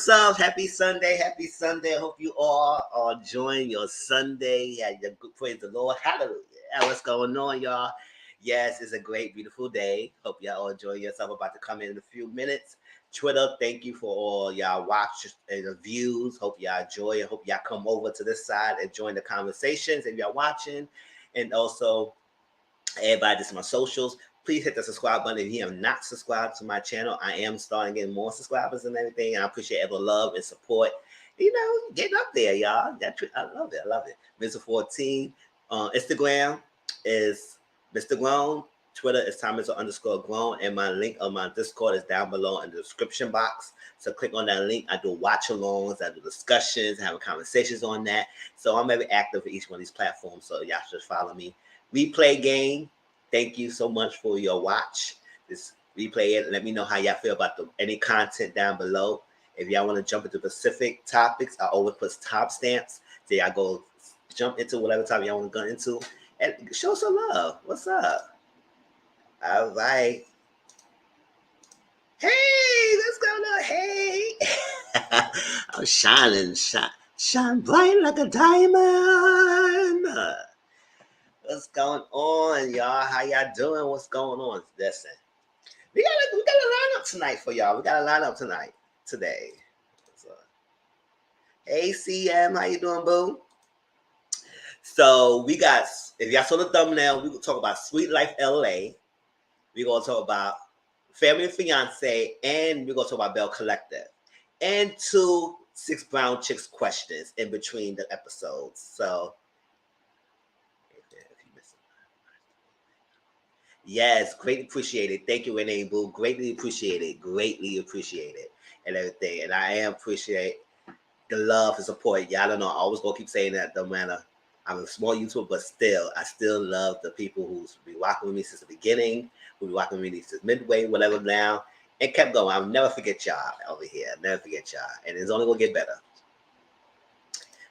what's up? Happy Sunday. Happy Sunday. I hope you all are enjoying your Sunday. Yeah, praise the Lord. Hallelujah. What's going on, y'all? Yes, it's a great, beautiful day. Hope y'all all enjoying yourself. About to come in a few minutes. Twitter, thank you for all y'all watch and the views. Hope y'all enjoy it. Hope y'all come over to this side and join the conversations if y'all watching. And also, everybody, this is my socials. Please hit the subscribe button if you have not subscribed to my channel. I am starting getting more subscribers and everything. I appreciate every love and support. You know, getting up there, y'all. I love it. I love it. Mr. 14. Instagram is Mr. Grown. Twitter is Thomas_Grown. And my link on my Discord is down below in the description box. So click on that link. I do watch-alongs. I do discussions. Having conversations on that. So I'm very active for each one of these platforms. So y'all should follow me. Replay game. Thank you so much for your watch. Just replay it. Let me know how y'all feel about any content down below. If y'all want to jump into specific topics, I always put timestamps. So y'all go jump into whatever topic y'all want to go into. And show some love. What's up? All right. Hey, what's going on? Hey. I'm shining. Shine bright like a diamond. What's going on, y'all? How y'all doing? What's going on? Listen, we got a lineup tonight for y'all. We got a lineup today. So, hey, CM, how you doing, boo? So we got, if y'all saw the thumbnail, we gonna talk about Sweet Life LA. We're gonna talk about Family and Fiance, and we're gonna talk about Belle Collective, and 2 6 Brown Chicks questions in between the episodes. So. Yes, greatly appreciated. Thank you, Renee Boo. Greatly appreciated. Greatly appreciated. And everything. And I am appreciate the love and support. Y'all don't know. I always gonna keep saying that, no matter. I'm a small YouTuber, but still, I still love the people who's been rocking with me since the beginning, who been rocking with me since midway, whatever now, and kept going. I'll never forget y'all over here. Never forget y'all. And it's only gonna get better.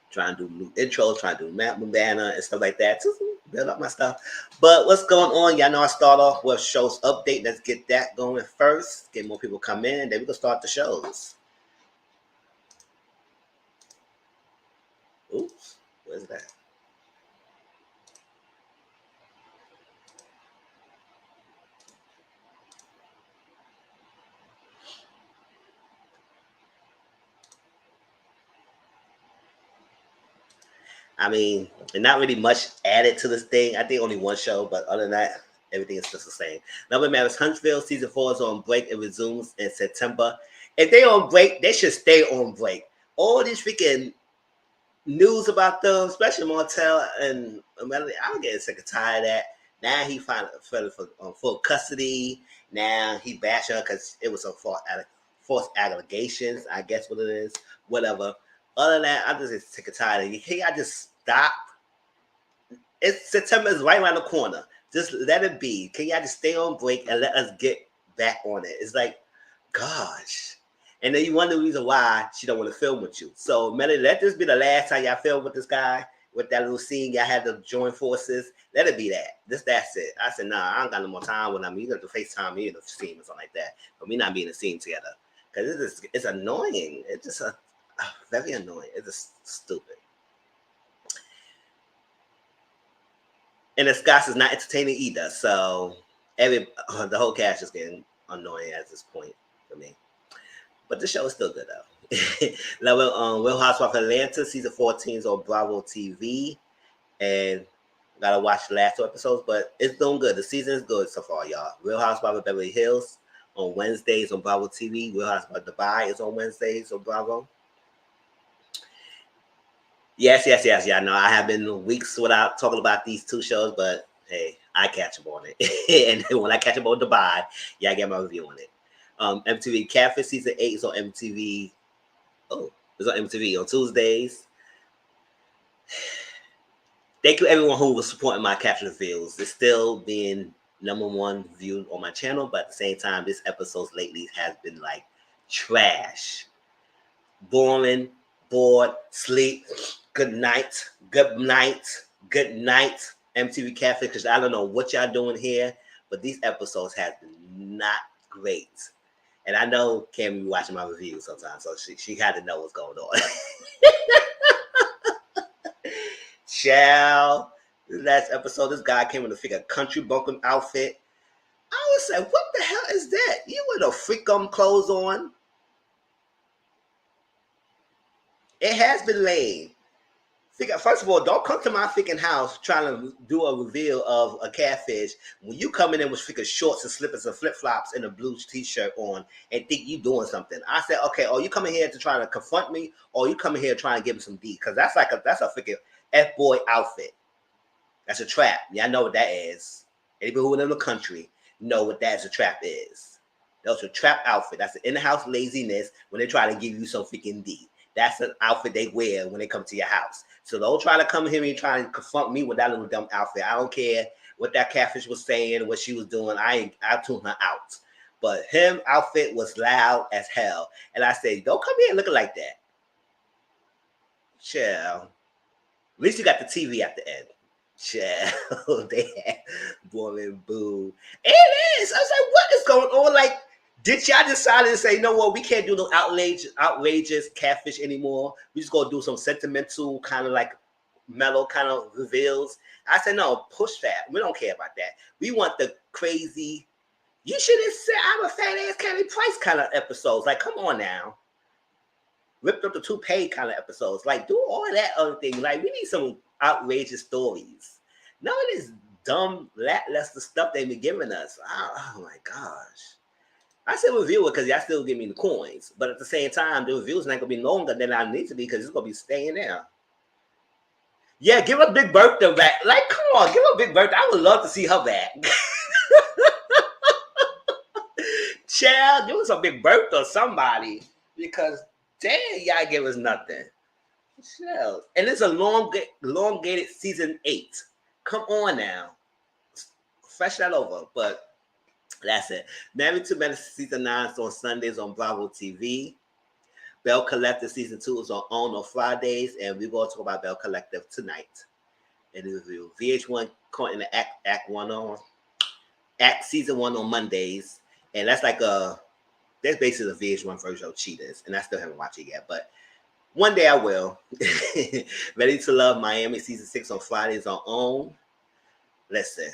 Trying to do new intros, trying to do map banner and stuff like that. Just build up my stuff. But what's going on? Y'all know I start off with shows update. Let's get that going first. Get more people come in. Then we can start the shows. Oops. Where's that? I mean, not really much added to this thing. I think only one show, but other than that, everything is just the same. Number Matters Huntsville season 4 is on break. It resumes in September. If they on break, they should stay on break. All these freaking news about them, especially Martell and Melody, I'm getting sick and tired of that. Now he finally fell for full custody. Now he bashed her because it was some false allegations. I guess what it is. Whatever. Other than that, I'm just sick and tired of it. Can y'all just stop? It's September is right around the corner. Just let it be. Can y'all just stay on break and let us get back on it? It's like, gosh. And then you wonder the reason why she don't want to film with you. So, Melody, let this be the last time y'all film with this guy, with that little scene y'all had to join forces. Let it be that. That's it. I said, nah, I don't got no more time with him. You got to FaceTime me in the scene or something like that. But we not being in the scene together. Because it's annoying. It's just very annoying. It's just stupid. And the Scots is not entertaining either. So, the whole cast is getting annoying at this point for me. But the show is still good though. Real Housewives of Atlanta season 14 is on Bravo TV, and gotta watch the last 2 episodes. But it's doing good. The season is good so far, y'all. Real Housewives of Beverly Hills on Wednesdays on Bravo TV. Real Housewives of Dubai is on Wednesdays on Bravo. Yes. Yeah, no, I have been weeks without talking about these 2 shows, but hey, I catch up on it. And when I catch up on Dubai, yeah, I get my review on it. MTV Catfish season 8 is on MTV. Oh, it's on MTV on Tuesdays. Thank you everyone who was supporting my Catfish reviews. It's still being #1 viewed on my channel, but at the same time, this episode lately has been like trash. Boring, bored, sleep, good night, MTV Catfish, because I don't know what y'all doing here, but these episodes have been not great. And I know Cam be watching my reviews sometimes, so she had to know what's going on. Child, the last episode, this guy came in a figure country bumpkin outfit. I was like, what the hell is that? You with no freakum clothes on? It has been lame. First of all, don't come to my freaking house trying to do a reveal of a catfish when you coming in with freaking shorts and slippers and flip flops and a blue t-shirt on and think you doing something. I said, okay, are you coming here to try to confront me, or are you coming here trying to give me some D? Because that's a freaking F-boy outfit. That's a trap. Y'all know what that is. Anybody who live in the country know what that is a trap is. That's a trap outfit. That's an in-house laziness when they try to give you some freaking D. That's an outfit they wear when they come to your house. So don't try to come here and try and confront me with that little dumb outfit. I don't care what that catfish was saying, what she was doing. I tune her out. But him outfit was loud as hell. And I said, don't come here looking like that. Chill. At least you got the TV at the end. Chill. They had boring boo. It is. I was like, what is going on? Like, did y'all decide to say, you know what, we can't do no outrageous catfish anymore. We just gonna do some sentimental, kind of like mellow kind of reveals. I said, no, push that. We don't care about that. We want the crazy, you should have said I'm a fat ass Candy Price kind of episodes. Like, come on now. Ripped up the toupee kind of episodes. Like, do all that other thing. Like, we need some outrageous stories. None of this dumb, lackluster stuff they've been giving us. Oh my gosh. I said review it because y'all still give me the coins. But at the same time, the reviews not going to be longer than I need to be because it's going to be staying there. Yeah, give a Big Bertha back. Like, come on, give a Big Bertha. I would love to see her back. Child, give us a Big Bertha or somebody. Because, damn, y'all give us nothing. Child. And it's a elongated season 8. Come on now. Fresh that over. But that's it. Married to Medicine season 9 is on Sundays on Bravo TV. Belle Collective season 2 is on Fridays, and we're going to talk about Belle Collective tonight in the review. VH1 caught in the Act season 1 on Mondays, and that's like that's basically the VH1 version of Cheetahs, and I still haven't watched it yet, but one day I will. Ready to Love Miami season 6 on Fridays on OWN. Listen.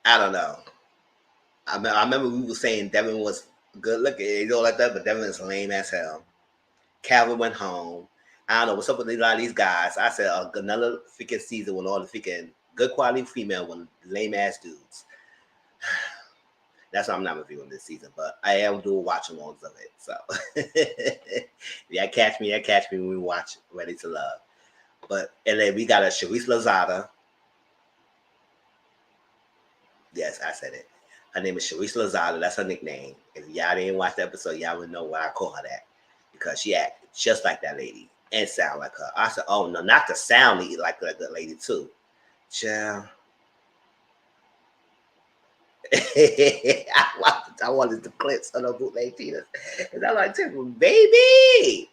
I don't know. I remember we were saying Devin was good looking, you know, like that, but Devin is lame as hell. Calvin went home. I don't know what's up with a lot of these guys. I said another freaking season with all the freaking good quality female with lame ass dudes. That's why I'm not reviewing this season, but I am doing watch alongs of it. So yeah, catch me when we watch Ready to Love. But and then we got a Charisse Lozada. Yes, I said it. Her name is Charisse Lozada. That's her nickname. If y'all didn't watch the episode, y'all would know why I call her that. Because she acted just like that lady and sound like her. I said, oh, no, not to sound like the lady, too. Child. I wanted the clips of the bootleg penis. And I'm like, baby.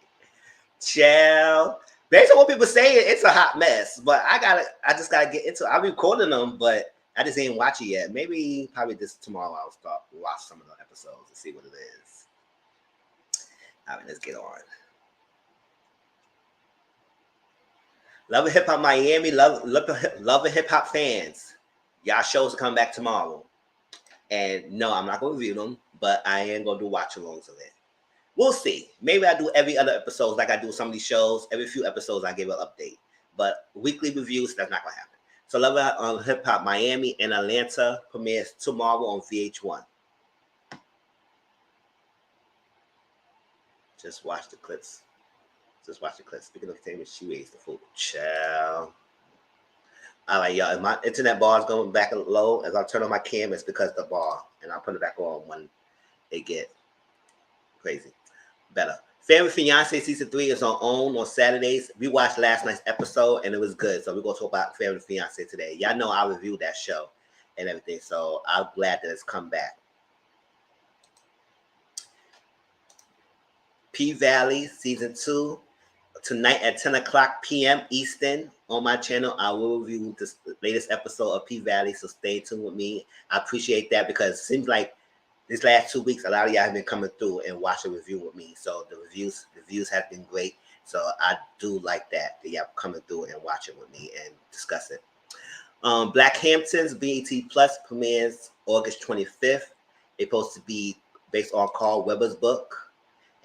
Child. Based on what people say, it's a hot mess. But I just gotta get into it. I'm recording them, but I just ain't watch it yet. Maybe probably this tomorrow I'll start watch some of the episodes and see what it is. All right, let's get on. Love and Hip Hop Miami, love and Hip Hop fans. Y'all shows will come back tomorrow. And no, I'm not gonna review them, but I am gonna do watch-alongs of it. We'll see. Maybe I do every other episode like I do some of these shows. Every few episodes I give an update. But weekly reviews, that's not gonna happen. So Love and Hip Hop Miami and Atlanta premieres tomorrow on VH1. Just watch the clips. Speaking of entertainment, she raised the food. Ciao. All right, y'all. If my internet bar is going back low, as I turn on my camera, it's because of the bar. And I'll put it back on when it get crazy. Better. Family Fiance season 3 is on OWN on Saturdays. We watched last night's episode and it was good. So we're going to talk about Family Fiance today. Y'all know I reviewed that show and everything. So I'm glad that it's come back. P Valley season 2 tonight at 10 o'clock p.m. Eastern on my channel, I will review the latest episode of P-Valley, so stay tuned with me. I appreciate that because it seems like these last 2 weeks, a lot of y'all have been coming through and watching review with me. So the reviews have been great. So I do like that y'all coming through and watching with me and discuss it. Black Hamptons BET Plus premieres August 25th. It's supposed to be based on Carl Weber's book.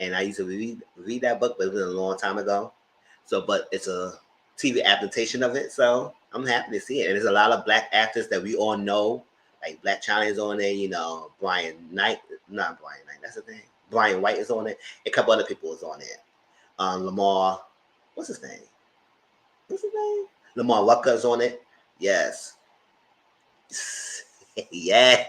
And I used to read that book, but it was a long time ago. So, but it's a TV adaptation of it. So I'm happy to see it. And there's a lot of black actors that we all know. Like Black China is on there, Brian Knight, not Brian Knight, that's the thing. Brian White is on it. A couple other people is on it. Lamar, what's his name? Lamar Walker is on it. Yes. Yeah.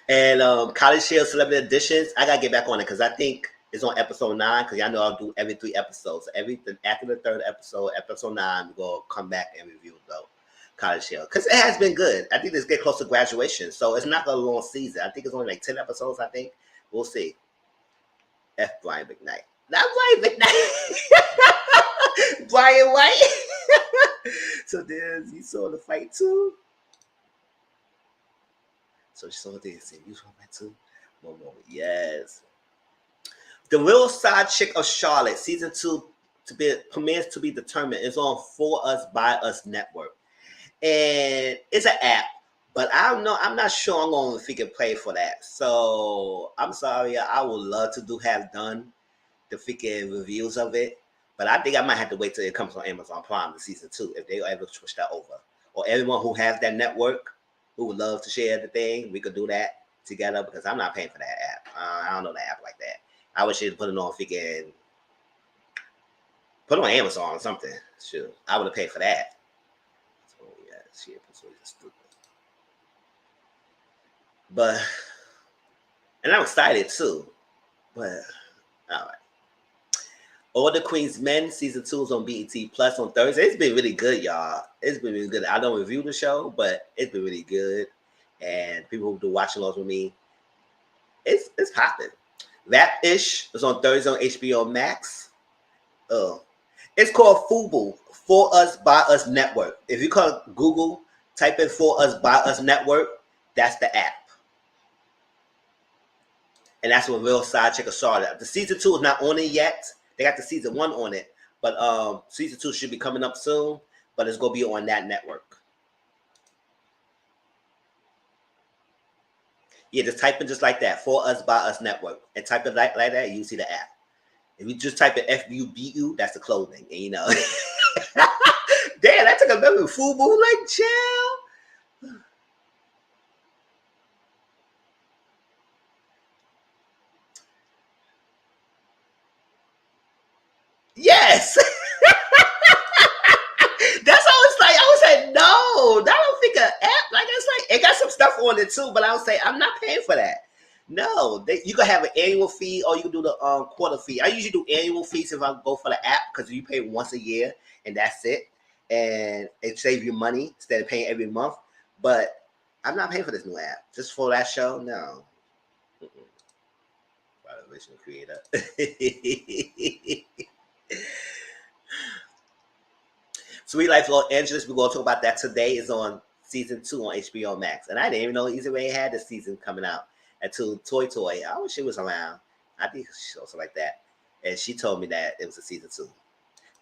And College Shield Celebrity Editions, I gotta get back on it because I think it's on episode 9. Because y'all know I'll do every 3 episodes. So after the 3rd episode, episode 9, we're gonna come back and review though. College Shield, because it has been good. I think it's getting close to graduation, so it's not a long season. I think it's only like 10 episodes. I think we'll see. F. Brian McKnight, not Brian McKnight. Brian White. So there's you saw the fight too. So you saw this and you saw that too. One more, yes. The Real Side Chick of Charlotte, season 2 premieres to be determined. It's on For Us By Us Network. And it's an app, but I'm not sure I'm going to freaking pay for that. So I'm sorry. I would love to have done the freaking reviews of it, but I think I might have to wait till it comes on Amazon Prime the season 2 if they ever switch that over. Or everyone who has that network who would love to share the thing, we could do that together because I'm not paying for that app. I don't know the app like that. I wish they'd put it on put it on Amazon or something. Shoot, I would have paid for that. Shit, so stupid. But and I'm excited too. But all right. All the Queen's Men season 2 is on BET Plus on Thursday. It's been really good, y'all. It's been really good. I don't review the show, but it's been really good. And people who do watch alongs with me, it's popping. Rap-ish is on Thursday on HBO Max. It's called FUBU, For Us By Us Network. If you call Google, type in For Us By Us Network, that's the app. And that's what Real Side Chick of Charlotte. The season 2 is not on it yet. They got the season 1 on it. But season 2 should be coming up soon. But it's going to be on that network. Yeah, just type in just like that, For Us By Us Network. And type it like that, you see the app. If you just type in FUBU, that's the clothing. And damn, that took a memory. FUBU, like, chill. Yes. That's how it's like. I was like, no, I don't think an app. Like, it's like, it got some stuff on it too, but I would say, I'm not paying for that. No, you can have an annual fee or you can do the quarter fee. I usually do annual fees if I go for the app because you pay once a year and that's it. And it saves you money instead of paying every month. But I'm not paying for this new app. Just for that show, no. Original creator. Sweet Life Los Angeles, we're going to talk about that today. Is on season 2 on HBO Max. And I didn't even know Issa Rae had this season coming out. Until Toy Toy, I wish she was around. I think she also like that. And she told me that it was a season 2.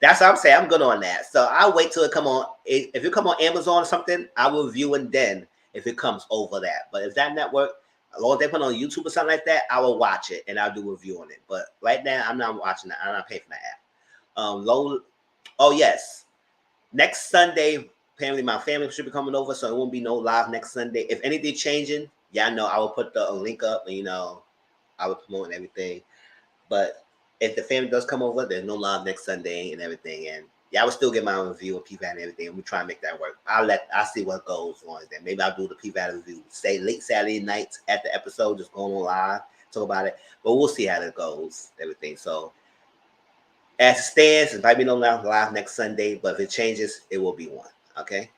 That's what I'm saying. I'm good on that. So I'll wait till it come on. If it come on Amazon or something, I will view it then if it comes over that. But if that network, as long as they put it on YouTube or something like that, I will watch it and I'll do a review on it. But right now, I'm not watching that. I'm not paying for that app. Oh, yes. Next Sunday, apparently my family should be coming over, so it won't be no live next Sunday. If anything changing, yeah, I know I will put the link up and, I will promote and everything. But if the family does come over, there's no live next Sunday and everything. And yeah, I will still get my own review of P-Valley and everything. And we try and make that work. I'll see what goes on then. Maybe I'll do the P-Valley review. Say late Saturday night at the episode, just going on live, talk about it. But we'll see how that goes, everything. So as it stands, it might be no live next Sunday, but if it changes, it will be one. Okay?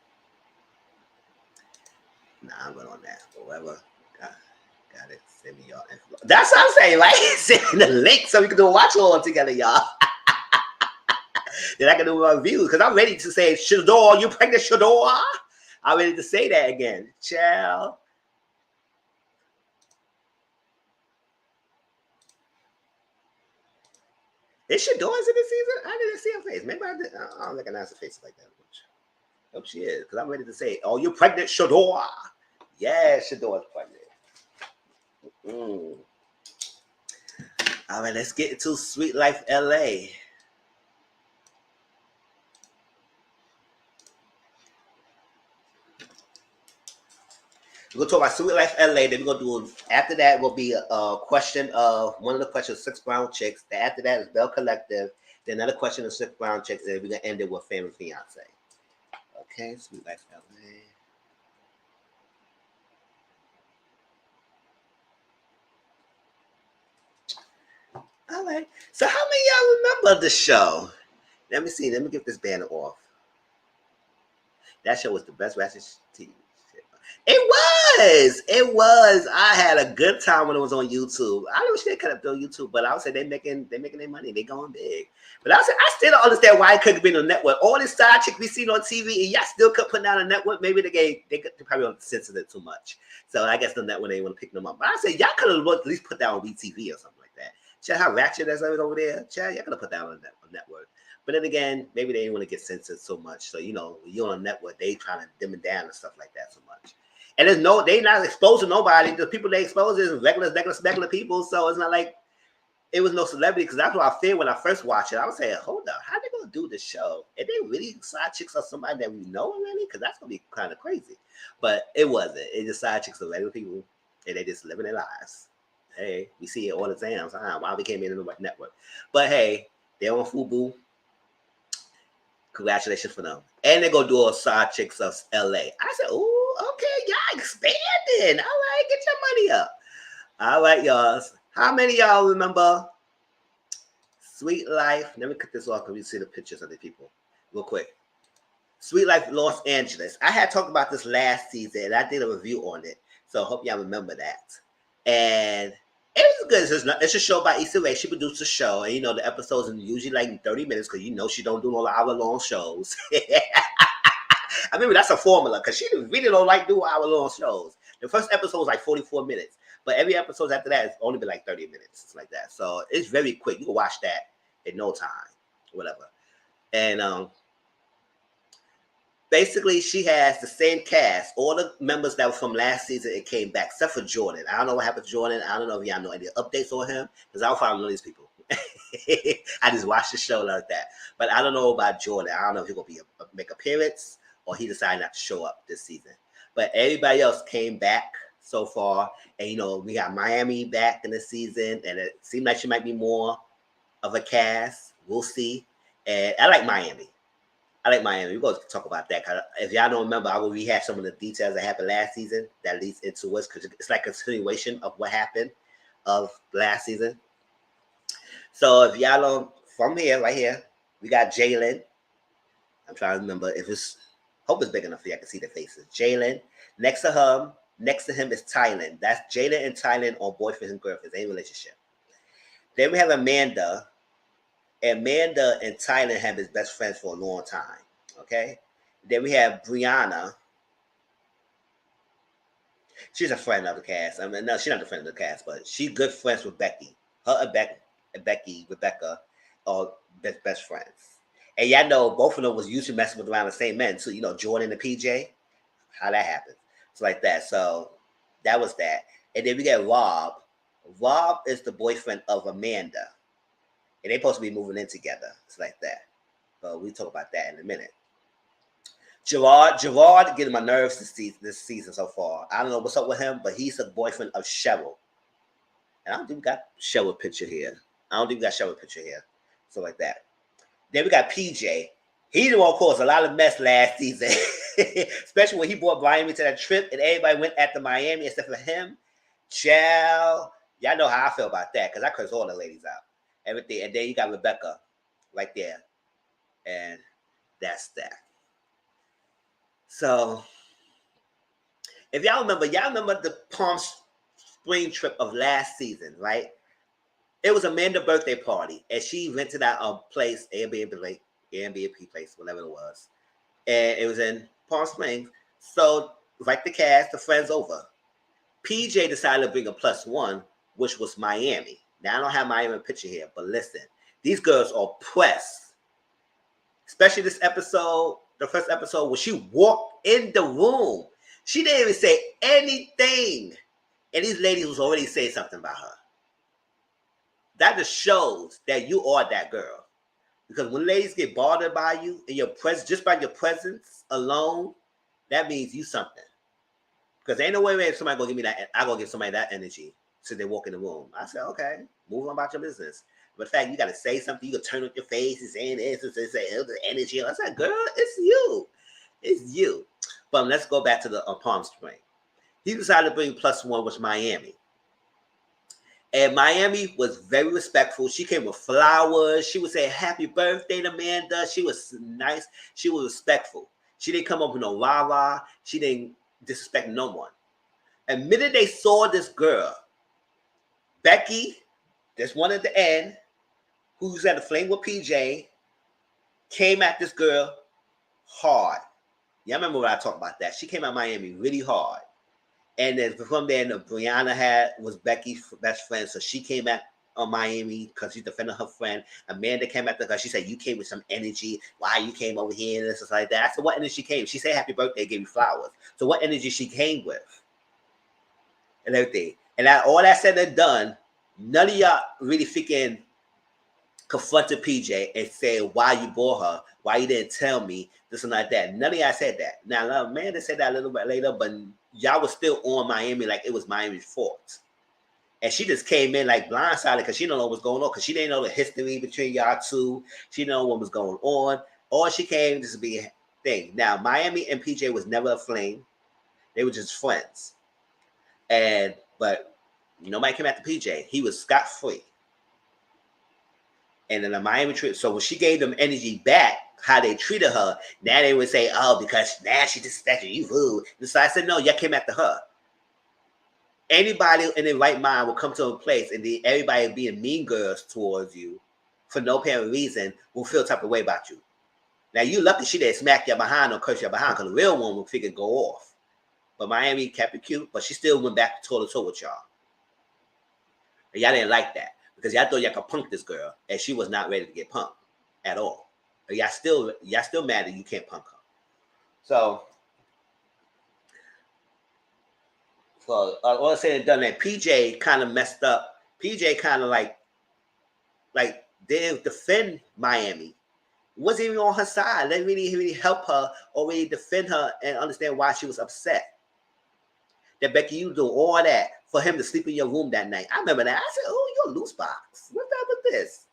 Nah, I'm good on that. But whatever. Got it. Send me y'all info. That's what I'm saying, right? Send me the link so we can do a watch along together, y'all. Then I can do my reviews because I'm ready to say, Shador, you pregnant, Shador? I'm ready to say that again. Child. Is Shador's in this season? I didn't see her face. Maybe I don't recognize her face like that much. Hope she is, because I'm ready to say, oh, you pregnant, Shador? Yeah, Shador's pregnant. All right, let's get into Sweet Life LA. We're gonna talk about Sweet Life LA. Then we're gonna do after that will be a question of one of the questions, 6 brown chicks. Then after that is Belle Collective. Then another question of 6 brown chicks, and then we're gonna end it with Family Fiance. Okay, Sweet Life LA. All right. So how many of y'all remember the show? Let me see. Let me get this banner off. That show was the best ratchet TV. It was. It was. I had a good time when it was on YouTube. I wish they could have done YouTube, but I would say they're making their money. They're going big. But I still don't understand why it couldn't be on the network. All this side chick we seen on TV, and y'all still could put down a network. Maybe they probably don't censor it too much. So I guess the network they want to pick them up. But I said y'all could have at least put that on BTV or something like that. Check how ratchet that's over there. Check, y'all could have put that on a network. But then again, maybe they didn't want to get censored so much. So, when you're on a network, they trying to dim it down and stuff like that so much. And they not exposing nobody. The people they expose is regular people. So it's not like it was no celebrity, because that's what I feared when I first watched it. I was saying, hold up, how they gonna do this show? Are they really side chicks or somebody that we know already? Because that's gonna be kind of crazy. But it wasn't. It just side chicks are regular people, and they just living their lives. Hey, we see it all the time. Why we came in the network? But hey, they're on FUBU. Congratulations for them. And they're gonna do a side chicks of LA. I said, ooh, okay, y'all expanding. All right, get your money up. All right, y'all. How many of y'all remember Sweet Life? Let me cut this off because we see the pictures of the people real quick. Sweet Life Los Angeles. I had talked about this last season, and I did a review on it. So I hope y'all remember that. And it was good. It's a show by Issa Rae. She produced a show, and the episodes are usually like 30 minutes because she don't do no hour-long shows. I mean, that's a formula because she really don't like do hour-long shows. The first episode was like 44 minutes, but every episode after that has only been like 30 minutes. It's like that. So it's very quick. You can watch that in no time, whatever. And basically, she has the same cast. All the members that were from last season, it came back, except for Jordan. I don't know what happened to Jordan. I don't know if y'all know any updates on him, because I don't follow these people. I just watched the show like that. But I don't know about Jordan. I don't know if he's going to make appearance or he decided not to show up this season. But everybody else came back so far. And, we got Miami back in the season, and it seemed like she might be more of a cast. We'll see. And I like Miami. We're going to talk about that. If y'all don't remember, I will rehash some of the details that happened last season that leads into us, because it's like a continuation of what happened of last season. So if y'all don't, from here, right here, we got Jalen. I'm trying to remember if it's, hope it's big enough for y'all can see the faces. Jalen. Next to him is Tylen. That's Jalen and Tylen are boyfriend and girlfriend, same relationship. Then we have Amanda. Amanda and Tylen have been best friends for a long time. Okay. Then we have Brianna. She's a friend of the cast. I mean, no, she's not a friend of the cast, but she's good friends with Becky. Her and Rebecca, are best friends. And y'all know both of them was usually messing with around the same men. So, Jordan and PJ, how that happened. It's like that. So that was that. And then we got Rob. Rob is the boyfriend of Amanda. And they're supposed to be moving in together. It's like that. But we'll talk about that in a minute. Gerard getting my nerves this season so far. I don't know what's up with him, but he's the boyfriend of Cheryl. And I don't think we got Cheryl picture here. So like that. Then we got PJ. He the one caused a lot of mess last season. Especially when he brought Miami to that trip and everybody went after Miami except for him. Child. Y'all know how I feel about that, because I curse all the ladies out. Everything. And then you got Rebecca right there. And that's that. So if y'all remember the Palm Spring trip of last season, right? It was Amanda's birthday party, and she rented out a place, Airbnb, Airbnb place, whatever it was. And it was in Palm Springs. So, like the cast, the friends over. PJ decided to bring a +1, which was Miami. Now, I don't have Miami picture here, but listen, these girls are pressed. Especially this episode, the first episode, when she walked in the room. She didn't even say anything. And these ladies was already saying something about her. That just shows that you are that girl. Because when ladies get bothered by you and your presence, just by your presence alone, that means you something. Because ain't no way if somebody gonna give me that, I gonna give somebody that energy so they walk in the room. I said, okay, move on about your business. But the fact you gotta say something, you can turn up your face and saying this and say the energy. I said, girl, it's you. It's you. But let's go back to the Palm Springs. He decided to bring +1, which Miami. And Miami was very respectful. She came with flowers. She would say, happy birthday to Amanda. She was nice. She was respectful. She didn't come up with no rah-rah. She didn't disrespect no one. And the minute they saw this girl, Becky, this one at the end, who's at the flame with PJ, came at this girl hard. Y'all remember when I talked about that? She came at Miami really hard. And then from there, Brianna was Becky's best friend, so she came at Miami because she defended her friend. Amanda came at her because she said, you came with some energy. Why you came over here and stuff like that? I said, what energy she came? She said, happy birthday, gave you flowers. So what energy she came with? And everything. And that, all that said and done, none of y'all really freaking confronted PJ and said why you bore her, why you didn't tell me, this and like that. None of y'all said that. Now, Amanda said that a little bit later, but y'all was still on Miami like it was Miami's fault. And she just came in like blindsided because she didn't know what was going on, because she didn't know the history between y'all two. She didn't know what was going on. Or she came just to be a thing. Now, Miami and PJ was never a fling. They were just friends. But nobody came after PJ. He was scot-free. And then the Miami trip, so when she gave them energy back, how they treated her, now they would say, oh, because now she disrespected you, rude. And so I said, no, y'all came after her. Anybody in their right mind will come to a place and then everybody being mean girls towards you for no apparent reason will feel type of way about you. Now, you lucky she didn't smack your behind or curse your behind, because the real one would figure go off. But Miami kept it cute, but she still went back toe-to-toe with y'all. And y'all didn't like that, because y'all thought y'all could punk this girl, and she was not ready to get punked at all. But y'all still mad that you can't punk her. So all said and done, that PJ kind of messed up. PJ kind of like didn't defend Miami. Wasn't even on her side. They really help her or really defend her and understand why she was upset. That Becky, you do all that for him to sleep in your room that night. I remember that. I said, oh, you're a loose box. What's up with this?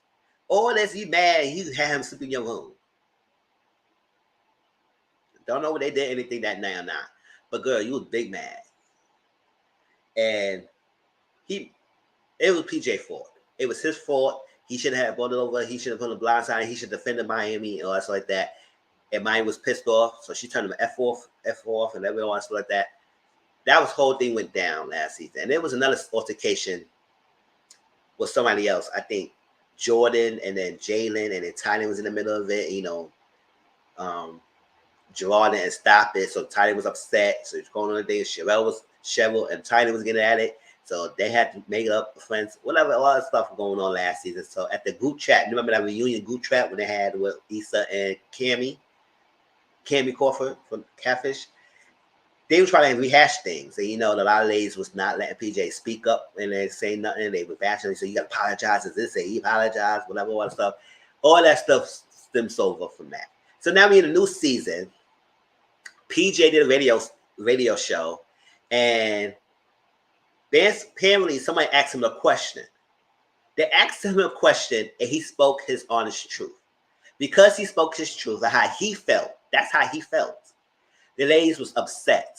All this, you mad, you had him sleep in your room. Don't know what they did anything that night or not. But girl, you was big mad. And it was PJ's fault. It was his fault. He should have brought it over. He should have put on the blind side. He should have defended Miami or stuff like that. And Miami was pissed off, so she turned him F off, and everyone else like that. That whole thing went down last season. And there was another altercation with somebody else. I think Jordan and then Jalen and then Tyler was in the middle of it. Gerard didn't stop it, so Tyler was upset. So he was going on the thing. Cheryl and Tyler was getting at it. So they had to make up friends, whatever, a lot of stuff going on last season. So at the group chat, you remember that reunion group chat when they had with Issa and Cammy Crawford from Catfish? They were trying to rehash things. And a lot of ladies was not letting PJ speak up and they say nothing. They were bashing. So you got to apologize. As this say, he apologized, whatever, all that stuff. All that stuff stems over from that. So now we're in a new season. PJ did a radio show, and apparently somebody asked him a question. They asked him a question, and he spoke his honest truth. Because he spoke his truth of how he felt, that's how he felt. The ladies was upset.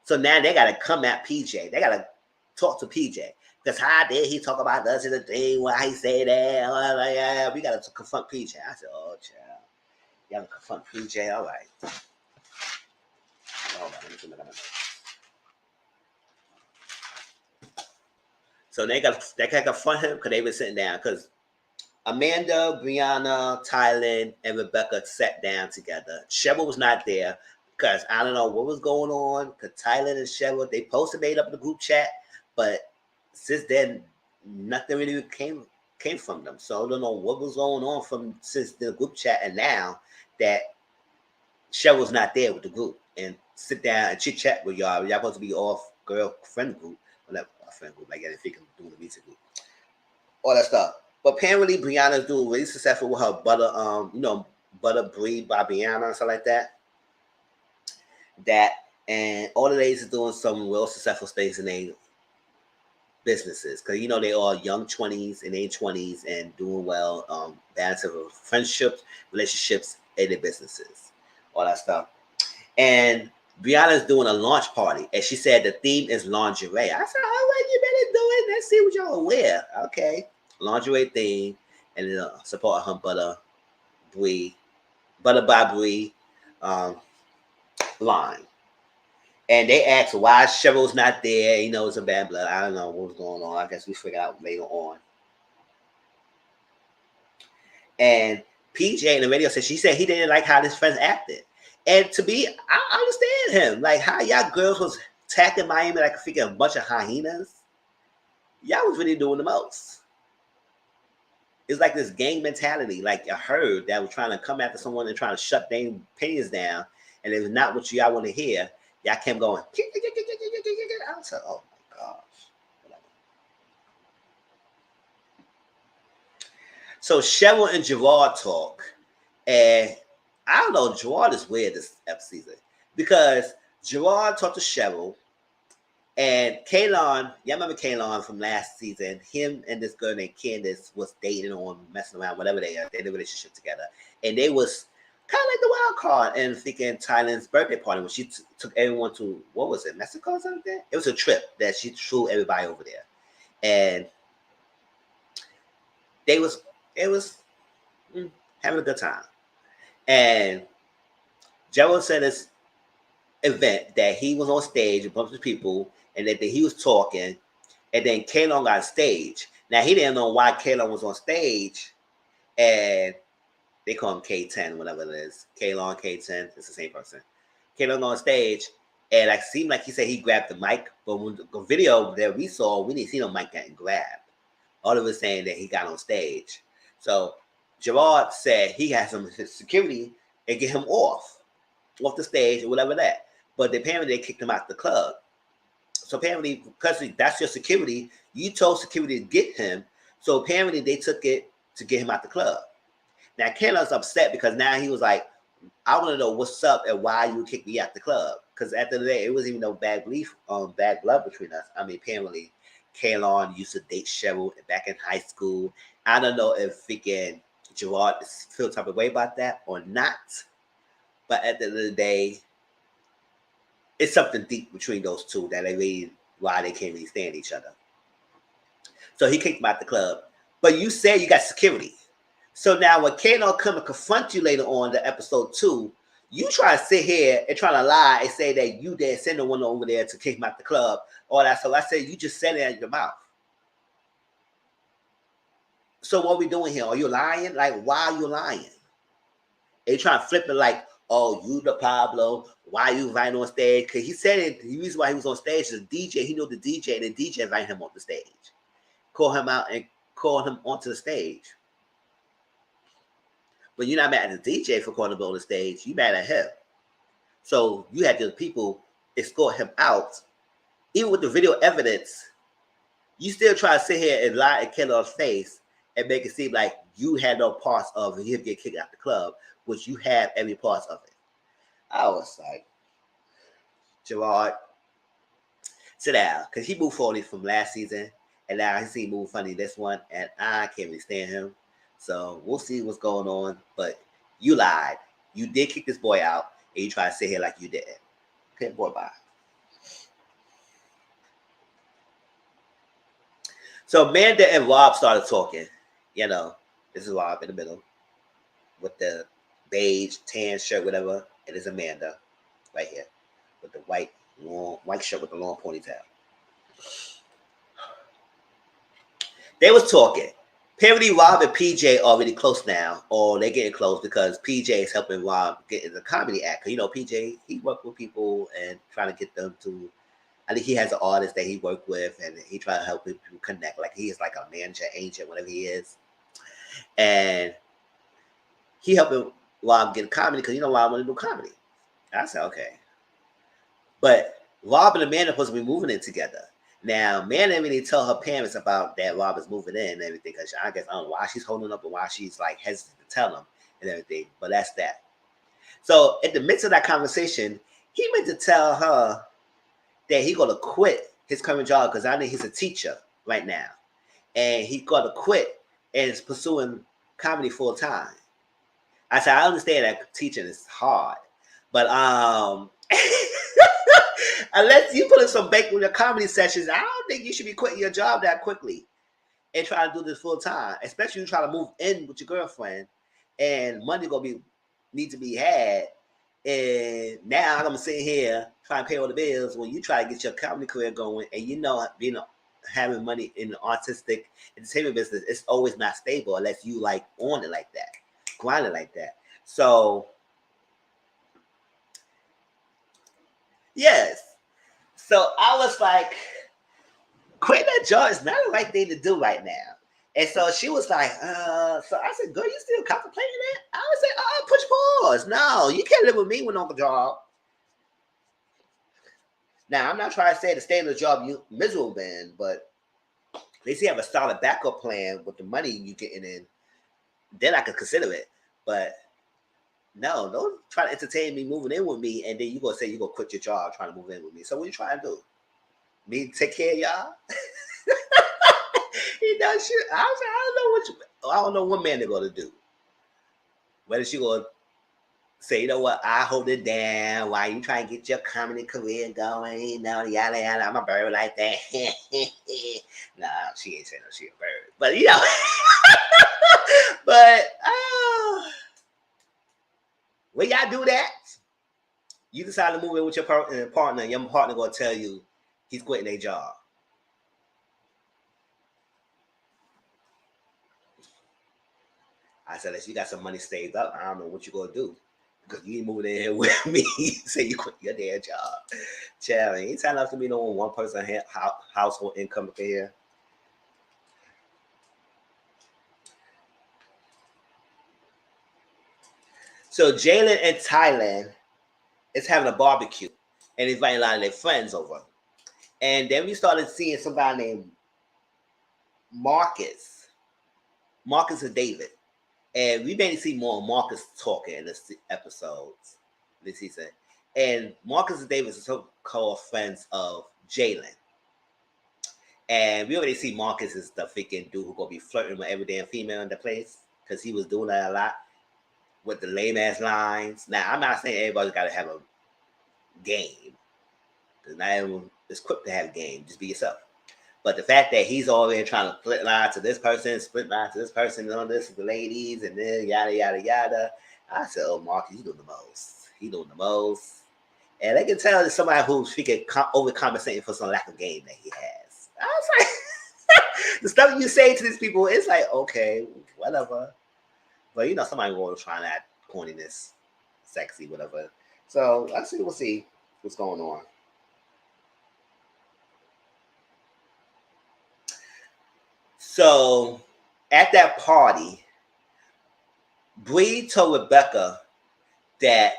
So now they got to come at PJ. They got to talk to PJ. Because how dare he talk about us in the thing, why he say that? We got to confront PJ. I said, oh, child. You got to confront PJ? All right. So they got to confront him because they been sitting down. Because Amanda, Brianna, Tylen, and Rebecca sat down together. Cheryl was not there because I don't know what was going on. Because Tylen and Cheryl, they posted made up in the group chat, but since then, nothing really came from them. So I don't know what was going on from since the group chat and now that Cheryl's not there with the group and sit down and chit chat with y'all. Y'all supposed to be off girl friend group, whatever friend group, like I think I'm doing the music group, all that stuff. But apparently Brianna's doing really successful with her butter, butter brie by Brianna and stuff like that. That and all the ladies are doing some real successful things in their businesses because they all young 20s and their 20s and doing well, balancing friendships, relationships, and their businesses, all that stuff. And Brianna's doing a launch party, and she said the theme is lingerie. I said, "Oh, what you better do it? Let's see what y'all wear." Okay, lingerie theme, and support her butter by Brie, um, line. And they asked why Cheryl's not there. It's a bad blood. I don't know what's going on. I guess we figure out later on. And PJ in the radio she said he didn't like how his friends acted. And I understand him. Like how y'all girls was attacking Miami like a bunch of hyenas. Y'all was really doing the most. It's like this gang mentality, like a herd that was trying to come after someone and trying to shut their opinions down. And it's not what y'all want to hear. Y'all kept going. I was like, oh my gosh. Whatever. So Cheryl and Gerard talk. And I don't know, Gerard is weird this season. Because Gerard talked to Cheryl. And Kaylon, y'all remember Kaylon from last season? Him and this girl named Candace was dating or messing around, whatever they are. They had a relationship together. And they was kind of like the wild card in freaking Tylen's birthday party when she took everyone to, what was it, Mexico or something? It was a trip that she threw everybody over there. And it was having a good time. And Gerald said this event that he was on stage with a bunch of people and that he was talking, and then Kaylon got on stage. Now he didn't know why Kaylon was on stage, and they call him K10, whatever it is. Kaylon, K10, it's the same person. Kaylon on stage, and it seemed like he said he grabbed the mic, but when the video that we saw, we didn't see no mic getting grabbed. All of us saying that he got on stage. So Gerard said he had some security and get him off the stage or whatever that. But apparently they kicked him out the club. So apparently, because that's your security, you told security to get him. So apparently they took it to get him out the club. Now Kaylon's upset because now he was like, I want to know what's up and why you kicked me out the club. Because at the end of the day, it wasn't even no bad blood between us. I mean, apparently Kaylon used to date Cheryl back in high school. I don't know if freaking Gerard feel type of way about that or not. But at the end of the day, it's something deep between those two that they really why they can't really stand each other. So he kicked him out the club. But you said you got security. So now when Kano come and confront you later on the episode 2, you try to sit here and try to lie and say that you didn't send no one over there to kick him out the club, all that. So I said you just said it out of your mouth. So what are we doing here? Are you lying? Like, why are you lying? They trying to flip it like, oh, you the Pablo. Why you inviting on stage? Because he said it, the reason why he was on stage is the DJ. He knew the DJ, and the DJ invited him on the stage. Call him out and call him onto the stage. But you're not mad at the DJ for calling him on the stage. You mad at him. So you had the people escort him out. Even with the video evidence, you still try to sit here and lie and kill on face and make it seem like you had no parts of him get kicked out the club, which you have every part of it. I was like, Gerard, sit down. Because he moved funny from last season, and now he see move funny this one, and I can't really stand him. So we'll see what's going on. But you lied. You did kick this boy out, and you try to sit here like you didn't. Okay, boy, bye. So Amanda and Rob started talking. You know, this is Rob in the middle with the beige, tan shirt, whatever. And it's Amanda right here with the white shirt with the long ponytail. They was talking. Apparently, Rob and PJ are really close now, or they're getting close because PJ is helping Rob get in the comedy act. 'Cause, you know, PJ, he worked with people and trying to get them to. I think he has an artist that he worked with, and he try to help people connect. Like he is like a manager, agent, whatever he is, and he helping Rob get comedy because you know Rob want to do comedy. I said okay, but Rob and Amanda supposed to be moving in together. Now, Amanda didn't really tell her parents about that Rob is moving in and everything because I guess I don't know why she's holding up and why she's like hesitant to tell them and everything. But that's that. So, in the midst of that conversation, he meant to tell her that he gonna quit his current job because I think he's a teacher right now, and he gonna quit and is pursuing comedy full time. I said I understand that teaching is hard, but unless you put in some bank with your comedy sessions, I don't think you should be quitting your job that quickly and trying to do this full time. Especially you try to move in with your girlfriend, and money gonna be need to be had. And now I'm gonna sit here trying to pay all the bills when you try to get your comedy career going, and you know, having money in the artistic entertainment business, it's always not stable unless you like on it like that, grind it like that. So yes. So I was like, quitting that job is not the right thing to do right now. And so she was like, so I said, girl, you still contemplating that? I would say, push pause. No, you can't live with me with no job. Now, I'm not trying to say to stay in the job you miserable in, but at least you have a solid backup plan with the money you getting in. Then I could consider it. But no, don't try to entertain me moving in with me, and then you gonna say you gonna quit your job trying to move in with me. So what you trying to do? Me take care of y'all? He does shit. I don't know what man they're gonna do. Whether she gonna say, you know what, I hold it down while you try and get your comedy career going, you know, yada yada. I'm a bird like that. Nah, she ain't saying no, she a bird. But you know, but when y'all do that, you decide to move in with your partner, and your partner gonna tell you he's quitting their job. I said, unless you got some money saved up, I don't know what you're gonna do. Because you ain't moving in here with me. Say you quit your damn job. Child, ain't time enough to be no one person household income up here. So Jalen in Thailand is having a barbecue and inviting a lot of their friends over. And then we started seeing somebody named Marcus. Marcus and David. And we mainly see more Marcus talking in this episodes this season. And Marcus and David are so-called friends of Jalen. And we already see Marcus as the freaking dude who gonna be flirting with every damn female in the place. Because he was doing that a lot with the lame ass lines. Now I'm not saying everybody's gotta have a game. Because not everyone is equipped to have a game. Just be yourself. But the fact that he's already trying to split line to this person, split line to this person, and all this with the ladies, and then yada yada yada. I said, "Oh, Marcus, you doing the most. He doing the most." And I can tell that somebody who's freaking overcompensating for some lack of game that he has. I was like, the stuff you say to these people, it's like, okay, whatever. But you know, somebody will try that corniness, sexy, whatever. So we'll see what's going on. So at that party, Bree told Rebecca that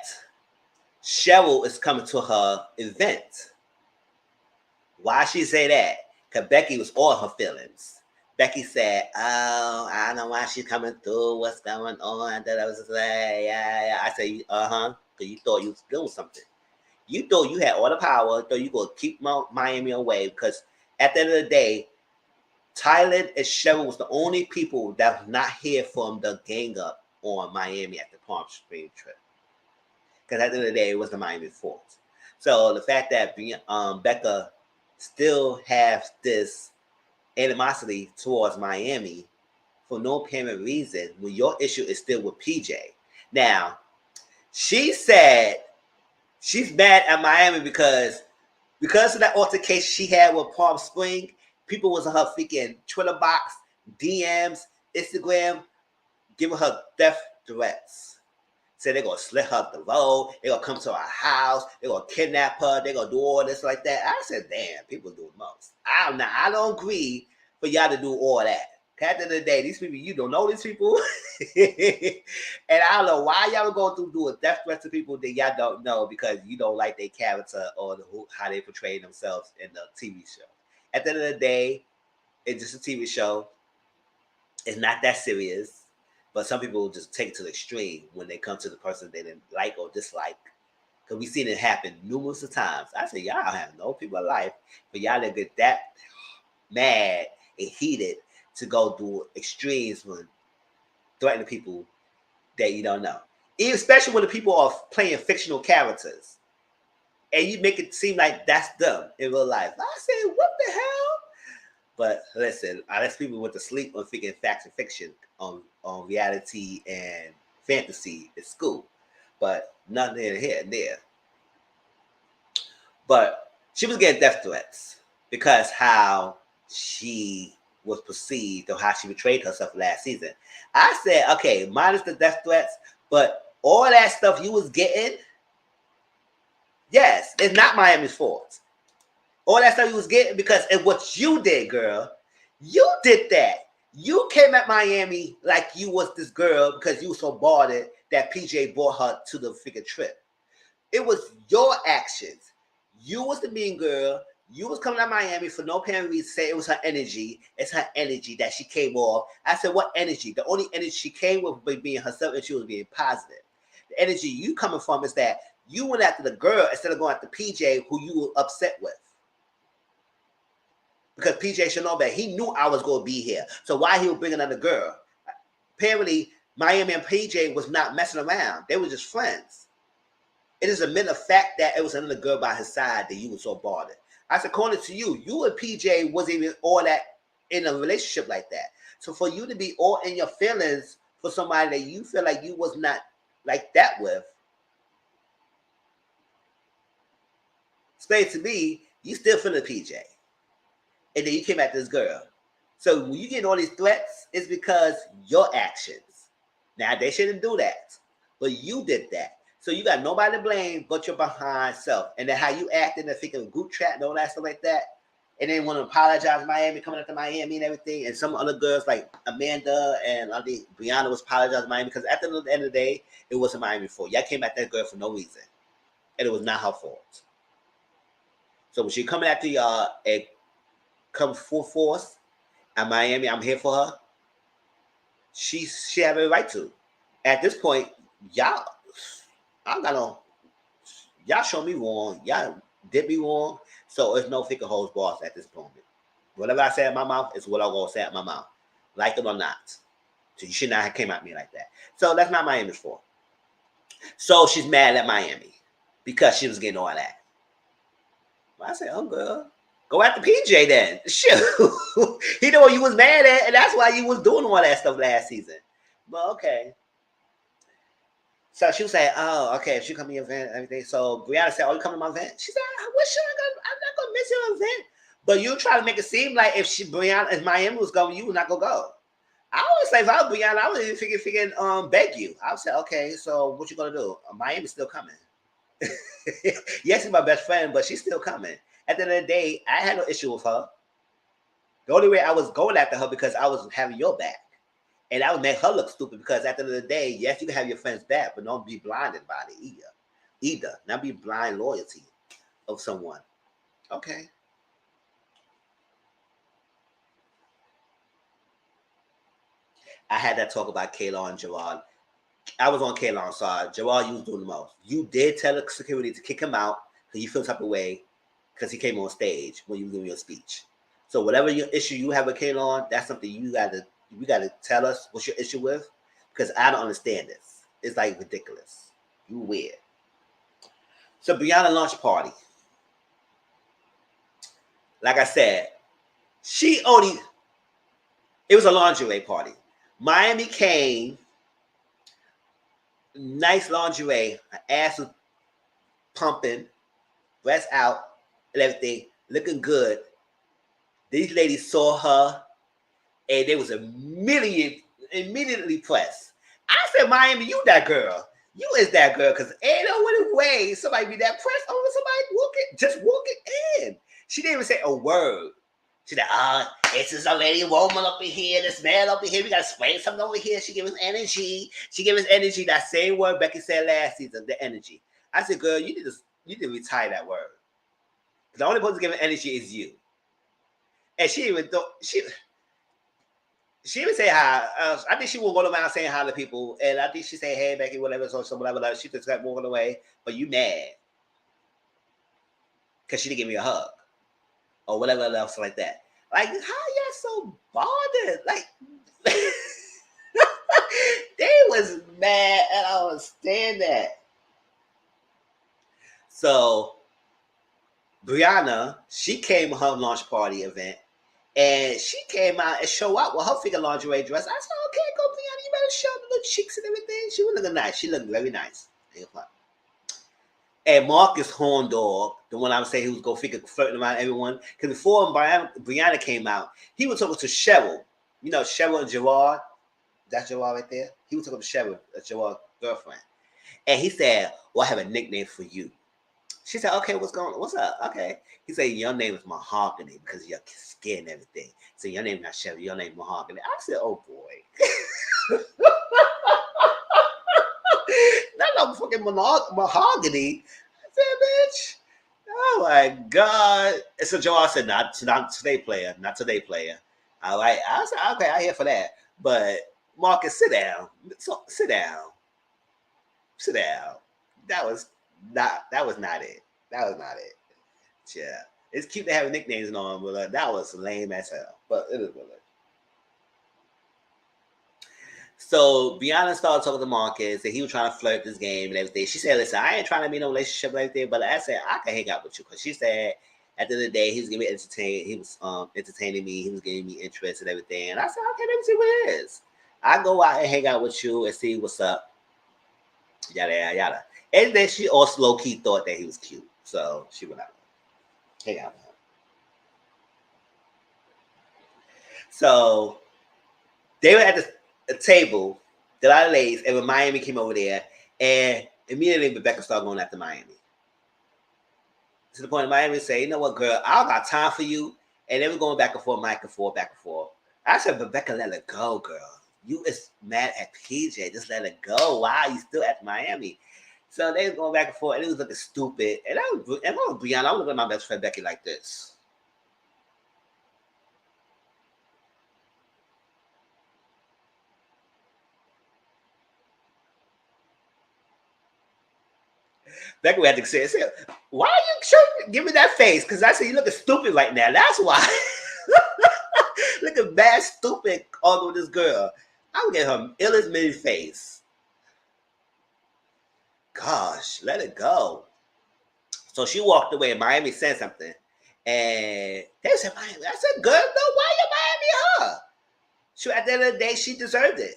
Cheryl is coming to her event. Why she say that? Because Becky was all her feelings. Becky said, "Oh, I don't know why she's coming through. What's going on?" That I was like, "Yeah." I said, because you thought you was doing something. You thought you had all the power. Thought you gonna keep Miami away because at the end of the day, Tyler and Cheryl was the only people that was not here from the gang up on Miami at the Palm Springs trip. Because at the end of the day, it was the Miami fault. So the fact that Becca still has this animosity towards Miami for no apparent reason when your issue is still with PJ. Now, she said she's mad at Miami because of that altercation she had with Palm Spring, people was on her freaking Twitter box, DMs, Instagram giving her death threats. Say they're gonna slit her the road, they're gonna come to her house, they're gonna kidnap her, they're gonna do all this like that. I said, damn, people do the most. I don't agree for y'all to do all that. At the end of the day, these people, you don't know these people. And I don't know why y'all are going to do a death threat to people that y'all don't know because you don't like their character or how they portray themselves in the TV show. At the end of the day, it's just a TV show. It's not that serious. But some people just take it to the extreme when they come to the person they didn't like or dislike. Because we've seen it happen numerous of times. I say, y'all have no people in life, but y'all that get that mad and heated to go do extremes when threatening people that you don't know. Especially when the people are playing fictional characters. And you make it seem like that's them in real life. I say, what the hell? But listen, unless people went to sleep on thinking facts and fiction on reality and fantasy at school. But nothing in here and there. But she was getting death threats because how she was perceived or how she betrayed herself last season. I said, okay, minus the death threats, but all that stuff you was getting, yes, it's not Miami's fault. All that stuff you was getting because of what you did, girl. You did that. You came at Miami like you was this girl because you were so bothered that PJ brought her to the freaking trip. It was your actions. You was the mean girl. You was coming to Miami for no apparent reason, say it was her energy. It's her energy that she came off. I said, what energy? The only energy she came with was being herself and she was being positive. The energy you coming from is that you went after the girl instead of going after PJ who you were upset with. Because PJ should know that he knew I was going to be here. So why he was bringing another girl? Apparently, Miami and PJ was not messing around. They were just friends. It is a matter of fact that it was another girl by his side that you were so bothered. I said, according to you, you and PJ wasn't even all that in a relationship like that. So for you to be all in your feelings for somebody that you feel like you was not like that with, explain to me, you still feeling PJ. And then you came at this girl. So when you get all these threats, it's because your actions. Now, they shouldn't do that. But you did that. So you got nobody to blame but your behind self. And then how you act in the freaking group chat and all that stuff like that. And then want to apologize to Miami, coming up to Miami and everything. And some other girls like Amanda and I think Brianna was apologizing to Miami because at the end of the day, it wasn't Miami's fault. Y'all came at that girl for no reason. And it was not her fault. So when she coming after y'all and come full force at Miami, I'm here for her. She have a right to. At this point, y'all show me wrong. Y'all did me wrong. So it's no thicker hose boss at this moment. Whatever I say at my mouth is what I'm gonna say at my mouth. Like it or not. So you should not have came at me like that. So that's not Miami's fault. So she's mad at Miami because she was getting all that. I said, oh girl. Go after PJ then. Shoot. He know what you was mad at, and that's why you was doing all that stuff last season. But okay. So she was saying, oh, okay, if she come to your event and everything. So Brianna said, oh, you come to my event? She said, I'm not gonna miss your event. But you try to make it seem like if Miami was going, you was not gonna go. I always say if I was Brianna, I would even figure beg you. I would say, okay, so what you gonna do? Miami's still coming. Yes, she's my best friend, but she's still coming. At the end of the day, I had no issue with her. The only way I was going after her because I was having your back. And that would make her look stupid because at the end of the day, yes, you can have your friend's back, but don't be blinded by it either. Not be blind loyalty of someone. Okay. I had that talk about Kayla and Gerard. I was on Kayla's side. Gerard, you was doing the most. You did tell the security to kick him out because you feel some type of way because he came on stage when you were doing your speech. So whatever your issue you have with Kaylon, that's something you gotta tell us what's your issue with, because I don't understand this. It's like ridiculous. You weird. So Brianna launch party. Like I said, it was a lingerie party. Miami came, nice lingerie, her ass was pumping, breast out, and everything, looking good. These ladies saw her, and there was a million immediately pressed. I said, Miami, you that girl. You is that girl, because ain't no way somebody be that pressed over somebody just walking in. She didn't even say a word. She said, it's this lady woman up in here, this man up in here, we gotta spray something over here. She gave us energy. She gave us energy. That same word Becky said last season, the energy. I said, girl, you need to retire that word. The only person giving energy is you. And she even thought she would say hi. I think she would go around saying hi to people, and I think she said, "Hey, Becky, whatever." So whatever. She just kept walking away, but you mad because she didn't give me a hug or whatever else like that. Like, how y'all so bothered? Like, they was mad, and I understand that. So Brianna, she came to her launch party event. And she came out and showed up with her figure lingerie dress. I said, okay, go Brianna, you better show the little cheeks and everything. She was looking nice. She looked very nice. And Marcus Horndog, the one I would say he was go figure flirting around everyone. Because before Brianna came out, he was talking to Cheryl. You know, Cheryl and Gerard. That's Gerard right there. He was talking to Cheryl, Gerard's girlfriend. And he said, well, I have a nickname for you. She said, okay, what's up? Okay. He said, your name is Mahogany because of your skin and everything. So your name is not Chevy, your name is Mahogany. I said, oh boy. Not no fucking mahogany. I said, bitch. Oh my God. And so Joel said, not today, player. Not today, player. All right. I said, okay, I'm here for that. But Marcus, sit down. Sit down. Sit down. That was not it. That was not it. Yeah. It's cute to have nicknames and all, but that was lame as hell. But it is what it is. So Brianna started talking to Marcus and he was trying to flirt this game and everything. She said, listen, I ain't trying to be in no relationship or anything, but I said, I can hang out with you. Because she said at the end of the day, he was giving me entertainment. He was entertaining me. He was giving me interest and everything. And I said, okay, let me see what it is. I go out and hang out with you and see what's up. Yada, yada, yada. And then she also low-key thought that he was cute. So she went out. Hang out with him. So they were at the table, the lot of ladies, and when Miami came over there, and immediately Rebecca started going after Miami. To the point of Miami say, you know what, girl, I don't got time for you. And they were going back and forth, back and forth. I said, Rebecca, let it go, girl. You is mad at PJ. Just let it go. Why are you still at Miami? So they was going back and forth, and it was looking stupid. And I was Brianna. I was looking at my best friend Becky like this. Becky had to say, why are you give me that face? Because I said, you looking stupid right now. That's why. Looking bad, stupid, arguing with this girl. I would get her illest mini face. Gosh, let it go. So she walked away, and Miami said something. And they said, Miami. I said, girl, no, why you Miami her? She, at the end of the day, she deserved it.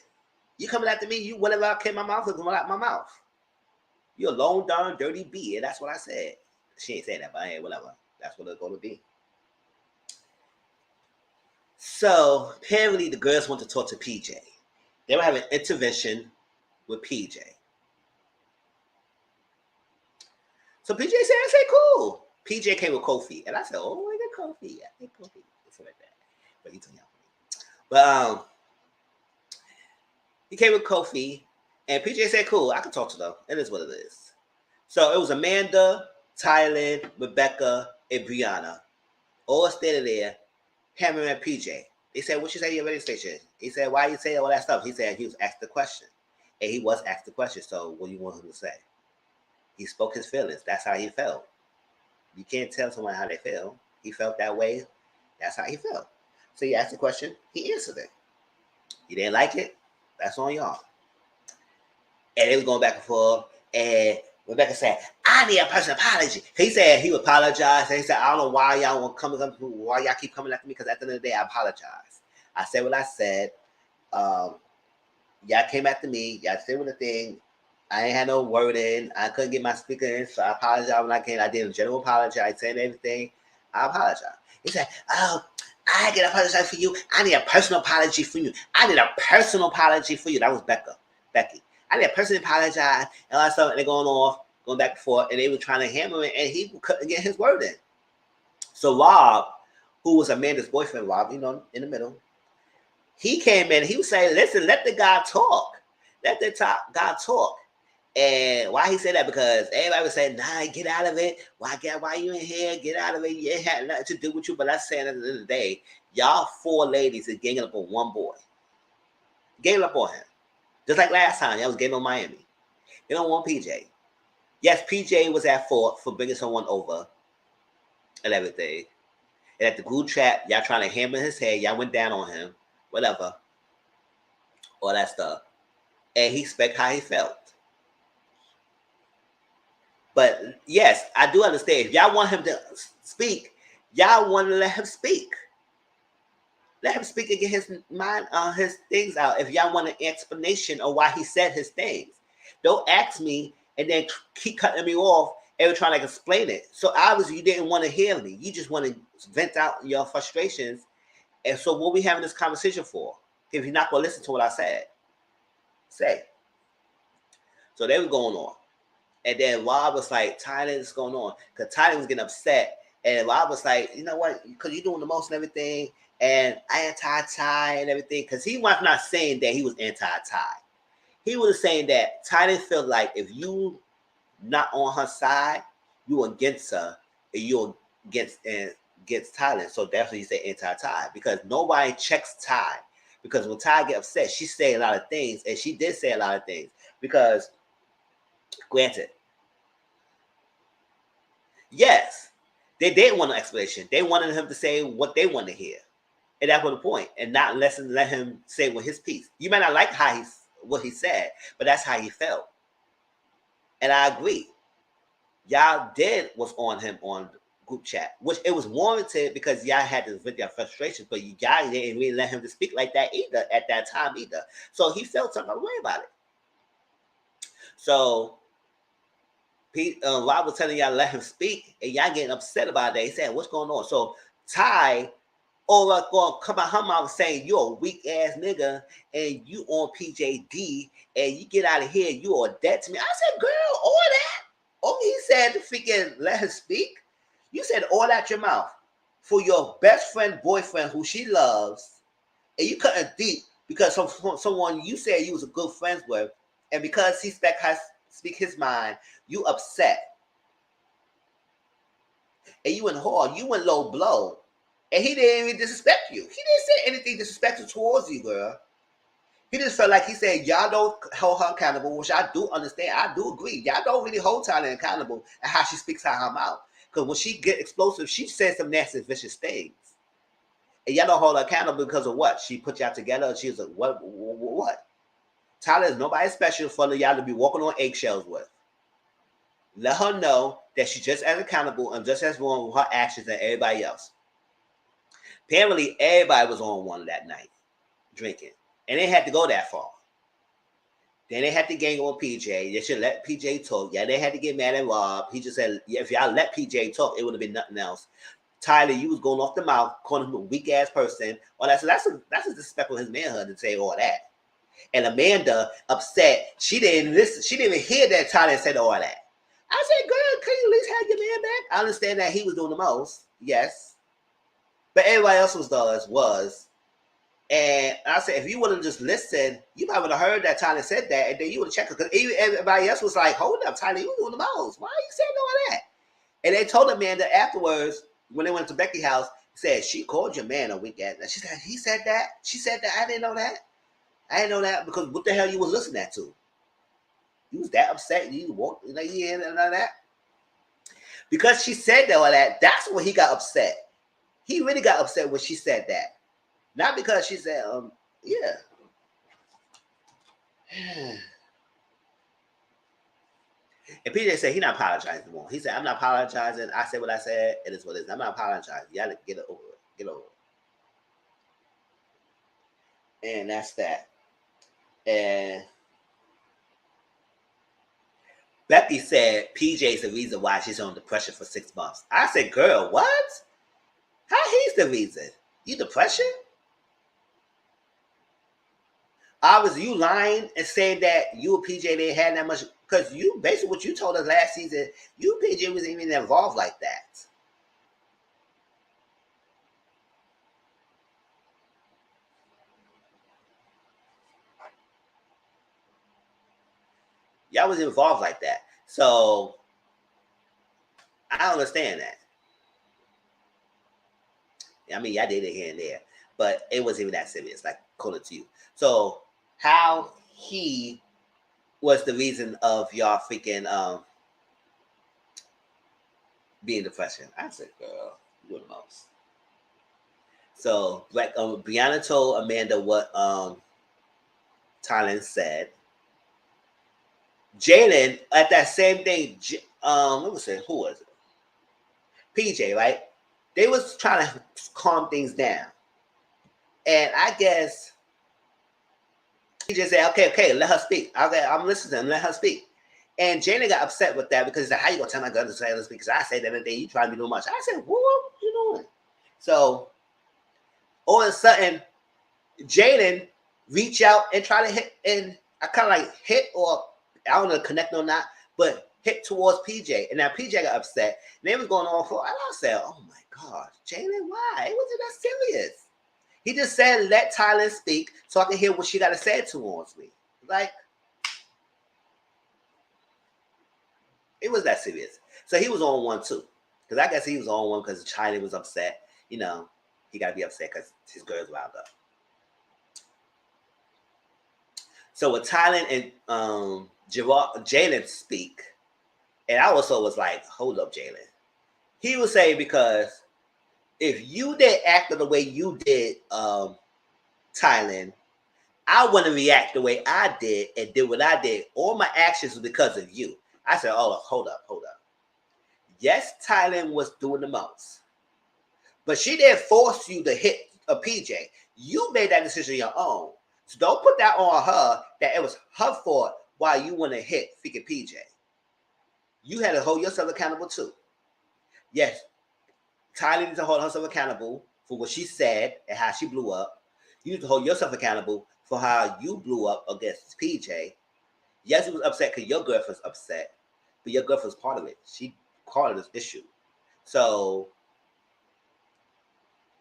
You coming after me, you whatever came my mouth is coming out my mouth. You're a lone, darn, dirty bee. And that's what I said. She ain't saying that, but hey, whatever. That's what it's going to be. So apparently the girls want to talk to PJ. They were having an intervention with PJ. So PJ said, I said, cool. PJ came with Kofi. And I said, oh, I got Kofi. Yeah, I got Kofi. Something like that. But he told me. But he came with Kofi. And PJ said, cool, I can talk to them. It is what it is. So it was Amanda, Thailand, Rebecca, and Brianna. All standing there, hammering at PJ. They said, what you say to your radio station? He said, why you say all that stuff? He said he was asked the question. And he was asked the question, so what do you want him to say? He spoke his feelings. That's how he felt. You can't tell someone how they feel. He felt that way. That's how he felt. So he asked the question. He answered it. You didn't like it? That's on y'all. And it was going back and forth. And Rebecca said, I need a personal apology. He said he would apologize. And he said, I don't know why y'all want why y'all keep coming after me, because at the end of the day, I apologize. I said what I said. Y'all came after me. Y'all said what the thing. I ain't had no word in. I couldn't get my speaker in, so I apologize when I came. I did a general apology. I said everything. I apologize. He said, oh, I get apologize for you. I need a personal apology for you. I need a personal apology for you. That was Becky. I need a personal apologize. And all that stuff, and they're going back and forth, and they were trying to hammer it, and he couldn't get his word in. So Rob, who was Amanda's boyfriend, Rob, in the middle, he came in. He was saying, "Listen, let the guy talk. Let the guy talk." And why he said that? Because everybody was saying, "Nah, get out of it. Why you in here? Get out of it. You ain't had nothing to do with you." But that's saying at the end of the day, y'all 4 ladies is ganging up on one boy. Ganging up on him. Just like last time, y'all was ganging on Miami. They don't want PJ. Yes, PJ was at fault for bringing someone over and everything. And at the group chat, y'all trying to hammer his head. Y'all went down on him. Whatever. All that stuff. And he spoke how he felt. But yes, I do understand. If y'all want him to speak, y'all want to let him speak. Let him speak and get his mind, his things out. If y'all want an explanation of why he said his things, don't ask me and then keep cutting me off every time I explain it. So obviously you didn't want to hear me. You just want to vent out your frustrations. And so what we having this conversation for? If you're not going to listen to what I said, say. So they were going on. And then Rob was like, Tyler, what's going on? Because Tyler was getting upset. And Rob was like, you know what? Because you're doing the most and everything. And I anti-Ty and everything. Because he was not saying that he was anti-Ty. He was saying that Tyler felt like if you not on her side, you against her. And you're against Tyler. So that's what he said anti-Ty. Because nobody checks Ty. Because when Ty get upset, she say a lot of things. And she did say a lot of things. Because granted, yes, they didn't want an explanation. They wanted him to say what they want to hear. And that was the point. And not let him say with his piece. You might not like what he said, but that's how he felt. And I agree. Y'all did was on him on group chat, which it was warranted because y'all had to vent your frustrations, but y'all didn't really let him to speak like that either at that time either. So he felt some way about it. So Rob was telling y'all let him speak, and y'all getting upset about that. He said, "What's going on?" So Ty, going to come out her mouth saying you're a weak ass nigga, and you on PJD, and you get out of here. You are dead to me. I said, "Girl, all that." Oh, he said to freaking let her speak. You said all that your mouth for your best friend, boyfriend, who she loves, and you cutting deep because someone you said you was a good friends with, and because he speak his mind, you upset. And you went hard, you went low blow. And he didn't even disrespect you. He didn't say anything disrespectful towards you, girl. He just felt like he said, y'all don't hold her accountable, which I do understand. I do agree. Y'all don't really hold Tyler accountable and how she speaks out her mouth. Because when she get explosive, she says some nasty, vicious things. And y'all don't hold her accountable because of what? She put y'all together. She was like, what? Tyler is nobody special for y'all to be walking on eggshells with. Let her know that she's just as accountable and just as wrong with her actions as everybody else. Apparently, everybody was on one that night, drinking. And they had to go that far. Then they had to gang on PJ. They should let PJ talk. Yeah, they had to get mad at Rob. He just said, yeah, if y'all let PJ talk, it would have been nothing else. Tyler, you was going off the mouth, calling him a weak-ass person. All that. So that's a disrespect of his manhood to say all that. And Amanda, upset, she didn't listen. She didn't even hear that Tyler said all that. I said, girl, can you at least have your man back? I understand that he was doing the most, yes. But everybody else was. And I said, if you would have just listened, you might would have heard that Tyler said that, and then you would have checked it. Because everybody else was like, hold up, Tyler, you were doing the most. Why are you saying all that? And they told Amanda afterwards, when they went to Becky's house, said, she called your man a weak ass. She said, he said that? She said that? I didn't know that. I didn't know that because what the hell you was listening to? You was that upset. You walked, you didn't know that. Because she said that all that, that's when he got upset. He really got upset when she said that. Not because she said, yeah. And PJ said he not apologizing anymore. He said, I'm not apologizing. I said what I said. It is what it is. I'm not apologizing. Y'all get it over it. Get over it. And that's that. And Becky said PJ's the reason why she's on depression for 6 months. I said, girl, what? How he's the reason? You depression? Obviously, you lying and saying that you and PJ didn't have that much, because you basically what you told us last season, you and PJ wasn't even involved like that. Y'all was involved like that. So I understand that. I mean, y'all did it here and there, but it wasn't even that serious, like according to you. So how he was the reason of y'all freaking being depression. I said, girl, you're the most. So like Brianna told Amanda what Tylen said. Jalen at that same thing, let me say, who was it? PJ, right? They was trying to calm things down. And I guess he just said, okay, let her speak. Okay, I'm listening, let her speak. And Jalen got upset with that because he said, how you gonna tell my girl to say let's speak? Because I said that and then you trying to be too much. I said, what you doing? So all of a sudden, Jalen reach out and try to hit, and I kind of like hit, or I don't know, connect or not, but hit towards PJ. And now PJ got upset. And they was going on for, and I said, oh my God, Jalen, why? It wasn't that serious. He just said, let Tylen speak so I can hear what she got to say towards me. Like, it was that serious. So he was on one too. Because I guess he was on one because Tylen was upset. You know, he got to be upset because his girl's wound up. So with Tylen and Jalen speak, and I also was like, hold up, Jalen. He was saying, because if you did act the way you did, Tylen, I wouldn't react the way I did and did what I did. All my actions was because of you. I said, oh, hold up. Yes, Tylen was doing the most. But she didn't force you to hit a PJ. You made that decision on your own. So don't put that on her that it was her fault why you want to hit freaking PJ. You had to hold yourself accountable too. Yes, Tyler needs to hold herself accountable for what she said and how she blew up. You need to hold yourself accountable for how you blew up against PJ. Yes, it was upset because your girlfriend's upset, but your girlfriend's part of it. She part of this issue. So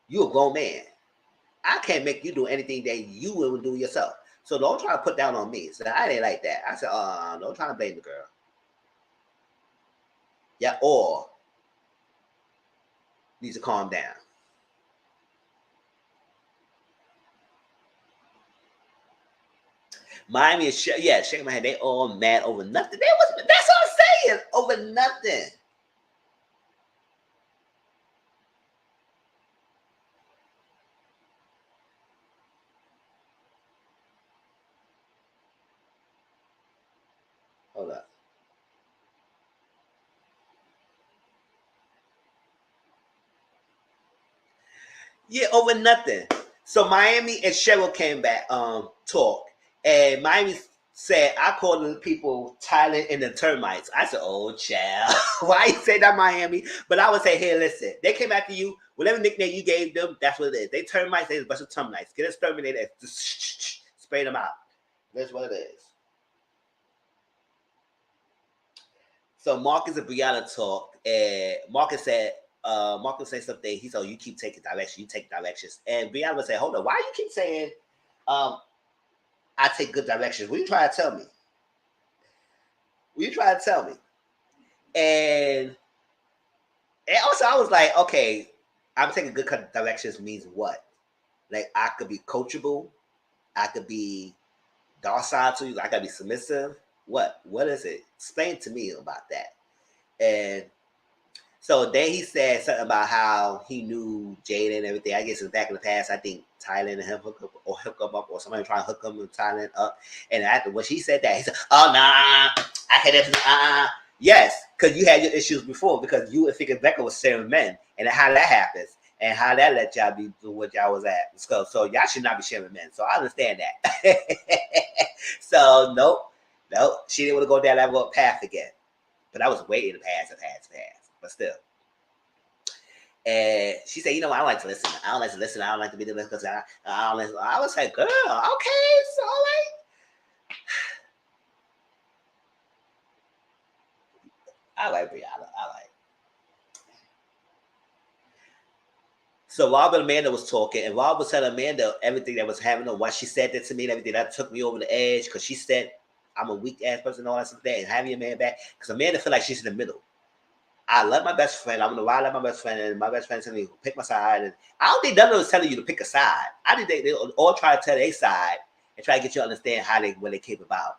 you a grown man. I can't make you do anything that you wouldn't do yourself. So don't try to put down on me. So I didn't like that. I said, don't try to blame the girl. Yeah, or needs to calm down. Miami is shaking my head. They all mad over nothing. That's what I'm saying. Over nothing. Hold up. Yeah, over nothing. So Miami and Cheryl came back, talk, and Miami said, I called the people Tyler and the termites. I said, oh, child. Why you say that, Miami? But I would say, hey, listen, they came after you. Whatever nickname you gave them, that's what it is. They termites, they're a bunch of termites. Get exterminated, just spray them out. That's what it is. So Marcus and Brianna talked, and Marcus said something. He said, you keep taking direction, you take directions. And Brianna would say, hold on, why you keep saying I take good directions? What are you trying to tell me? What are you trying to tell me? And also I was like, okay, I'm taking good directions means what? Like I could be coachable, I could be docile to you, I could be submissive. What? What is it? Explain to me about that. And so then he said something about how he knew Jada and everything. I guess it's back in the past. I think Thailand and him hook up, or somebody trying to hook him and Thailand up. And after when she said that, he said, "Oh nah, I can't." Yes, because you had your issues before because you and Fika Becca was sharing men, and how that happens, and how that let y'all be do what y'all was at. So y'all should not be sharing men. So I understand that. So nope, she didn't want to go down that path again. But I was way in the past. But still. And she said, I don't like to listen. I don't like to listen. I don't like to be the because I don't listen. I was like, girl, okay, so like, I like Brianna. I like. So Rob and Amanda was talking, and Rob was telling Amanda everything that was happening, why she said that to me, and everything that took me over the edge, because she said I'm a weak ass person and all that stuff there, and having your man back, because Amanda feel like she's in the middle. I love my best friend. I'm gonna ride like my best friend, and my best friend telling me to pick my side. And I don't think none of them was telling you to pick a side. I think they all try to tell their side and try to get you to understand when they came about,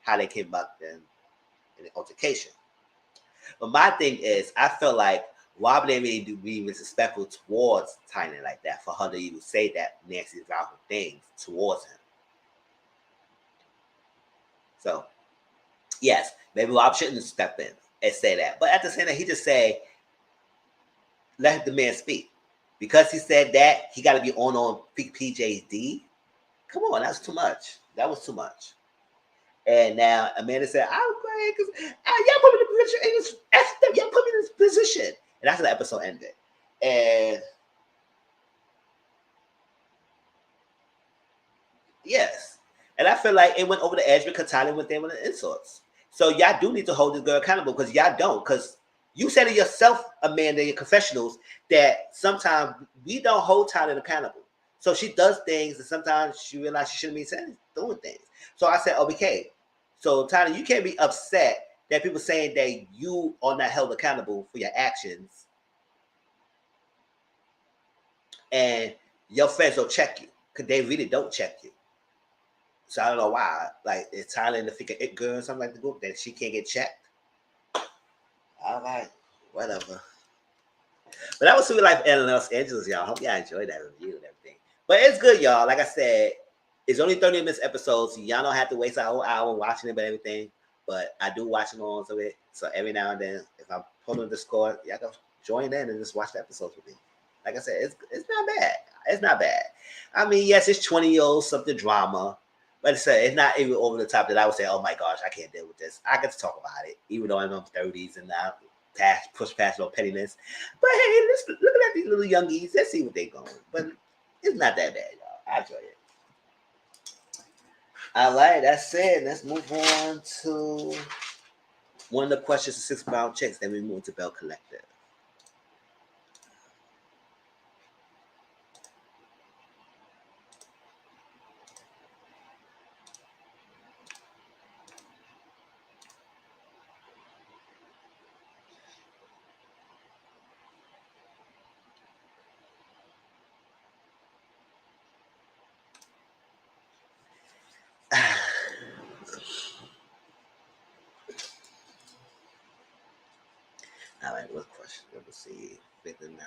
how they came about in the altercation. But my thing is, I feel like Rob didn't really be respectful towards Tynan like that for her to even say that nasty, vile things towards him. So, yes, maybe Rob shouldn't step in and say that. But at the same time, he just say, let the man speak. Because he said that, he got to be on PJD. Come on, that's too much. That was too much. And now Amanda said, I'm crying because y'all put me in a position. And it's, y'all put me in this position. And that's how the episode ended. And yes. And I feel like it went over the edge because Tyler went there with the insults. So y'all do need to hold this girl accountable because y'all don't. Because you said it yourself, Amanda, in your confessionals, that sometimes we don't hold Tyler accountable. So she does things and sometimes she realizes she shouldn't be saying, doing things. So I said, okay. So Tyler, you can't be upset that people saying that you are not held accountable for your actions. And your friends don't check you. Because they really don't check you. So I don't know why. Like, is Tyler in the figure it girl or something like the group that she can't get checked? All right, whatever. But that was Sweet Life in Los Angeles, y'all. Hope y'all enjoyed that review and everything. But it's good, y'all. Like I said, it's only 30 minutes episodes, so y'all don't have to waste a whole hour watching it and everything. But I do watch along to it. So every now and then, if I'm pulling the Discord, y'all can join in and just watch the episodes with me. Like I said, it's not bad. It's not bad. I mean, yes, it's 20-year-old something drama. But it's not even over the top that I would say, oh my gosh, I can't deal with this. I get to talk about it, even though I'm in my 30s and now push past no pettiness. But hey, let's look at these little youngies. Let's see what they're going. But it's not that bad, y'all. I enjoy it. All right, that's it. Let's move on to one of the questions of 6 pound chicks. Then we move to Belle Collective. All right, what question? Let me see. 59.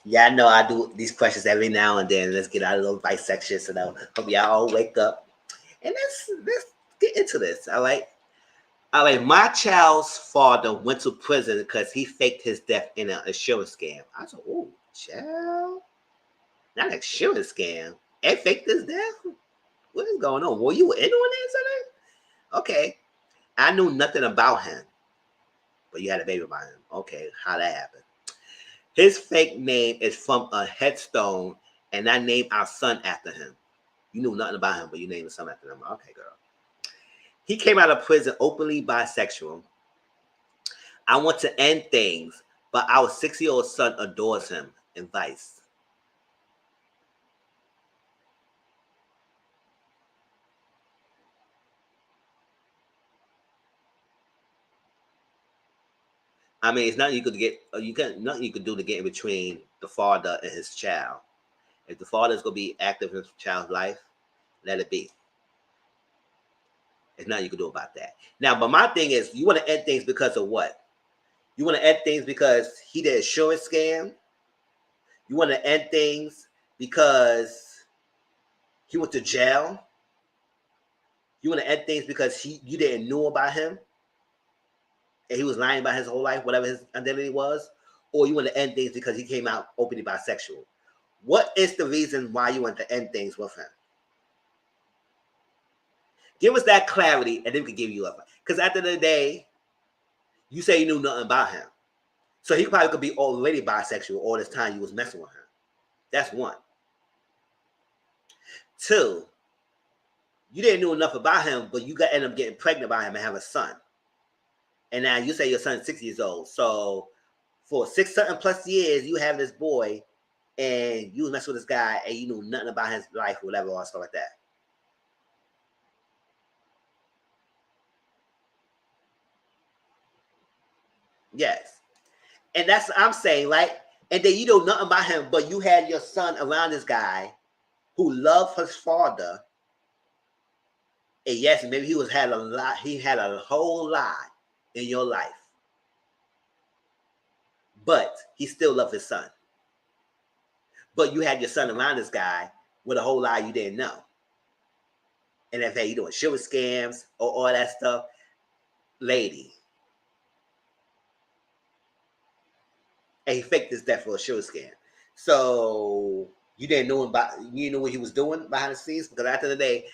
Yeah, I know I do these questions every now and then. Let's get out of those bisection. So now hope y'all all wake up. And let's get into this. All right. All right. My child's father went to prison because he faked his death in an insurance scam. I said, oh, child. Not an insurance scam. And faked his death? What is going on? Were you in on this or something? Okay. I knew nothing about him. But you had a baby by him. Okay. How that happened? His fake name is from a headstone, and I named our son after him. You knew nothing about him, but you named the son after him. Okay, girl. He came out of prison openly bisexual. I want to end things, but our 6-year-old son adores him in Vice. I mean, it's nothing you could get. Nothing you could do to get in between the father and his child. If the father is gonna be active in his child's life, let it be. There's nothing you can do about that. Now, but my thing is, you want to end things because of what? You want to end things because he did a insurance scam. You want to end things because he went to jail. You want to end things because you didn't know about him and he was lying about his whole life, whatever his identity was, or you want to end things because he came out openly bisexual. What is the reason why you want to end things with him? Give us that clarity, and then we can give you up. Because at the end of the day, You say you knew nothing about him. So he probably could be already bisexual all this time you was messing with him. That's one. Two, you didn't know enough about him, but you got end up getting pregnant by him and have a son. And now you say your son's 6 years old. So for 6 something plus years, you have this boy and you mess with this guy and you knew nothing about his life or whatever or stuff like that. Yes. And that's what I'm saying, right? And then you know nothing about him, but you had your son around this guy who loved his father. And yes, maybe he had a whole lot in your life. But he still loved his son. But you had your son around this guy with a whole lot you didn't know. And in fact, you doing sugar scams or all that stuff. Lady. And he faked his death for a sugar scam. So you didn't know what he was doing behind the scenes? Because after the day,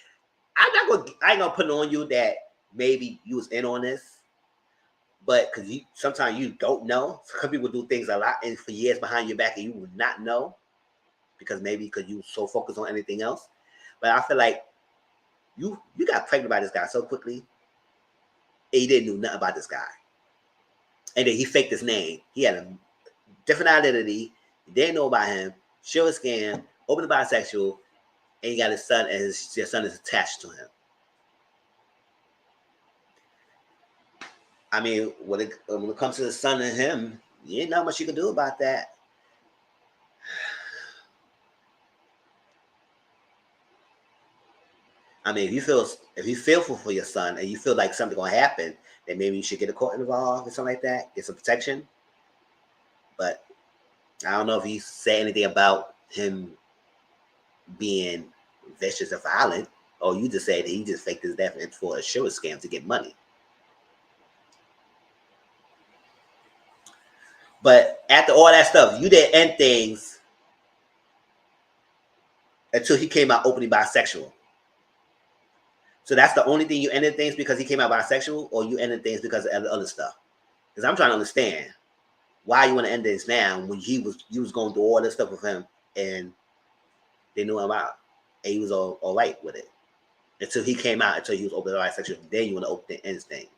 I ain't gonna put it on you that maybe you was in on this. But because sometimes you don't know. Some people do things a lot and for years behind your back and you would not know. Because you so focused on anything else. But I feel like you got pregnant by this guy so quickly and you didn't know nothing about this guy. And then he faked his name. He had a different identity. You didn't know about him. Sure scam, openly bisexual, and you got his son, and your son is attached to him. I mean, when it comes to the son and him, you ain't not much you can do about that. I mean, if you feel for your son and you feel like something gonna happen, then maybe you should get a court involved or something like that, get some protection. But I don't know if he said anything about him being vicious or violent, or you just said he just faked his death for a sugar scam to get money. But after all that stuff, you didn't end things until he came out openly bisexual. So that's the only thing you ended things because he came out bisexual, or you ended things because of other stuff? Because I'm trying to understand why you want to end this now when you was going through all this stuff with him and they knew him out and he was all right with it until he came out, until he was open bisexual. Then you want to open the end things.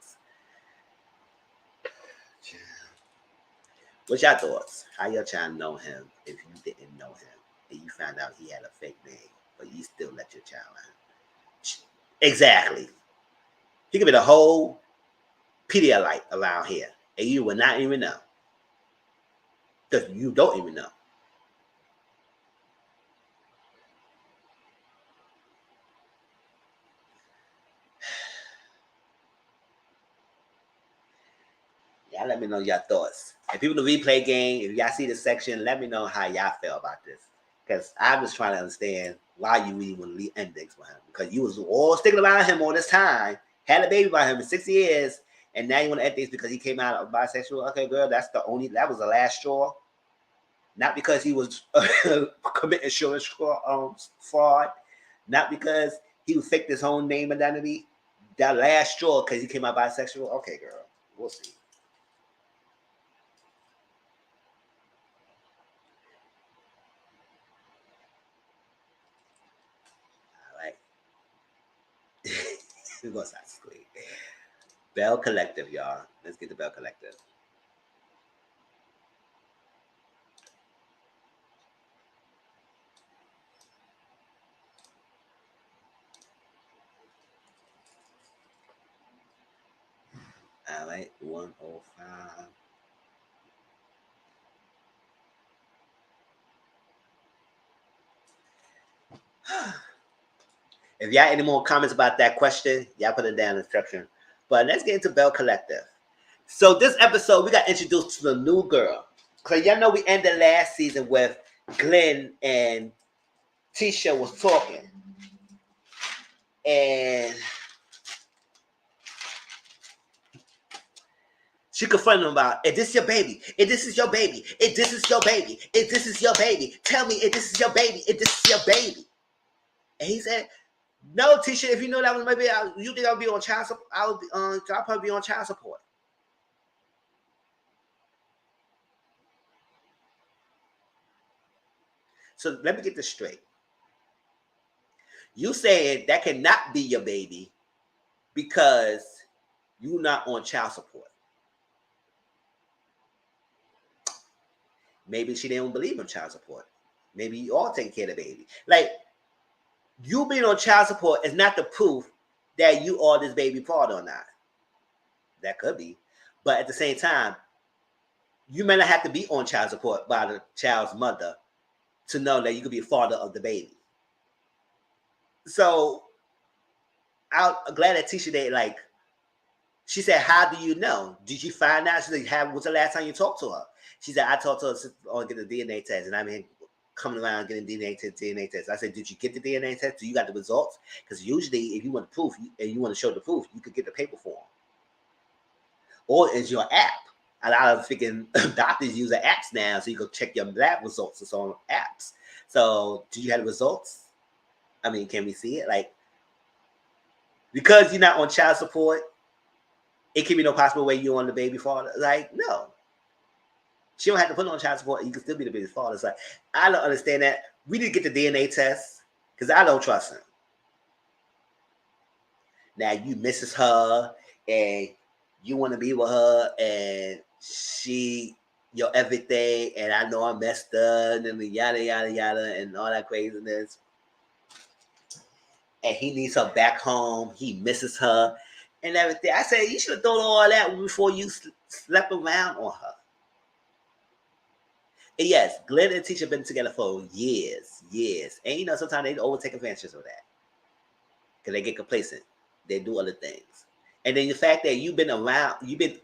What's your thoughts? How y'all trying to know him if you didn't know him and you found out he had a fake name, but you still let your child out? Exactly. He could be the whole Pedialyte around here, and you would not even know. Because you don't even know. Y'all let me know your thoughts. And people in the replay game, if y'all see this section, let me know how y'all feel about this. Because I'm just trying to understand why you really want to end things with him. Because you was all sticking around him all this time, had a baby by him in 6 years, and now you want to end things because he came out of bisexual. Okay, girl, that was the last straw. Not because he was committing insurance fraud. Not because he would fake his own name identity. That last straw because he came out bisexual. Okay, girl, we'll see. We're gonna start screaming. Belle Collective, y'all. Let's get the Belle Collective. All right, 105. If y'all any more comments about that question, y'all put it down in the section. But let's get into Belle Collective. So this episode, we got introduced to the new girl. Because y'all know we ended last season with Glenn and Tisha was talking. And she confronted him about, if this is your baby, if this is your baby, if this is your baby, if this is your baby, tell me if this is your baby, if this is your baby. And he said, no, Tisha, if you know that was my baby, you think I'll be on child support? I'll probably be on child support. So let me get this straight. You saying that cannot be your baby because you're not on child support. Maybe she didn't believe in child support. Maybe you all take care of the baby. Like, you being on child support is not the proof that you are this baby father or not. That could be. But at the same time, you may not have to be on child support by the child's mother to know that you could be a father of the baby. So I'm glad that Tisha Day, like, she said, how do you know? Did you find out? She said, what's the last time you talked to her? She said, I talked to her on get a DNA test, and I mean, coming around getting DNA test. I said, did you get the DNA test? Do you got the results? Because usually, if you want the proof and you want to show the proof, you could get the paper form. Or is your app. A lot of freaking doctors use the apps now, so you can check your lab results. It's on apps. So, do you have the results? I mean, can we see it? Like, because you're not on child support, it can be no possible way you're on the baby father. Like, no. She don't have to put on child support. You can still be the baby father. It's like, I don't understand that. We didn't get the DNA test because I don't trust him. Now, you misses her and you want to be with her and she your everything, and I know I messed up, and yada, yada, yada, and all that craziness. And he needs her back home. He misses her and everything. I said, you should have thrown all that before you slept around on her. And yes, Glenn and Tisha been together for years. And you know, sometimes they overtake advantage of that. Because they get complacent. They do other things. And then the fact that you've been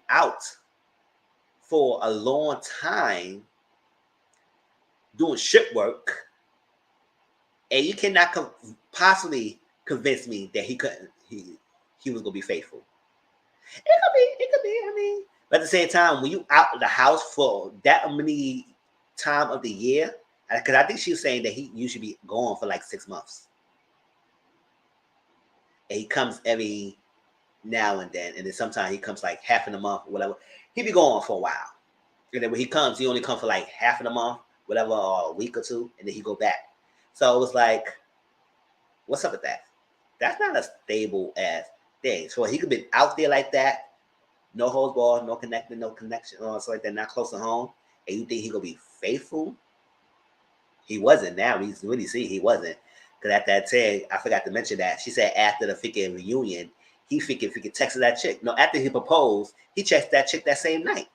out for a long time doing shit work, and you cannot possibly convince me that he was gonna be faithful. It could be. I mean, but at the same time, when you out of the house for that many time of the year, because I think she was saying that he usually be gone for like 6 months, and he comes every now and then sometimes he comes like half in a month or whatever. He be gone for a while, and then when he comes, he only comes for like half in a month, whatever, or a week or two, and then he go back. So it was like, what's up with that? That's not a stable ass thing. So he could be out there like that, no holds barred, no connection, or so like that, not close to home, and you think he gonna be faithful? He wasn't. Now we really see he wasn't. Because at that time, I forgot to mention that she said after the freaking reunion, he freaking texted that chick. No, after he proposed, he texted that chick that same night.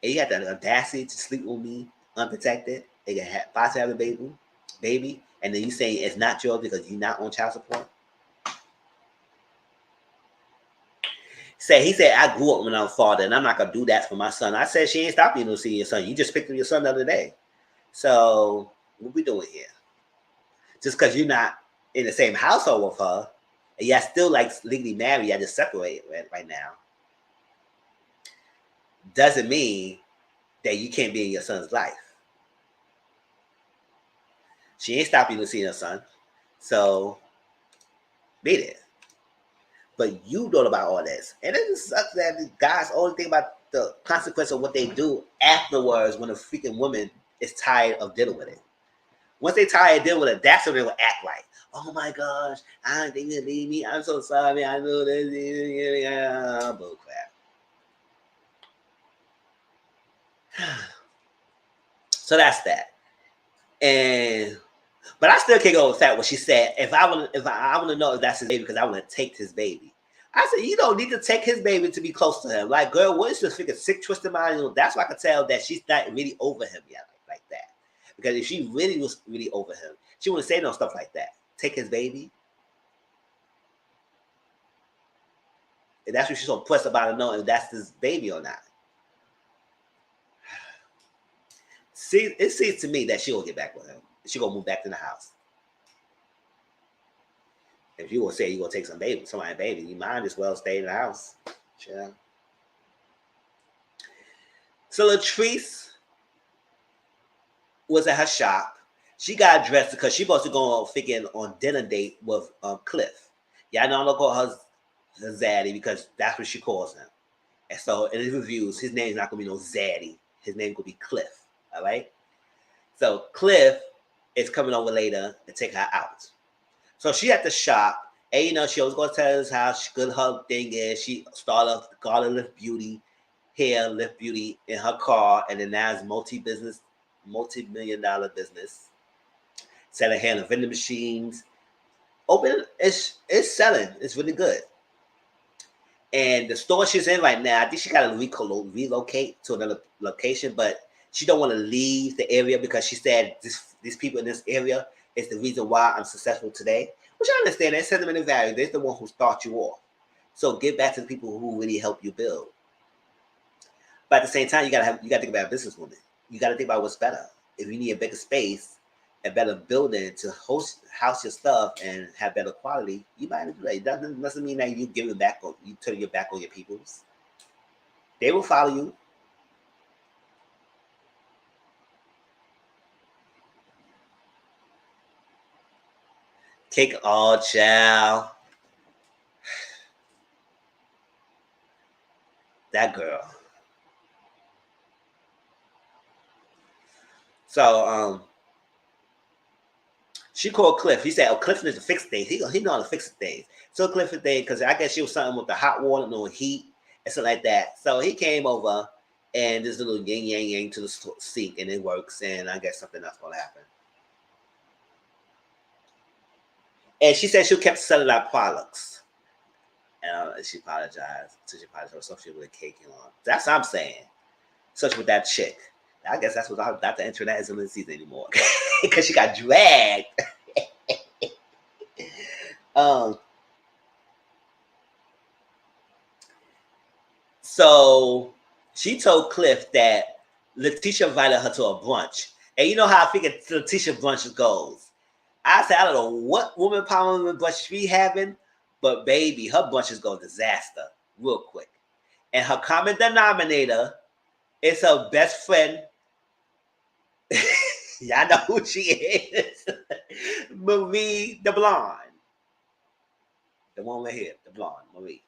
And he had the audacity to sleep with me unprotected. They can possibly have a baby, and then you saying it's not yours because you're not on child support. He said, I grew up when I was father, and I'm not gonna do that for my son. I said, she ain't stopping you to see your son. You just picked up your son the other day. So what we doing here? Just because you're not in the same household with her, and y'all still like legally married, y'all just separated right now, doesn't mean that you can't be in your son's life. She ain't stopping you to see her son. So be there. But you know about all this. And it just sucks that the guys only think about the consequence of what they do afterwards when a freaking woman is tired of dealing with it. Once they tired of dealing with it, that's when they will act like, oh my gosh, I don't think you leave me. I'm so sorry. I know this. Bull crap. So that's that. But I still can't go with that. What she said, if I want to know if that's his baby because I want to take his baby. I said, you don't need to take his baby to be close to him. Like, girl, what is this freaking sick, twisted mind? That's why I can tell that she's not really over him yet, like that. Because if she really was really over him, she wouldn't say no stuff like that. Take his baby. And that's what she's so pressed about to know if that's his baby or not. See, it seems to me that she will get back with him. She gonna move back to the house. If you gonna say you gonna take somebody's baby, you might as well stay in the house. Yeah. So Latrice was at her shop. She got dressed because she supposed to go on dinner date with Cliff. Yeah, I know I'm gonna call her Zaddy because that's what she calls him. And so in his reviews, his name's not gonna be no Zaddy. His name could be Cliff. All right. So Cliff is coming over later to take her out. So she at the shop, and she always gonna tell us how good her thing is. She started off Garden Lift Beauty, hair Lift Beauty in her car, and then now it's multi-million-dollar business, selling hair in vending machines. Open, it's selling. It's really good. And the store she's in right now, I think she got to relocate to another location, but she don't want to leave the area because she said these people in this area is the reason why I'm successful today. Which I understand. That's sentiment and value. They're the one who start you off. So give back to the people who really help you build. But at the same time, you gotta think about a businesswoman. You gotta think about what's better. If you need a bigger space, a better building to house your stuff and have better quality, you might do that. It doesn't mean that you turn your back on your peoples. They will follow you. Take all, child. That girl. So she called Cliff. He said, "Oh, Cliff knows to fix things. He know how to fix things." So Cliff thing, because I guess she was something with the hot water, no heat, and something like that. So he came over, and there's a little yin yang yang to the sink, and it works. And I guess something else gonna happen. And she said she kept selling out products. And she apologized. So she apologized for herself. She with a cake on. That's what I'm saying. Such with that chick. I guess that's what I'm not the internet isn't in the season anymore because she got dragged. So she told Cliff that Letitia invited her to a brunch, and you know how I figured Letitia brunch goes. I said I don't know what woman power brunch she having, but baby, her brunches go disaster real quick, and her common denominator is her best friend. Y'all know who she is. Marie the blonde. The one right here, the blonde, Marie.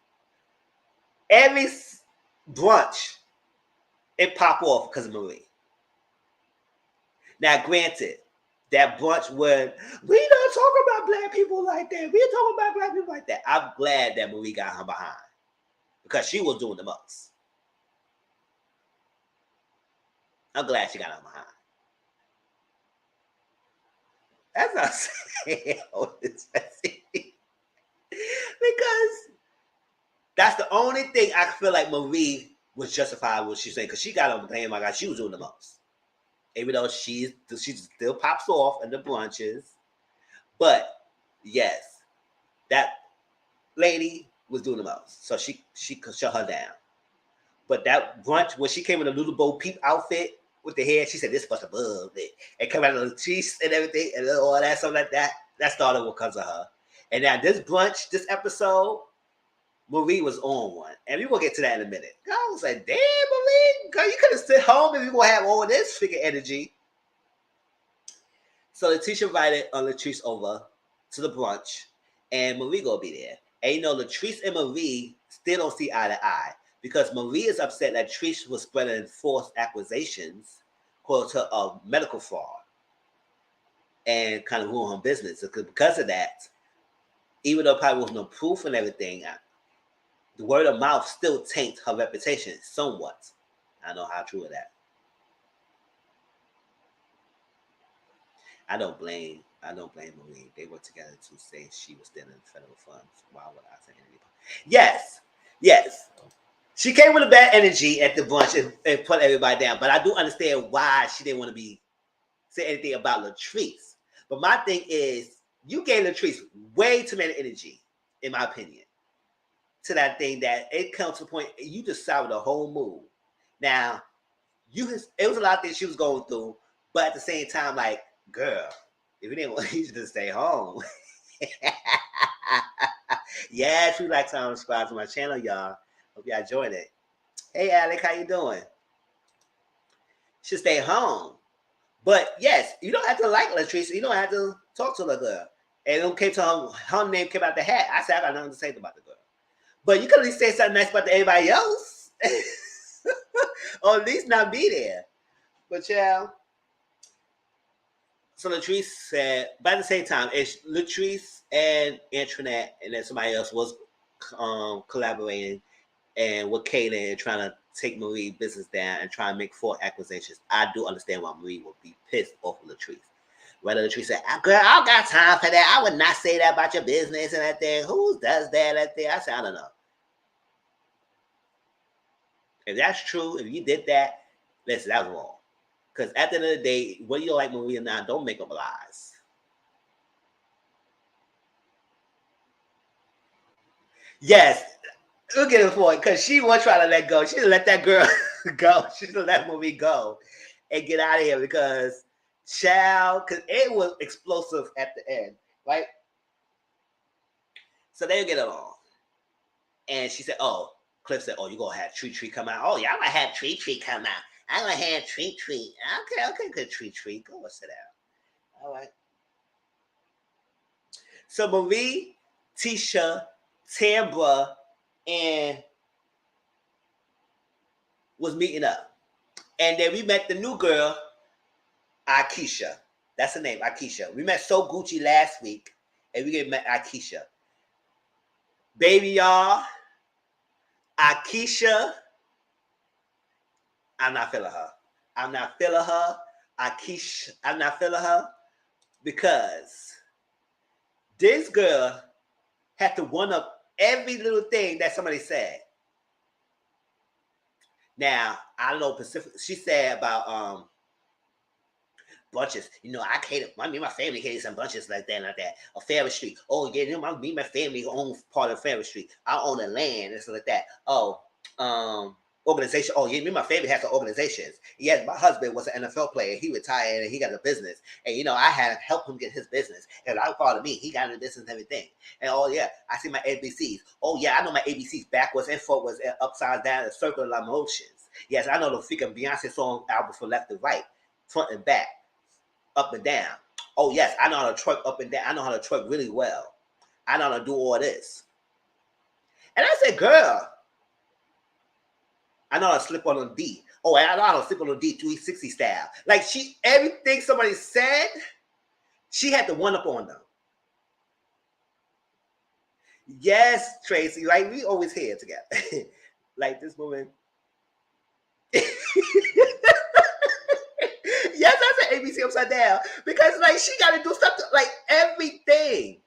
Every brunch, it pop off because of Marie. Now, granted, that brunch when we don't talk about black people like that. We don't talk about black people like that. I'm glad that Marie got her behind because she was doing the most. I'm glad she got her behind. That's not saying because that's the only thing I feel like Marie was justified what she's saying because she got on the thing. My God, she was doing the most. Even though she still pops off in the brunches, but yes, that lady was doing the most. So she could shut her down. But that brunch when she came in a little Bo Peep outfit with the hair, she said this was above it and come out of the cheese and everything and all that something like that. That started because of her. And now this brunch, this episode, Marie was on one. And we're going to get to that in a minute. I was like, damn, Marie, girl, you could have stayed home if you going to have all this figure energy. So Letitia invited Latrice over to the brunch. And Marie going to be there. And Latrice and Marie still don't see eye to eye. Because Marie is upset that Latrice was spreading false accusations called her a medical fraud. And kind of ruin her business. Because of that, even though probably was no proof and everything, the word of mouth still taints her reputation somewhat. I know how true of that. I don't blame Marie. They were together to say she was stealing federal funds. Why would I say anything? Yes. She came with a bad energy at the brunch and put everybody down. But I do understand why she didn't want to say anything about Latrice. But my thing is, you gave Latrice way too much energy, in my opinion, to that thing that it comes to the point you just soured the whole move. Now, it was a lot of things she was going through, but at the same time, like, girl, if you didn't want you to stay home. Yeah, if you like to subscribe to my channel, y'all. Hope y'all enjoying it. Hey, Alec, how you doing? Should stay home. But yes, you don't have to like Latrice. You don't have to talk to the girl. And it came to her name came out the hat. I said I got nothing to say about the girl. But you could at least say something nice about everybody else. Or at least not be there. But yeah, So Latrice said, by the same time, it's Latrice and Antoinette, and then somebody else was collaborating and with Kaylin and trying to take Marie business down and try and make 4 acquisitions. I do understand why Marie would be pissed off of Latrice. Whether Latrice said, girl, I don't got time for that. I would not say that about your business and that thing. Who does that thing? I said, I don't know. If that's true, if you did that, listen, that was wrong. Because at the end of the day, whether you like Marie or not, don't make up lies. Yes, we'll get it for it because she was trying to let go. She didn't let that girl go. She didn't let Marie go and get out of here because child, because it was explosive at the end, right? So they get along. And she said, oh, Cliff said, oh, you're going to have Tree come out. Oh, yeah, I'm going to have Tree come out. I'm going to have Tree. Okay, good Tree. Go and sit down. All right. So Marie, Tisha, Tambra, and was meeting up. And then we met the new girl, Akeisha. That's her name, Akeisha. We met So Gucci last week, and we met Akeisha. Baby, y'all, Akeisha, I'm not feeling her. Akeisha, I'm not feeling her because this girl had to one up every little thing that somebody said. Now, I don't know Pacific. She said about bunches. You know, I hated. I mean, my family hated some bunches like that. Or Ferris Street. Oh yeah, you know, me and my family own part of Ferris Street. I own the land and stuff like that. Oh, organization. Oh yeah, me and my family has some organizations. Yes, my husband was an NFL player. He retired and he got a business. And you know, I had helped him get his business. And I part of me. He got into business and everything. And oh yeah, I see my ABCs. Oh yeah, I know my ABCs backwards and forwards and upside down and circular motions. Yes, I know the freaking Beyonce song album from left to right, front and back, up and down. Oh yes, I know how to twerk up and down. I know how to twerk really well. I know how to do all this. And I said, girl, I know how to slip on a D. Oh, I know how to slip on a D 360 style. Like everything somebody said, she had to one up on them. Yes, Tracy, like we always here together. Like this woman. Yes, I said ABC upside down because like she got to do something like everything.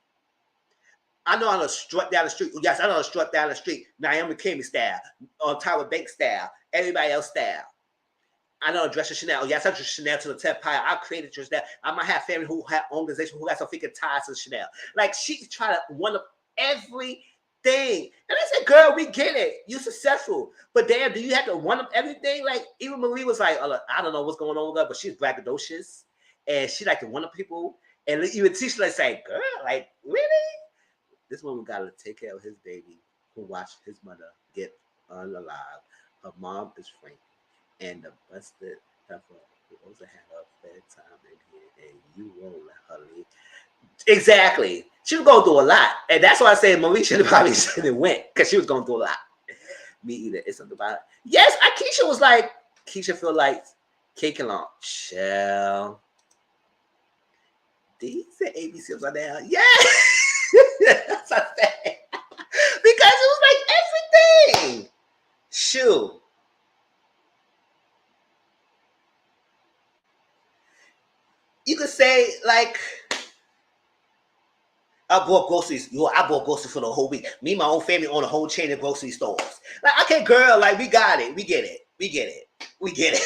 I know how to strut down the street. Yes, I know how to strut down the street. Naomi Campbell style, on Tyra Banks style, everybody else style. I know how to dress a Chanel. Yes, I dress Chanel to the 10th power. I created Chanel. I might have family who have organization who got some freaking ties to Chanel. Like she try to one up everything. And I said, girl, we get it. You're successful. But damn, do you have to one up everything? Like even Marie was like, I don't know what's going on with her, but she's braggadocious. And she like to one up people. And even Tisha like say, girl, like, really? This woman got to take care of his baby who watched his mother get unalive. Her mom is Frank. And the busted heifer who also had her bedtime in here, and you won't let her leave. Exactly. She was going through a lot. And that's why I say Marie should have probably should have went, because she was going through a lot. Me either. It's something about it. Yes, Keisha was like, Keisha feel like cake and lunch. Shell. Did he say ABC upside down? Yes! That's what I said. Because it was like everything. Shoot. You could say like I bought groceries. I bought groceries for the whole week. Me and my own family own a whole chain of grocery stores. Like, okay, girl, like we got it. We get it. We get it. We get it.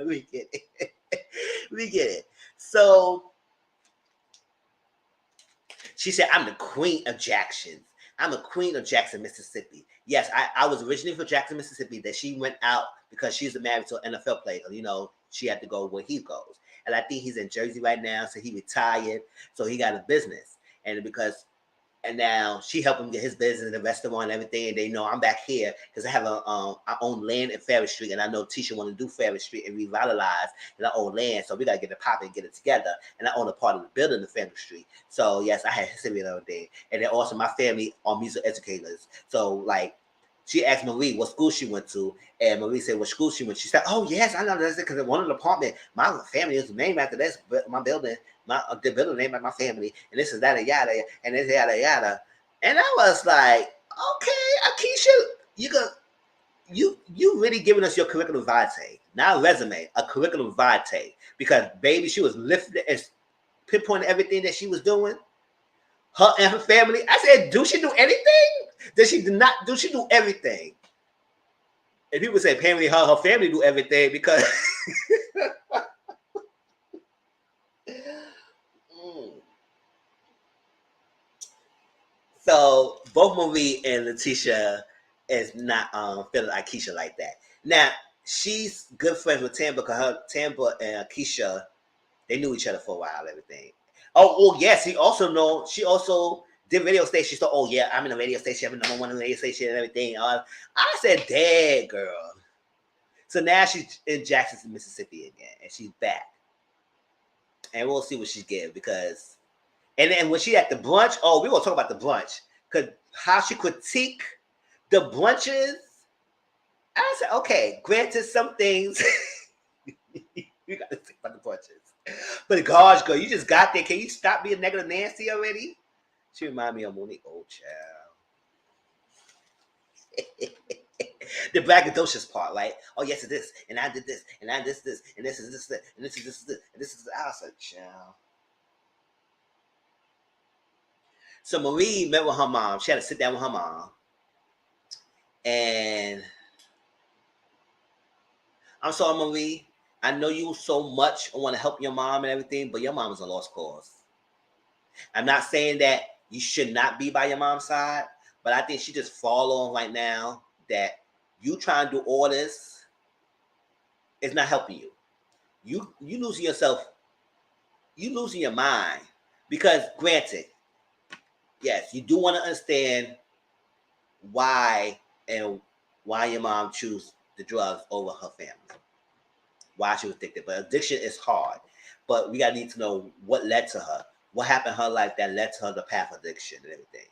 We get it. We get it. So she said, I'm the queen of Jackson. I'm a queen of Jackson, Mississippi. Yes, I was originally from Jackson, Mississippi. That she went out because she's married to an NFL player. You know, she had to go where he goes. And I think he's in Jersey right now, so he retired. So he got a business. And now she helped him get his business, the restaurant and everything. And they know I'm back here because I have I own land in Ferris Street, and I know Tisha want to do Ferris Street and revitalize, and I own land, so we gotta get it popping and get it together. And I own a part of the building in Ferris Street. So yes, I had history and everything. And then also my family are music educators. So like she asked Marie what school she went to, and Marie said what school she went. She said, "Oh yes, I know that's it because in one of the apartment, my family is named after this, my building, the building named after my family, and this is that and yada, and this yada yada." And I was like, "Okay, Akeisha, you really giving us your curriculum vitae, not a resume, a curriculum vitae, because baby, she was lifting and pinpointing everything that she was doing." Her and her family. I said, do she do anything? Does she not? Do she do everything? And people say, apparently her family do everything because. So both Marie and Letitia is not feeling Akeisha like that. Now she's good friends with Tampa because her Tampa and Akeisha, they knew each other for a while. And everything. Oh yes. She also did radio station. So, oh yeah, I'm in a radio station. I'm in number one in the radio station and everything. I said, "Dad, girl." So now she's in Jackson, Mississippi again, and she's back. And we'll see what she gives because, and then when she at the brunch, we're gonna talk about the brunch because how she critique the brunches. I said, okay, granted, some things you got to think about the brunches, but gosh, girl, you just got there. Can you stop being negative Nancy already? She remind me of Monique Old Child. The braggadocious part, like, oh yes, it is, and I did this, and I did this, and this is this, and this is this, and this is. I was like, child. So Marie met with her mom. She had to sit down with her mom, and I'm sorry, Marie. I know you so much. I want to help your mom and everything, but your mom is a lost cause. I'm not saying that you should not be by your mom's side, but I think she just fall on right now that you trying to do all this is not helping you. You losing yourself. You losing your mind because, granted, yes, you do want to understand why your mom chose the drugs over her family, why she was addicted. But addiction is hard. But we gotta need to know what led to her, what happened in her life that led to her the path of addiction and everything.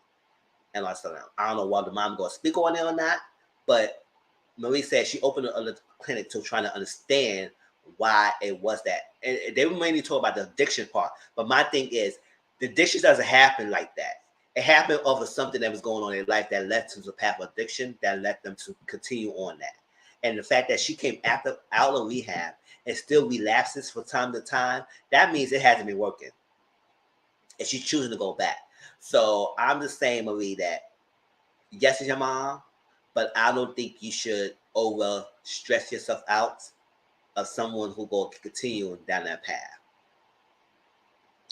And like I don't know whether the mom gonna speak on it or not, but Marie said she opened a clinic to try to understand why it was that. And they were mainly talking about the addiction part. But my thing is, the addiction doesn't happen like that. It happened over something that was going on in their life that led to the path of addiction, that led them to continue on that. And the fact that she came out of rehab and still relapses from time to time, that means it hasn't been working. And she's choosing to go back. So I'm just saying, Marie, that yes, it's your mom, but I don't think you should over stress yourself out of someone who going to continue down that path.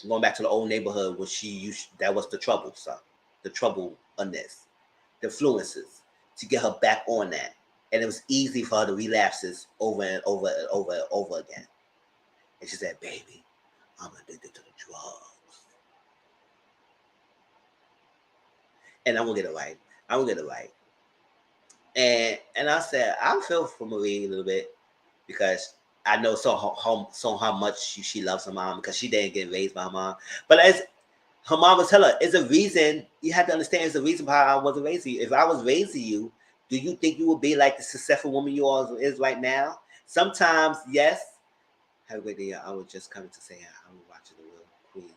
Going back to the old neighborhood where she used, that was the trouble, son. The troubleness, the influences to get her back on that. And it was easy for her to relapses over and over and over and over again. And she said, "Baby, I'm addicted to the drugs. And I'm gonna get it right. I'm gonna get it right." And I said, I feel for Marie a little bit because I know how much she loves her mom because she didn't get raised by her mom. But as her mom would tell her, it's a reason, you have to understand it's a reason why I wasn't raising you. If I was raising you, do you think you would be like the successful woman you all is right now? Sometimes, yes. Have a great day. I was just coming to say I'm watching the Real Queens.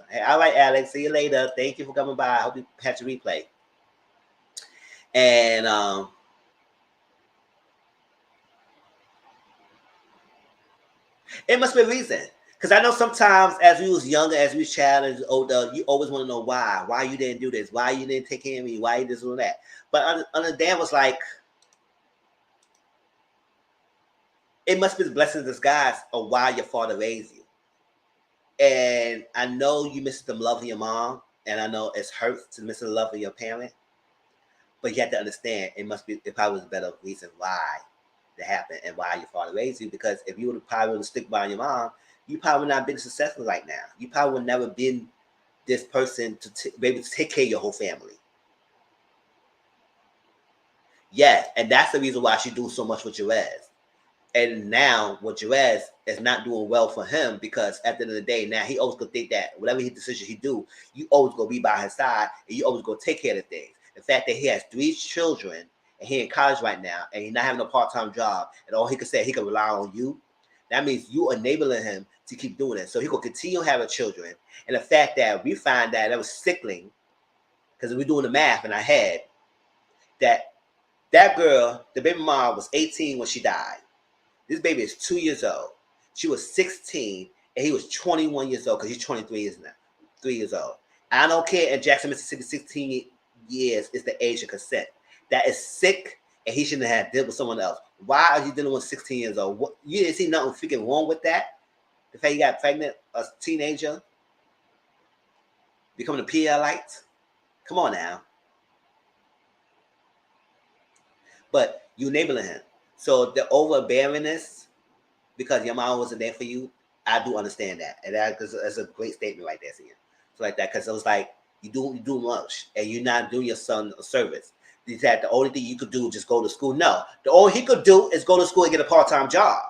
Hey, all right, Alex. See you later. Thank you for coming by. I hope you catch the replay. And it must be a reason. Because I know sometimes as we was younger, as we was child, as older, you always want to know why you didn't do this, why you didn't take care of me, why you didn't do that. But under Dan was like, it must be the blessing in disguise of why your father raised you. And I know you miss the love of your mom, and I know it's hurt to miss the love of your parent. But you have to understand, it probably was a better reason why that happened and why your father raised you. Because if you would have probably stick by your mom, you probably would not been successful right now. You probably would never been this person to be able to take care of your whole family. Yeah, and that's the reason why she do so much with Jerez. And now with Jerez is not doing well for him because at the end of the day, now he always gonna think that whatever his decision he do, you always gonna be by his side and you always gonna take care of the things. The fact that he has 3 children and and he in college right now, and he's not having a part-time job, and all he could say he could rely on you, that means you enabling him to keep doing it. So he could continue having children. And the fact that we find that was sickening, because we're doing the math in our head, that girl, the baby mom, was 18 when she died. This baby is 2 years old. She was 16, and he was 21 years old, because he's 23 years now, 3 years old. I don't care in Jackson, Mississippi, 16 years is the age of consent. That is sick, and he shouldn't have dealt with someone else. Why are you dealing with 16 years old? What, you didn't see nothing freaking wrong with that? The fact you got pregnant, a teenager, becoming a PLite? Come on now. But you enabling him. So the overbearingness, because your mom wasn't there for you, I do understand that. And that's a great statement right there, Sia. So like that, because it was like, you do much, and you're not doing your son a service. He said the only thing you could do is just go to school. No, the only he could do is go to school and get a part-time job.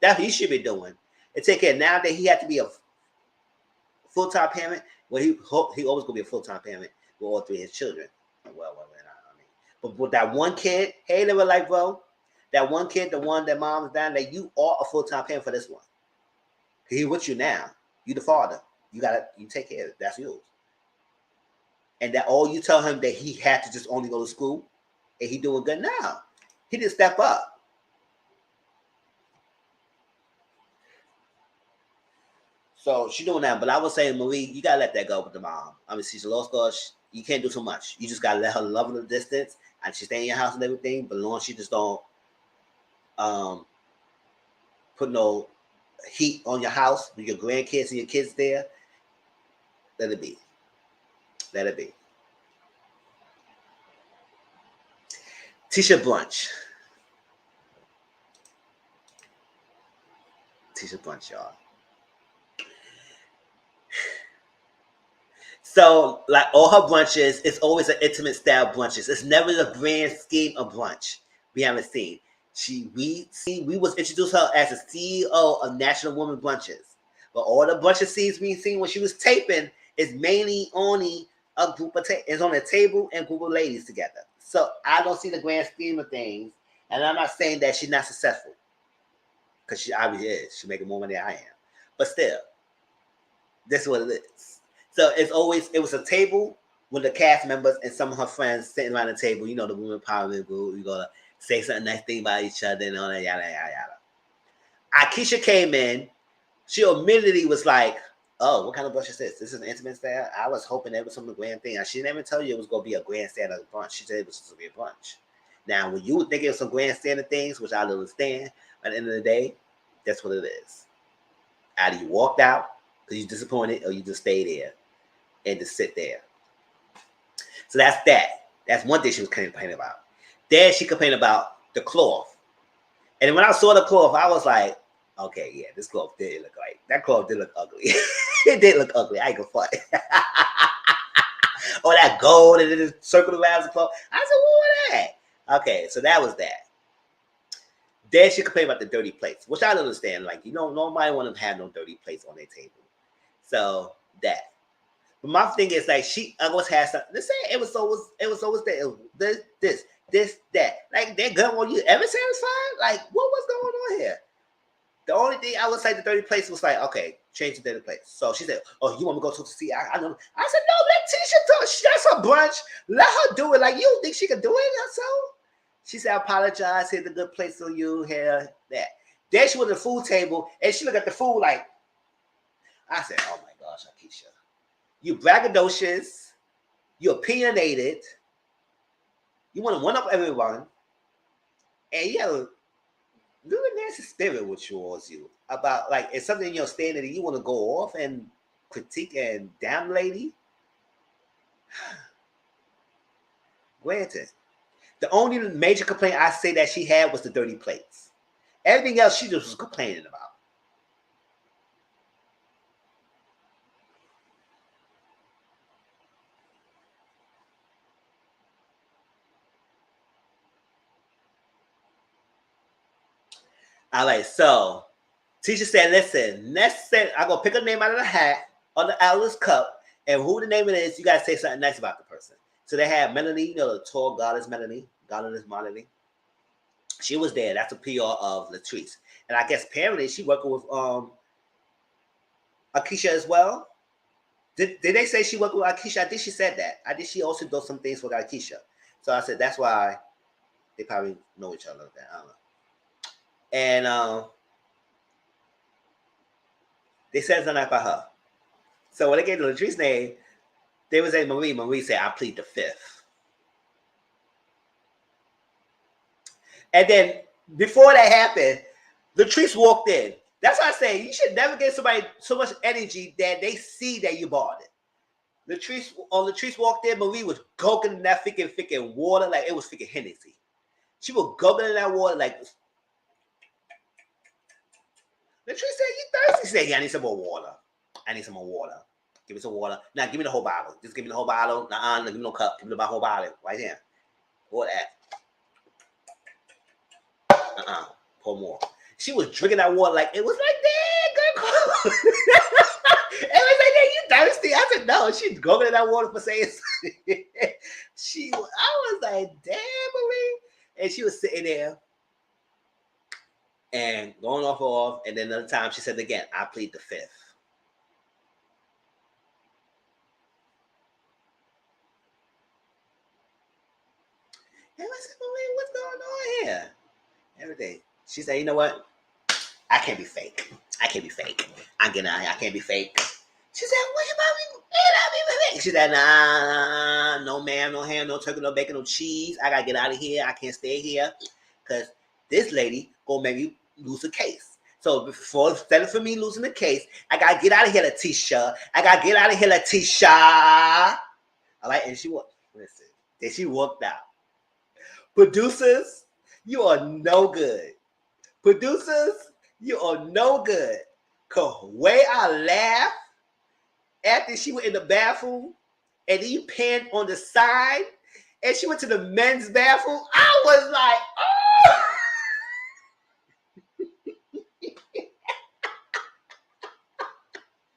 That's what he should be doing. And take care. Now that he had to be a full-time parent, well, he always gonna be a full-time parent with all 3 of his children. Well, I mean, but with that one kid, hey, they were like, bro, that one kid, the one that mom's down, that you are a full-time parent for this one. He with you now. You the father. You take care of it. That's yours. And that all you tell him that he had to just only go to school and he doing good now. He didn't step up. So she doing that. But I was saying, Marie, you gotta let that go with the mom. I mean, she's a law scholar. You can't do too much. You just gotta let her love the distance, and she stay in your house and everything. But as long as she just don't put no heat on your house with your grandkids and your kids there, let it be. Let it be. Tisha brunch. Tisha brunch, y'all. So, like all her brunches, it's always an intimate style brunches. It's never the grand scheme of brunch we haven't seen. We was introduced her as the CEO of National Women Brunches. But all the brunches scenes we seen when she was taping is mainly only a group of is on a table and group of ladies together. So I don't see the grand scheme of things, and I'm not saying that she's not successful, because she obviously is. She's making more money than I am, but still, this is what it is. So it was a table with the cast members and some of her friends sitting around the table. You know, the women empowerment group. You gotta say something nice thing about each other and all that yada yada yada. Akeisha came in. She immediately was like, oh, what kind of brunch is this? This is an intimate style? I was hoping it was some grand thing. She didn't even tell you it was going to be a grandstand brunch. She said it was supposed to be a brunch. Now, when you would think it was some grandstanding things, which I don't understand, at the end of the day, that's what it is. Either you walked out because you're disappointed, or you just stay there and just sit there. So that's that. That's one thing she was complaining about. Then she complained about the cloth. And when I saw the cloth, I was like, okay, yeah, this cloth did look like that cloth did look ugly. It did look ugly. I ain't gonna fight. Or that gold and then it circled around the cloth. I said, what was that? Okay, so that was that. Then she complained about the dirty plates, which I don't understand. Like, you know, nobody want to have no dirty plates on their table. So that. But my thing is, like, she always has something to say. It was always this, that. Like, they're good on you. Ever satisfied? Like, what was going on here? The only thing I would say the dirty place was like, okay, change the dirty place. So she said, oh, you want me to go to the sea? I know. I said, no, let Tisha do it. She got some brunch. Let her do it. Like, you don't think she can do it herself? She said, I apologize. Here's a good place for you. Here, that. Then she went to the food table, and she looked at the food like, I said, oh, my gosh, Akeisha. You braggadocious. You opinionated. You want to one-up everyone. And you have a really nasty spirit with towards you about, like, it's something in your standard that you want to go off and critique and damn lady. Granted, the only major complaint I say that she had was the dirty plates. Everything else she just was complaining about. All right, so teacher said, listen, next set, I'm going to pick a name out of the hat on the Atlas Cup, and who the name it is, you got to say something nice about the person. So they had Melanie, you know, the tall goddess Melanie, Godliness Modeling. She was there. That's a PR of Latrice. And I guess apparently she working with Akeisha as well. Did they say she worked with Akeisha? I think she said that. I think she also does some things with Akeisha. So I said that's why they probably know each other. I don't know. And they said something about her. So when they gave Latrice's name, they was saying Marie. Marie said, I plead the fifth. And then before that happened, Latrice walked in. That's why I say you should never give somebody so much energy that they see that you bought it. Latrice walked in, Marie was gulping in that freaking water like it was freaking Hennessy. She was gulping in that water like Latrice said, you thirsty? She said, yeah, I need some more water. I need some more water. Give me some water. Now give me the whole bottle. Just give me the whole bottle. Nah, give me no cup. Give me the whole bottle. Right here. Pour that. Pour more. She was drinking that water like it was like, damn, girl. It was like, you thirsty? I said, no, she's going in that water for saying something. I was like, damn, Marie. And she was sitting there and going off. And then another time she said again, I plead the fifth. And I said, Marie, what's going on here? Everything. She said, you know what? I can't be fake. I get out here. I can't be fake. She said, what about me? She said, nah, no ma'am, no ham, no turkey, no bacon, no cheese. I gotta get out of here. I can't stay here because this lady gonna make me lose a case. So instead of me losing the case, I gotta get out of here, Letitia. All right, and she walked. Listen, then she walked out. Producers, you are no good. Producers, you are no good. Cause way I laughed after she went in the bathroom and then you panned on the side and she went to the men's bathroom. I was like, oh!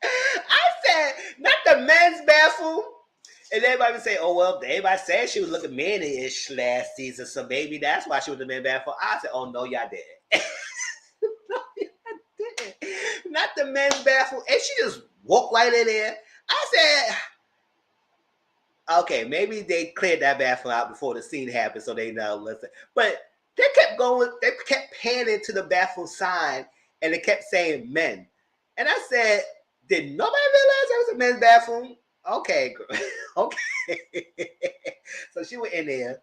I said, not the men's bathroom. And everybody would say, oh, well, everybody said she was looking manly-ish last season, so maybe that's why she was in the men's bathroom. I said, oh, no, y'all didn't. Not the men's bathroom. And she just walked right in there. I said, okay, maybe they cleared that bathroom out before the scene happened so they know. Listen. But they kept going, they kept panning to the bathroom sign and they kept saying men. And I said, did nobody realize that was a men's bathroom? Okay, okay. So she went in there.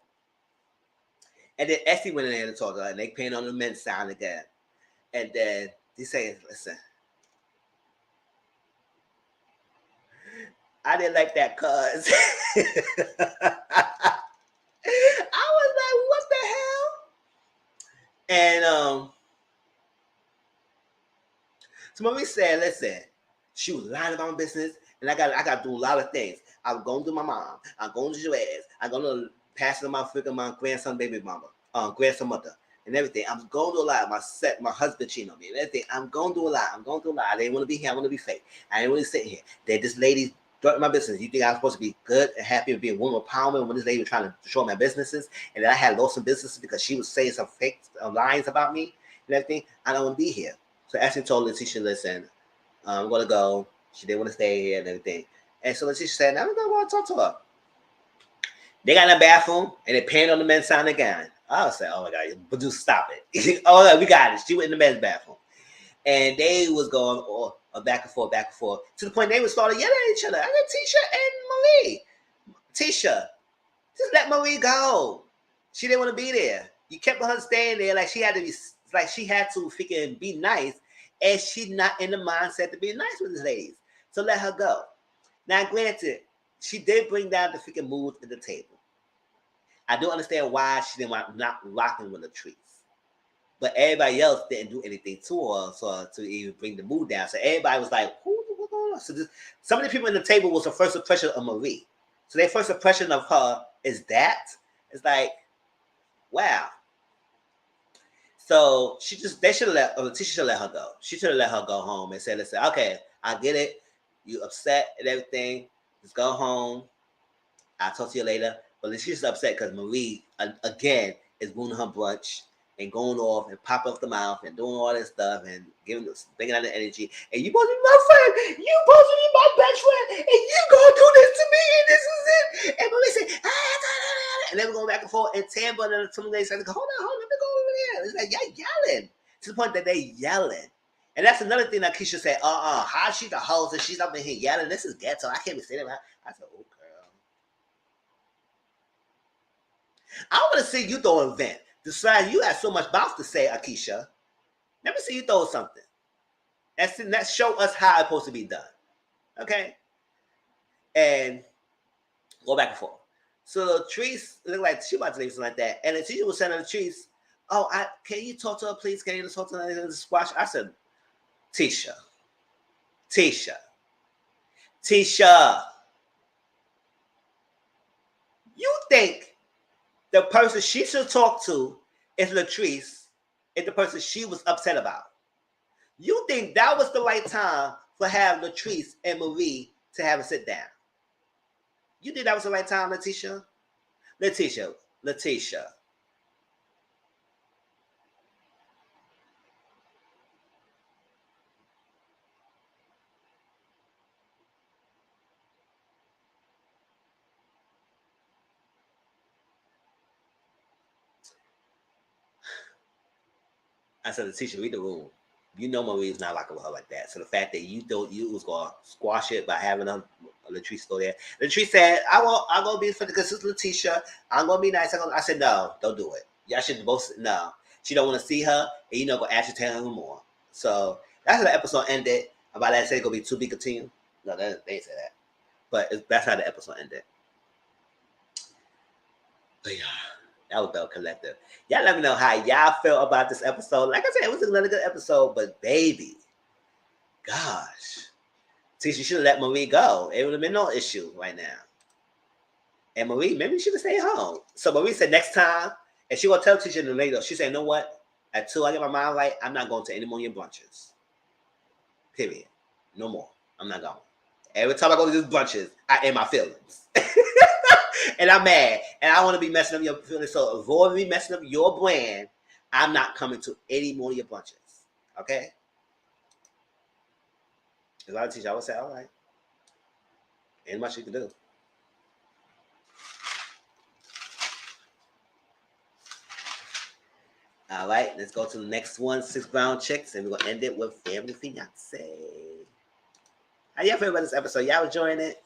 And then Essie went in there to talk to her and they panned on the men's sign again. And then they say, listen, I didn't like that cuz. I was like, what the hell? And so Marie said, listen, she was lying about my business, and I got to do a lot of things. I'm going to do my mom. I'm going to do your ass. I'm going to pass it to my grandson, baby mama, grandson mother, and everything. I'm going to do a lot. My husband cheating on me and everything. I'm going to do a lot. I didn't want to be here. I want to be fake. I didn't want to sit here. That this lady threatened my business. You think I'm supposed to be good and happy and be a woman empowerment when this lady was trying to destroy my businesses, and then I had lost some businesses because she was saying some fake lies about me and everything. I don't want to be here. So Ashley told Letitia, listen, I'm going to go. She didn't want to stay here and everything. And so Letitia said, I'm going to talk to her. They got in the bathroom and they panned on the men's sign again. I was like, oh my God, but do stop it. Oh, we got it. She went in the men's bathroom. And they was going back and forth, to the point they was starting yelling at each other. I got Tisha and Marie. Tisha, just let Marie go. She didn't want to be there. You kept her staying there like she had to freaking be nice, and she's not in the mindset to be nice with these ladies. So let her go. Now, granted, she did bring down the freaking mood at the table. I do understand why she didn't want not rocking with Latrice. But everybody else didn't do anything to her to even bring the mood down. So everybody was like, what's going on? So some of the people in the table was the first impression of Marie. So their first impression of her is that. It's like, wow. So Letitia should have let her go. She should have let her go home and said, listen, okay, I get it. You upset and everything. Just go home. I'll talk to you later. But she's upset because Marie, again, is ruining her brunch and going off and popping off the mouth and doing all this stuff and bringing out the energy. And you supposed to be my friend. You supposed to be my best friend. And you going to do this to me. And this is it. And Marie said, and they were going back and forth. And Tampa and some lady said, hold on, let me go over there. It's like, y'all yelling. To the point that they yelling. And that's another thing that Keisha said, how she the host and she's up in here yelling. This is ghetto. I can't be saying that. I said, oh, girl. I want to see you throw an event. Decide you have so much mouth to say, Akeisha. Let me see you throw something. That show us how it's supposed to be done. Okay? And go back and forth. So Latrice looked like she about to leave something like that. And the teacher was saying to Latrice, can you talk to her, please? Can you just talk to her and squash? I said, Tisha. You think the person she should talk to is Latrice, is the person she was upset about. You think that was the right time for have Latrice and Marie to have a sit down? You think that was the right time, Letitia? Letitia. I said, Letitia, read the room. You know Marie's not rocking with her like that. So the fact that you was gonna squash it by having Latrice go there. Latrice said, I'm gonna be for the because it's Letitia. I'm gonna be nice. I said, no, don't do it. Y'all should both no. She don't want to see her, and gonna actually tell her more. So that's how the episode ended. About that, I said it's gonna be to be continued. No, they ain't say that. But that's how the episode ended. But yeah. That was Belle Collective. Y'all let me know how y'all feel about this episode. Like I said, it was another good episode, but baby, gosh. Tisha should have let Marie go. It would have been no issue right now. And Marie, maybe she should stay home. So Marie said next time, and she will tell Tisha in the later, she said, you know what? Until I get my mind right, I'm not going to any more of your brunches. Period. No more. I'm not going. Every time I go to these brunches, I end my feelings. And I'm mad. And I want to be messing up your feelings. So avoid me messing up your brand. I'm not coming to any more of your brunches. Okay? A lot of teachers, I would say, all right. Ain't much you can do. All right, let's go to the next one, 6 Brown Chicks, and we're going to end it with Family Fiance. How y'all feel about this episode? Y'all enjoying it?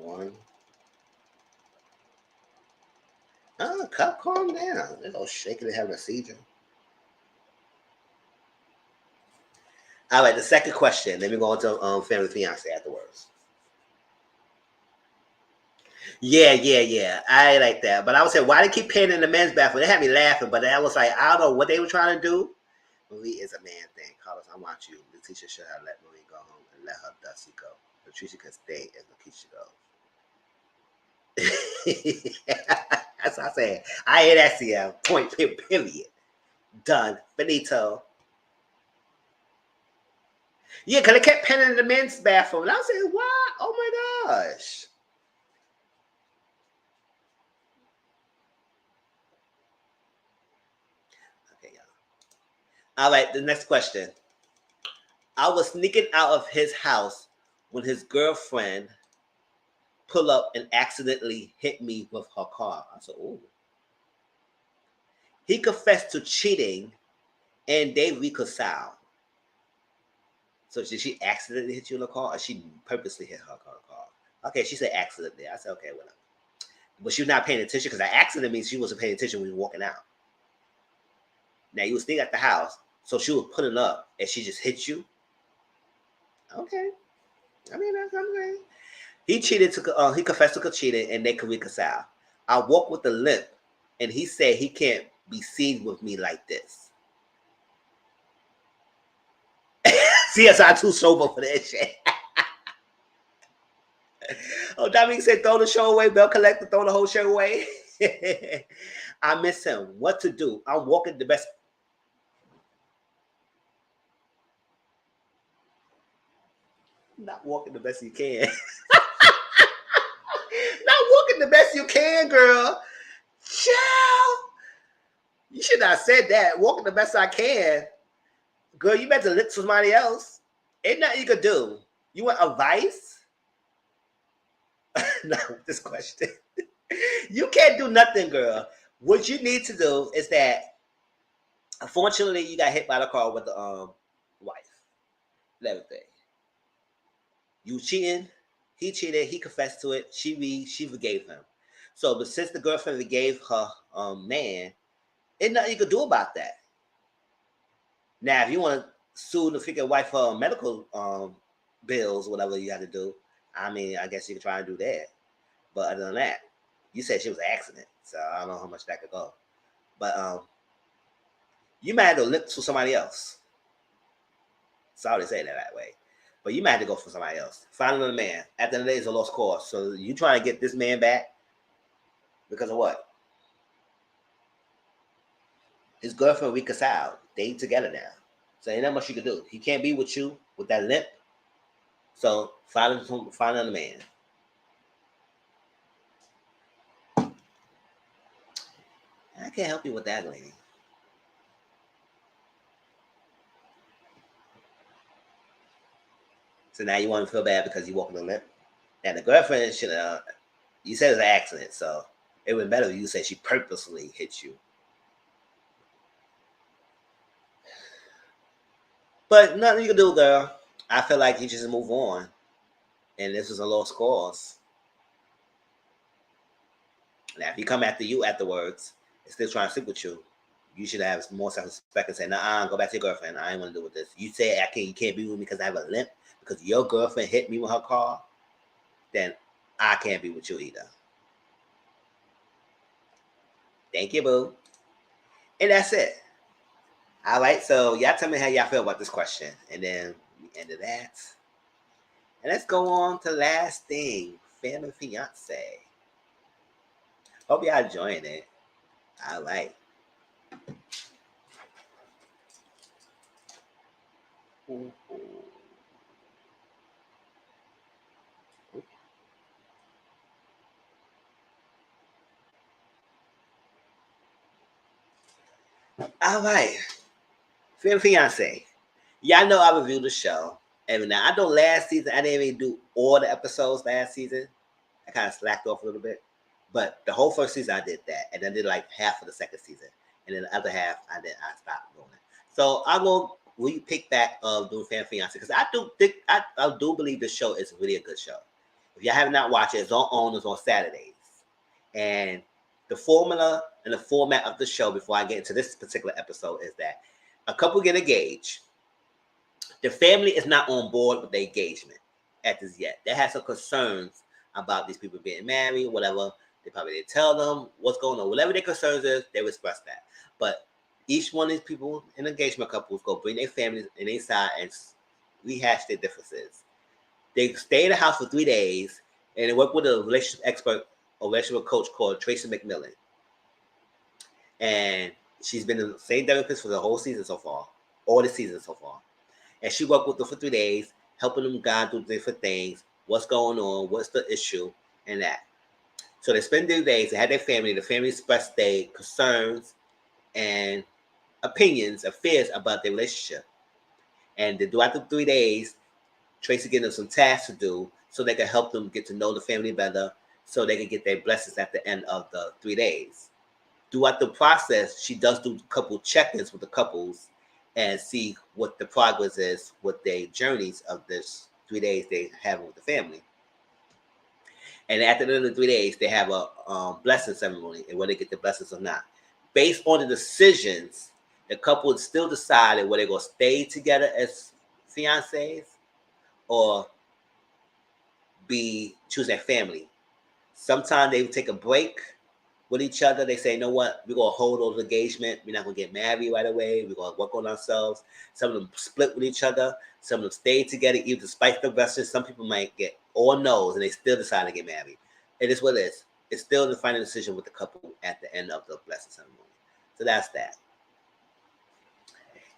One. Oh, Cup, calm down. They're all shaking and having a seizure. All right, the second question. Then we go on to Family Fiance afterwards. Yeah. I like that. But I would say, why they keep painting in the men's bathroom? They had me laughing, but I was like, I don't know what they were trying to do. Marie is a man thing. Carlos, I want you. Letitia should have let Marie go home and let her Dusty go. Patricia can stay as Lakeisha goes. That's what I said. I hear that, CL. Point, period. Done. Finito. Yeah, because they kept penning in the men's bathroom. And I was saying, what? Oh my gosh. Okay, y'all. All right, the next question. I was sneaking out of his house when his girlfriend pulled up and accidentally hit me with her car. I said, oh. He confessed to cheating and they reconciled. So did she accidentally hit you in the car or she purposely hit her car? Okay, she said accidentally. I said, okay, whatever. But she was not paying attention because that accident means she wasn't paying attention when you were walking out. Now, you were staying at the house, so she was pulling up and she just hit you. Okay. I mean, that's okay. He confessed to cheating and they could reconcile. I walk with a limp and he said he can't be seen with me like this. CSI too sober for that shit. Oh, Dominique said, throw the show away. Belle Collective, throw the whole show away. I miss him. What to do? I'm walking the best. Not walking the best you can. Not walking the best you can, girl. Child. You should not have said that. Walking the best I can. Girl, you better lick somebody else. Ain't nothing you could do. You want advice? No, this question. You can't do nothing, girl. What you need to do is that, unfortunately, you got hit by the car with the wife. Everything. You cheating. He cheated. He confessed to it. She forgave him. So, but since the girlfriend forgave her man, ain't nothing you could do about that. Now, if you want to sue the freaking wife for medical bills, whatever you had to do, I mean, I guess you could try and do that. But other than that, you said she was an accident, so I don't know how much that could go. But you might have to look for somebody else. Sorry to say that way. But you might have to go for somebody else. Find another man. At the end of the day, it's a lost cause. So you trying to get this man back because of what? His girlfriend reconciled. They together now. So ain't that much you can do. He can't be with you with that limp. So find another man. I can't help you with that, lady. So now you want to feel bad because you walking the limp? And the girlfriend should have, you said it's an accident, so it would be better if you said she purposely hit you. But nothing you can do, girl. I feel like you just move on. And this was a lost cause. Now, if he come after you afterwards and still trying to sleep with you, you should have more self-respect and say, nah, go back to your girlfriend. I ain't want to do with this. You say you can't be with me because I have a limp, because your girlfriend hit me with her car, then I can't be with you either. Thank you, boo. And that's it. All right, so y'all tell me how y'all feel about this question. And then we end of that. And let's go on to the last thing, family fiance. Hope y'all enjoying it. All right. Ooh. All right. Family fiance. Y'all know I reviewed the show. And now I know last season I didn't even do all the episodes last season. I kind of slacked off a little bit. But the whole first season I did that. And I did like half of the second season. And then the other half I stopped doing it. So I'm gonna pick back of doing Family Fiance because I do believe the show is really a good show. If y'all have not watched it, it's on Saturdays. And the formula and the format of the show before I get into this particular episode is that a couple get engaged. The family is not on board with the engagement at this yet. They have some concerns about these people being married, whatever. They probably didn't tell them what's going on. Whatever their concerns is, they will express that. But each one of these people in engagement couples go bring their families in their side and rehash their differences. They stay in the house for 3 days and they work with a relationship expert, a relationship coach called Tracy McMillan. And she's been the same therapist for the whole season so far, all the seasons so far. And she worked with them for 3 days, helping them guide through different things, what's going on, what's the issue, and that. So they spend 3 days, they had their family, the family expressed their concerns and opinions, or fears about their relationship. And throughout the 3 days, Tracy gave them some tasks to do so they can help them get to know the family better, so they can get their blessings at the end of the 3 days. Throughout the process, she does do a couple check-ins with the couples and see what the progress is with their journeys of this 3 days they have with the family. And at the end of the 3 days, they have a blessing ceremony, and whether they get the blessings or not. Based on the decisions, the couple still decided whether they're going to stay together as fiancés or choose their family. Sometimes they would take a break with each other. They say, you know what, we're going to hold on to engagement. We're not going to get married right away. We're going to work on ourselves. Some of them split with each other. Some of them stay together, even despite the blessings. Some people might get all no's and they still decide to get married. It is what it is. It's still the final decision with the couple at the end of the blessing ceremony. So that's that.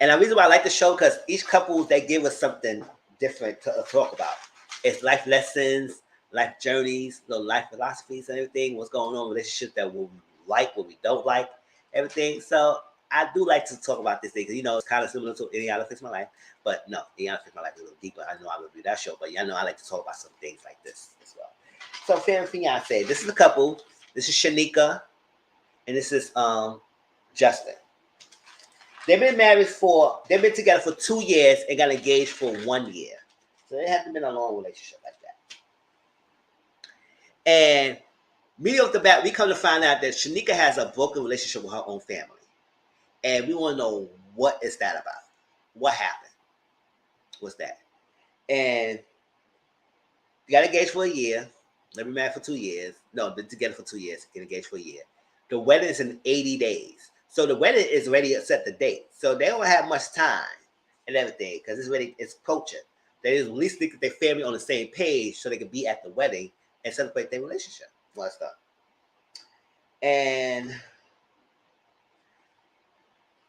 And the reason why I like the show, because each couple, they give us something different to talk about. It's life lessons, life journeys, life philosophies and everything, what's going on in relationships that we like, what we don't like, everything. So I do like to talk about this thing, because, it's kind of similar to Indiana Fix My Life. But no, Indiana Fix My Life is a little deeper. I know I will do that show, but y'all know I like to talk about some things like this as well. So Fiance, this is a couple. This is Shanika, and this is Justin. They've been together for 2 years and got engaged for 1 year. So it hasn't been a long relationship like that. And immediately off the bat, we come to find out that Shanika has a broken relationship with her own family. And we want to know, what is that about? What happened? What's that? And they got engaged for a year. They've been married for 2 years. No, been together for 2 years, get engaged for a year. The wedding is in 80 days. So the wedding is already set the date. So they don't have much time and everything, because it's approaching. They at least think their family on the same page so they can be at the wedding and celebrate their relationship. Well, stuff. And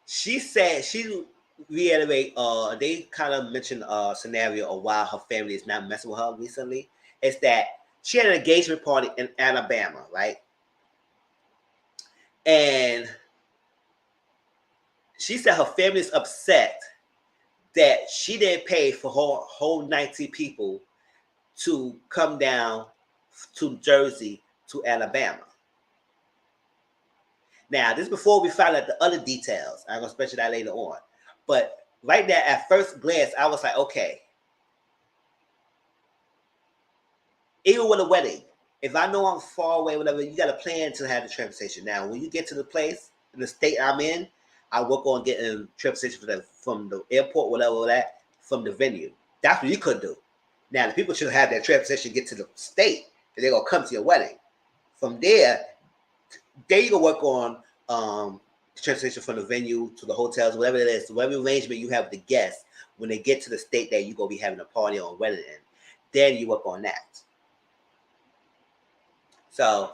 she said, she reiterate, they kind of mentioned a scenario of why her family is not messing with her recently. It's that she had an engagement party in Alabama, right? And she said her family is upset that she didn't pay for her whole 90 people to come down to Jersey to Alabama. Now, this is before we find out the other details. I'm going to special that later on. But right now, at first glance, I was like, okay. Even with a wedding, if I know I'm far away, whatever, you got to plan to have the transportation. Now, when you get to the place, in the state I'm in, I work on getting transportation from the airport, whatever that, from the venue. That's what you could do. Now, the people should have that transportation get to the state, and they're going to come to your wedding. From there you can work on transportation from the venue to the hotels, whatever it is, whatever arrangement you have with the guests. When they get to the state that you're going to be having a party or a wedding in, then you work on that. So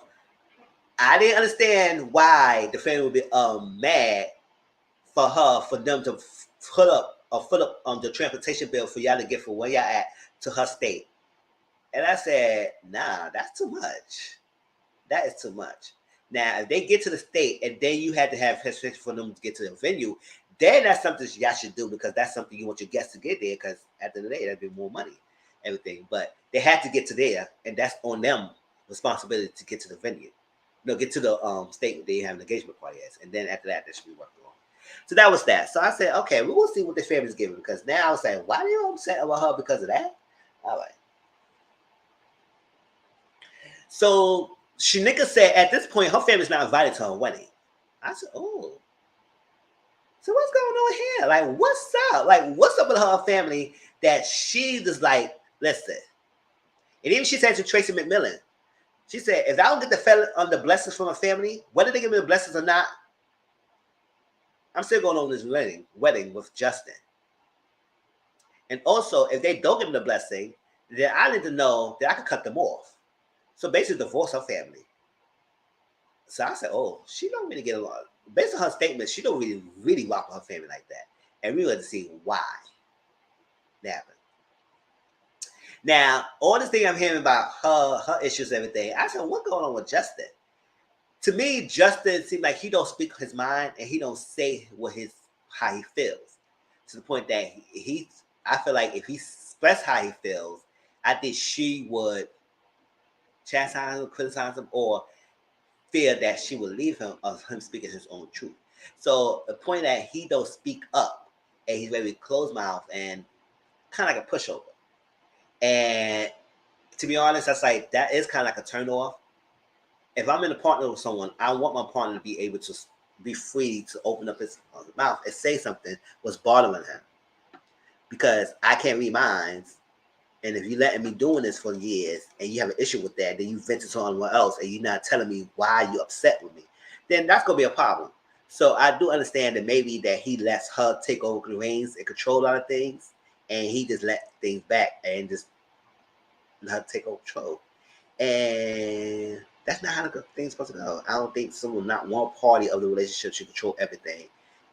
I didn't understand why the family would be mad for them to put up the transportation bill for y'all to get from where y'all at to her state. And I said, nah, that's too much. That is too much. Now, if they get to the state and then you had to have transportation for them to get to the venue, then that's something y'all should do, because that's something you want your guests to get there, because at the end of the day, that'd be more money, everything. But they had to get to there, and that's on them responsibility to get to the venue. Get to the state where they have an engagement party is. And then after that, they should be working on. So that was that. So I said, okay, we will see what the family's giving, because now I was saying, why are you upset about her because of that? All right. So Shanika said at this point, her family's not invited to her wedding. I said, oh. So what's going on here? Like, what's up? Like, what's up with her family that she just like, listen. And even she said to Tracy McMillan, she said, if I don't get the blessings from my family, whether they give me the blessings or not, I'm still going on this wedding with Justin. And also, if they don't give me the blessing, then I need to know that I can cut them off. So basically divorce her family. So I said, oh, she don't really get along. Based on her statement, she don't really rock with her family like that. And we wanted to see why that happened. Now, all this thing I'm hearing about her issues and everything, I said, what's going on with Justin? To me, Justin seems like he don't speak his mind and he don't say how he feels. To the point that I feel like if he expressed how he feels, I think she would chastise him, criticize him, or fear that she would leave him of him speaking his own truth. So the point that he don't speak up and he's very closed mouth and kind of like a pushover. And to be honest, that is kind of like a turn off. If I'm in a partner with someone, I want my partner to be able to be free to open up his mouth and say something what's bothering him. Because I can't read minds, And if you letting me doing this for years and you have an issue with that, then you vent to someone else and you're not telling me why you upset with me, then that's gonna be a problem. So I do understand that maybe that he lets her take over the reins and control a lot of things, and he just let things back and just let her take over control. And that's not how the thing's supposed to go. I don't think someone, not one party of the relationship, should control everything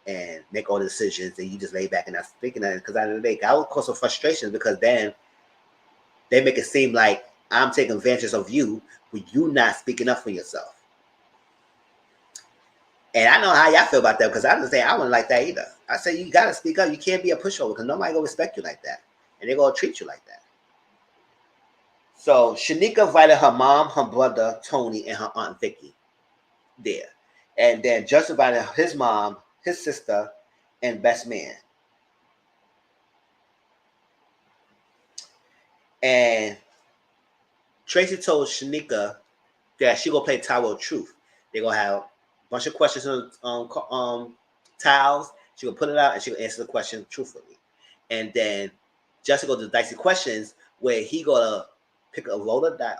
and make all the decisions, and you just lay back and not thinking that. Because at the end of the day, that would cause some frustrations because then they make it seem like I'm taking advantage of you when you not speaking up for yourself. And I know how y'all feel about that because I just say I wouldn't like that either. I say you gotta speak up. You can't be a pushover because nobody gonna respect you like that, and they're gonna treat you like that. So Shanika invited her mom, her brother Tony, and her aunt Vicky there, and then Justin invited his mom, his sister, and best man. And Tracy told Shanika that she gonna play Tower of Truth. They're gonna have a bunch of questions on tiles. She gonna put it out and she gonna answer the question truthfully. And then Justin go to the dicey questions where he gonna pick a roll of die,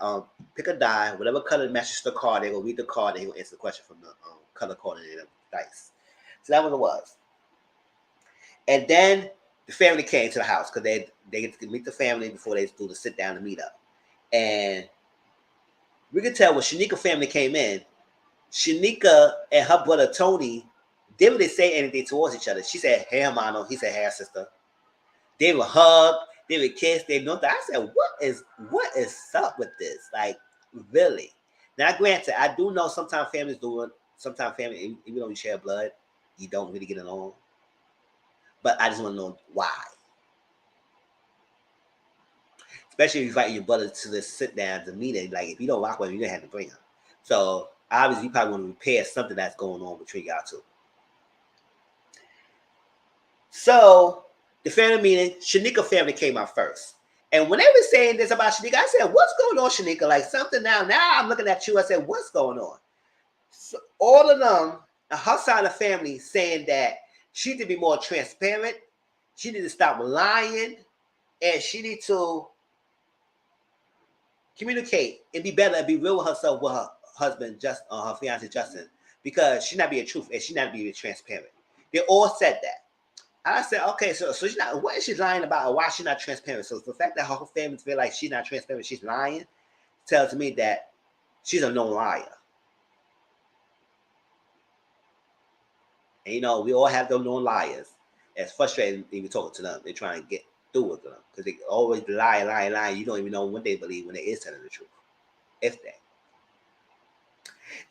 pick a die, whatever color matches the card. They gonna read the card and he gonna answer the question from the color coordinated dice. So that was what it was. And then the family came to the house because they get to meet the family before they do the sit down and meet up. And we could tell when Shanika family came in, Shanika and her brother Tony didn't really say anything towards each other. She said, "Hey, hermano." He said, "Hey, sister." They would hug, they would kiss, they know that. I said, what is up with this? Like, really? Now, granted, I do know sometimes families do it. Sometimes family, even though you share blood, you don't really get along. But I just want to know why. Especially if you invite your brother to this sit down to meeting. Like, if you don't rock with him, you're gonna have to bring him. So obviously, you probably want to repair something that's going on between y'all two. So the family meeting, Shanika family came out first. And when they were saying this about Shanika, I said, "What's going on, Shanika? Like something now." Now I'm looking at you. I said, "What's going on?" So all of them, her side of the family, saying that she need to be more transparent. She need to stop lying, and she need to communicate and be better and be real with herself with her husband, just her fiance Justin, because she not being truthful and she not being transparent. They all said that. I said, okay, so she's not. What is she lying about, or why she's not transparent? So the fact that her whole family feel like she's not transparent, she's lying, tells me that she's a known liar. And you know, we all have those known liars. It's frustrating even talking to them. They're trying to get through with them because they always lie. You don't even know when they believe when they is telling the truth, if they.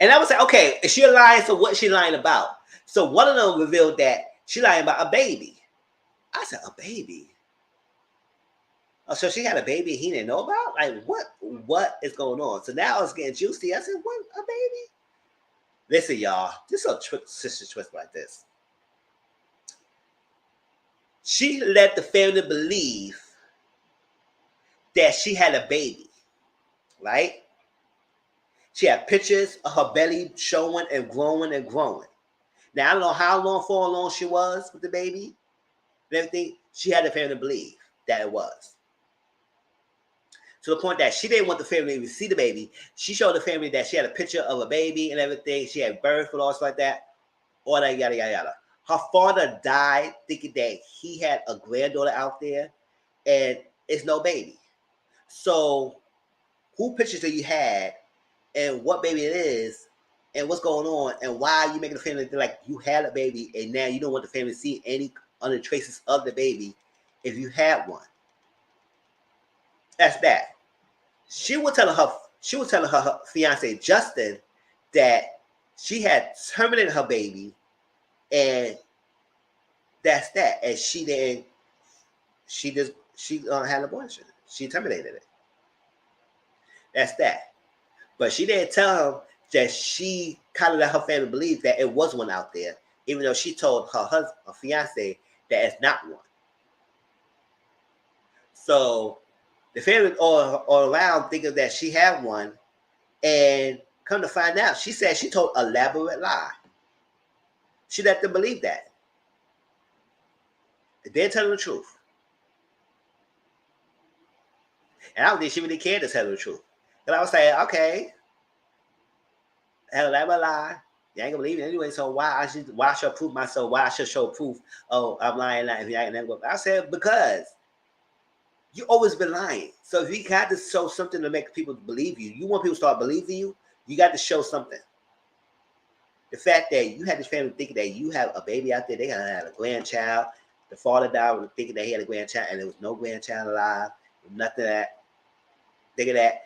And I would say, okay, is she lying? So what's she lying about? So one of them revealed that she lying about a baby. I said, a baby. Oh, so she had a baby he didn't know about? Like, what is going on? So now it's getting juicy. I said, what, a baby? Listen, y'all, this is a sister twist like this. She let the family believe that she had a baby, right? She had pictures of her belly showing and growing and growing. Now, I don't know how far along she was with the baby and everything. She had the family believe that it was. To the point that she didn't want the family to see the baby. She showed the family that she had a picture of a baby and everything. She had birth and all stuff like that. All that, yada, yada, yada. Her father died thinking that he had a granddaughter out there and it's no baby. So who pictures that you had and what baby it is and what's going on and why are you making the family feel like you had a baby and now you don't want the family to see any other traces of the baby if you had one. That's that. She was telling her fiance Justin that she had terminated her baby, and that's that. And she didn't. She had an abortion. She terminated it. That's that. But she didn't tell him that she kind of let her family believe that it was one out there, even though she told her fiance that it's not one. So the family all around thinking that she had one, and come to find out, she said she told an elaborate lie. She let them believe that. They didn't tell them the truth. And I don't think she really cared to tell the truth. And I was saying, okay, hell, that was a lie. You ain't gonna believe it anyway. So why I should prove myself? Why I should show proof? Oh, I'm lying. I said because you always been lying. So if you got to show something to make people believe you, you want people to start believing you. You got to show something. The fact that you had this family thinking that you have a baby out there, they gotta have a grandchild. The father died with thinking that he had a grandchild, and there was no grandchild alive. Nothing of that. Think of that.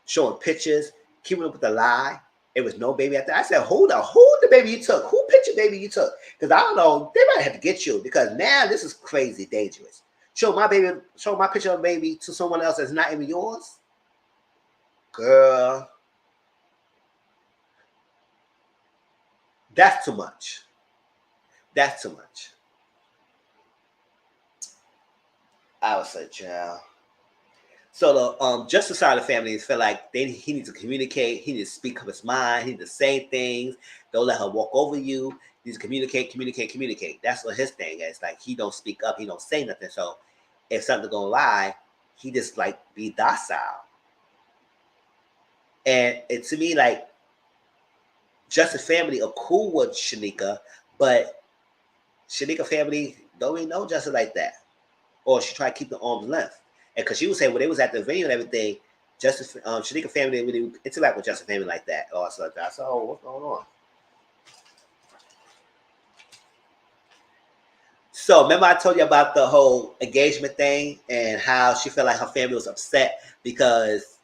Showing pictures, keeping up with the lie. It was no baby out there. I said, hold on, who the baby you took? Who picture baby you took? Because I don't know, they might have to get you because now this is crazy dangerous. Show my picture of baby to someone else that's not even yours? Girl. That's too much. That's too much. I would say, child. So the justice side of the family feel like he needs to communicate. He needs to speak up his mind. He needs to say things. Don't let her walk over you. He needs to communicate. That's what his thing is. Like he don't speak up. He don't say nothing. So if something gonna lie, he just like be docile. And it to me like justice family are cool with Shanika, but Shanika family don't even know Justice like that. Or she tried to keep the arm's length. And because she was saying when they was at the venue and everything, Justice Shanika family didn't really interact with Justice family like that. Or so like that. So what's going on? So remember I told you about the whole engagement thing and how she felt like her family was upset because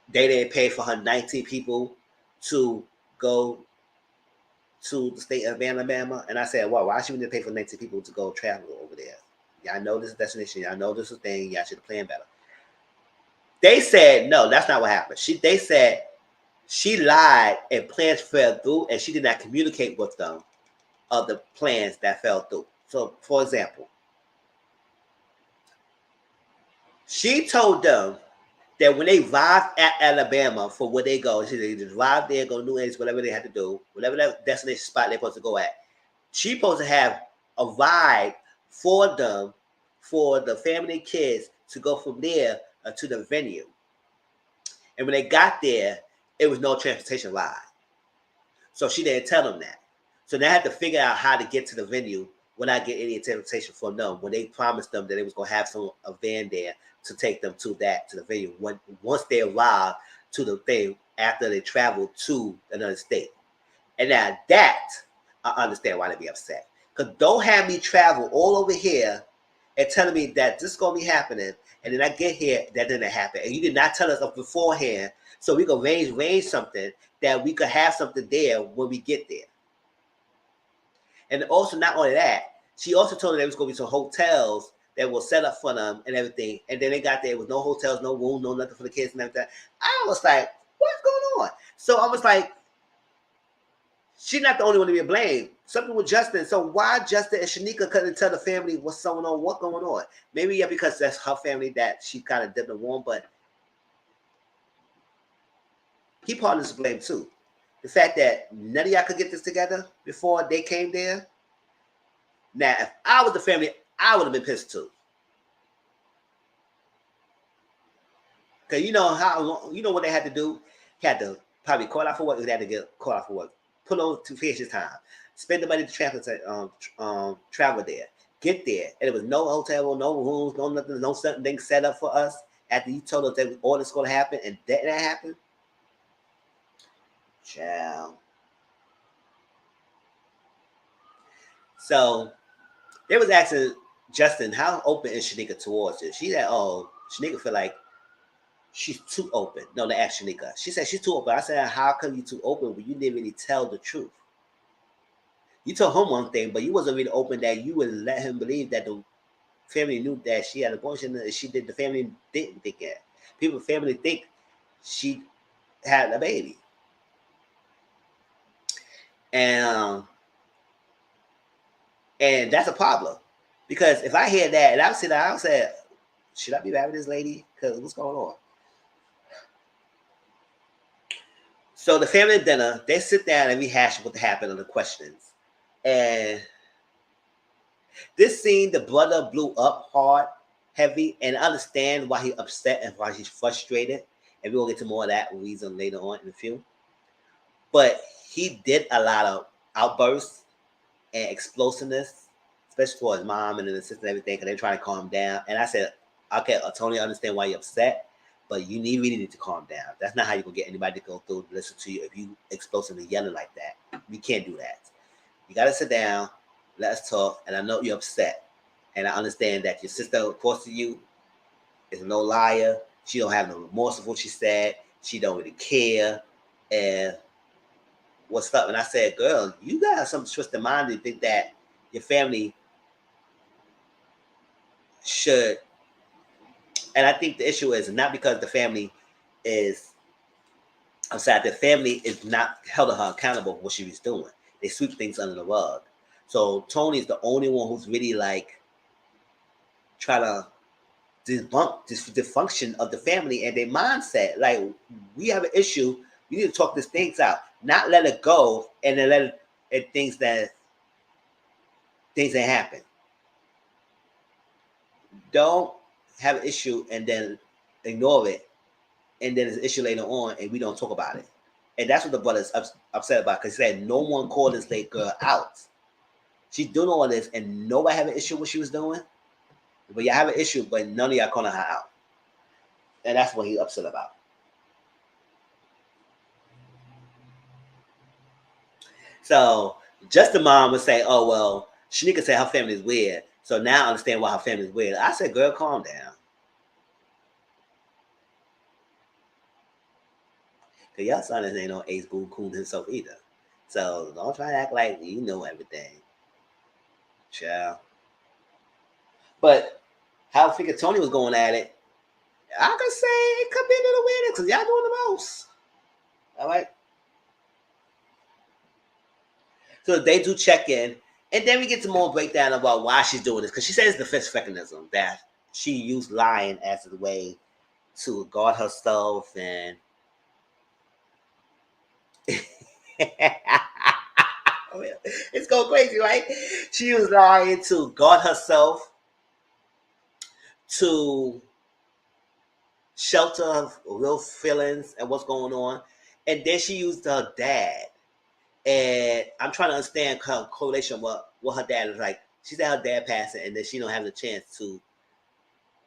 they didn't pay for her 19 people to go to the state of Alabama. And I said, well, why should we pay for 19 people to go travel over there? Y'all know this is destination. Y'all know this is a thing. Y'all should have planned better. They said, no, that's not what happened. They said she lied and plans fell through and she did not communicate with them of the plans that fell through. So, for example, she told them that when they arrived at Alabama for where they go, they just arrived there, go to New Orleans, whatever they had to do, whatever that destination spot they're supposed to go at. She supposed to have a ride for them, for the family and kids to go from there to the venue. And when they got there, it was no transportation ride. So she didn't tell them that. So they had to figure out how to get to the venue without getting any transportation from them when they promised them that they was going to have a van there to take them to the venue once they arrived to the thing after they traveled to another state. And now that I understand why they be upset. Because don't have me travel all over here and telling me that this is going to be happening. And then I get here, that didn't happen. And you did not tell us beforehand. So we could arrange something that we could have something there when we get there. And also, not only that, she also told them there was going to be some hotels that were set up for them and everything. And then they got there with no hotels, no room, no nothing for the kids and everything. I was like, what's going on? So I was like, she's not the only one to be blamed. Something with Justin. So why Justin and Shanika couldn't tell the family what's going on? Maybe because that's her family that she kind of didn't want, but he part of this blame too. The fact that none of y'all could get this together before they came there. Now, if I was the family, I would have been pissed too. Because you know what they had to do? He had to probably call out for work. They had to get called out for work. Put on to finish his time. Spend the money to travel there. Get there. And there was no hotel, no rooms, no nothing, no something set up for us after you told us that all this going to happen and that happened. Child. So they was asking Justin, how open is Shanika towards it? She said, oh, Shanika feel like she's too open. No, they asked Shanika. She said she's too open. I said, how come you too open when you didn't really tell the truth? You told him one thing, but you wasn't really open that you would let him believe that the family knew that she had an abortion and she did. The family didn't think that. Family think she had a baby. And that's a problem. Because if I hear that and I sit down, I say, should I be mad with this lady? Because what's going on? So the family dinner, they sit down and rehash what happened on the questions. And this scene, the brother blew up hard, heavy, and I understand why he's upset and why he's frustrated. And we'll get to more of that reason later on in a few. But he did a lot of outbursts and explosiveness, especially for his mom and his sister and everything, because they're trying to calm him down. And I said, okay, Tony, I understand why you're upset, but you really need to calm down. That's not how you're going to get anybody to go through and listen to you if you explosively yelling like that. We can't do that. You got to sit down, let us talk, and I know you're upset. And I understand that your sister, close to you, is no liar. She don't have no remorse of what she said. She don't really care. And what's up? And I said, girl, you got some twisted mind to think that your family should. And I think the issue is not because the family is upset. The family is not held her accountable for what she was doing. They sweep things under the rug. So Tony is the only one who's really like trying to debunk this dysfunction of the family and their mindset. Like, we have an issue. We need to talk these things out, not let it go and then let it things that happen. Don't have an issue and then ignore it, and then it's an issue later on, and we don't talk about it. And that's what the brother's upset about, because he said no one called this late girl out. She's doing all this, and nobody have an issue with what she was doing. But you have an issue, but none of y'all calling her out. And that's what he's upset about. So just the mom would say, oh, well, Shanika said her family is weird. So now I understand why her family is weird. I said, girl, calm down. Because your son ain't no ace boo coon himself either. So don't try to act like you know everything. Child. But how I figured Tony was going at it, I could say it could be a little weird because y'all doing the most. All right. So they do check in, and then we get to more breakdown about why she's doing this, because she says the defense mechanism that she used lying as a way to guard herself and it's going crazy, right? She was lying to guard herself, to shelter her real feelings and what's going on, and then she used her dad. And I'm trying to understand her correlation with what her dad is like. She said her dad passed it, and then she don't have the chance to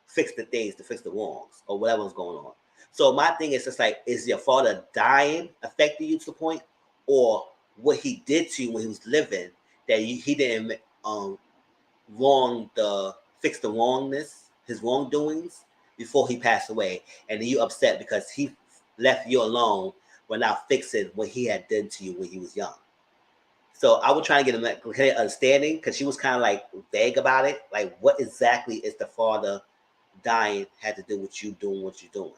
fix the things, to fix the wrongs, or whatever's going on. So my thing is just like, is your father dying affecting you to the point, or what he did to you when he was living that he didn't fix the wrongness, his wrongdoings before he passed away, and then you upset because he left you alone without fixing what he had done to you when he was young. So I was trying to get a clear understanding, because she was kind of like vague about it. Like, what exactly is the father dying had to do with you doing what you're doing?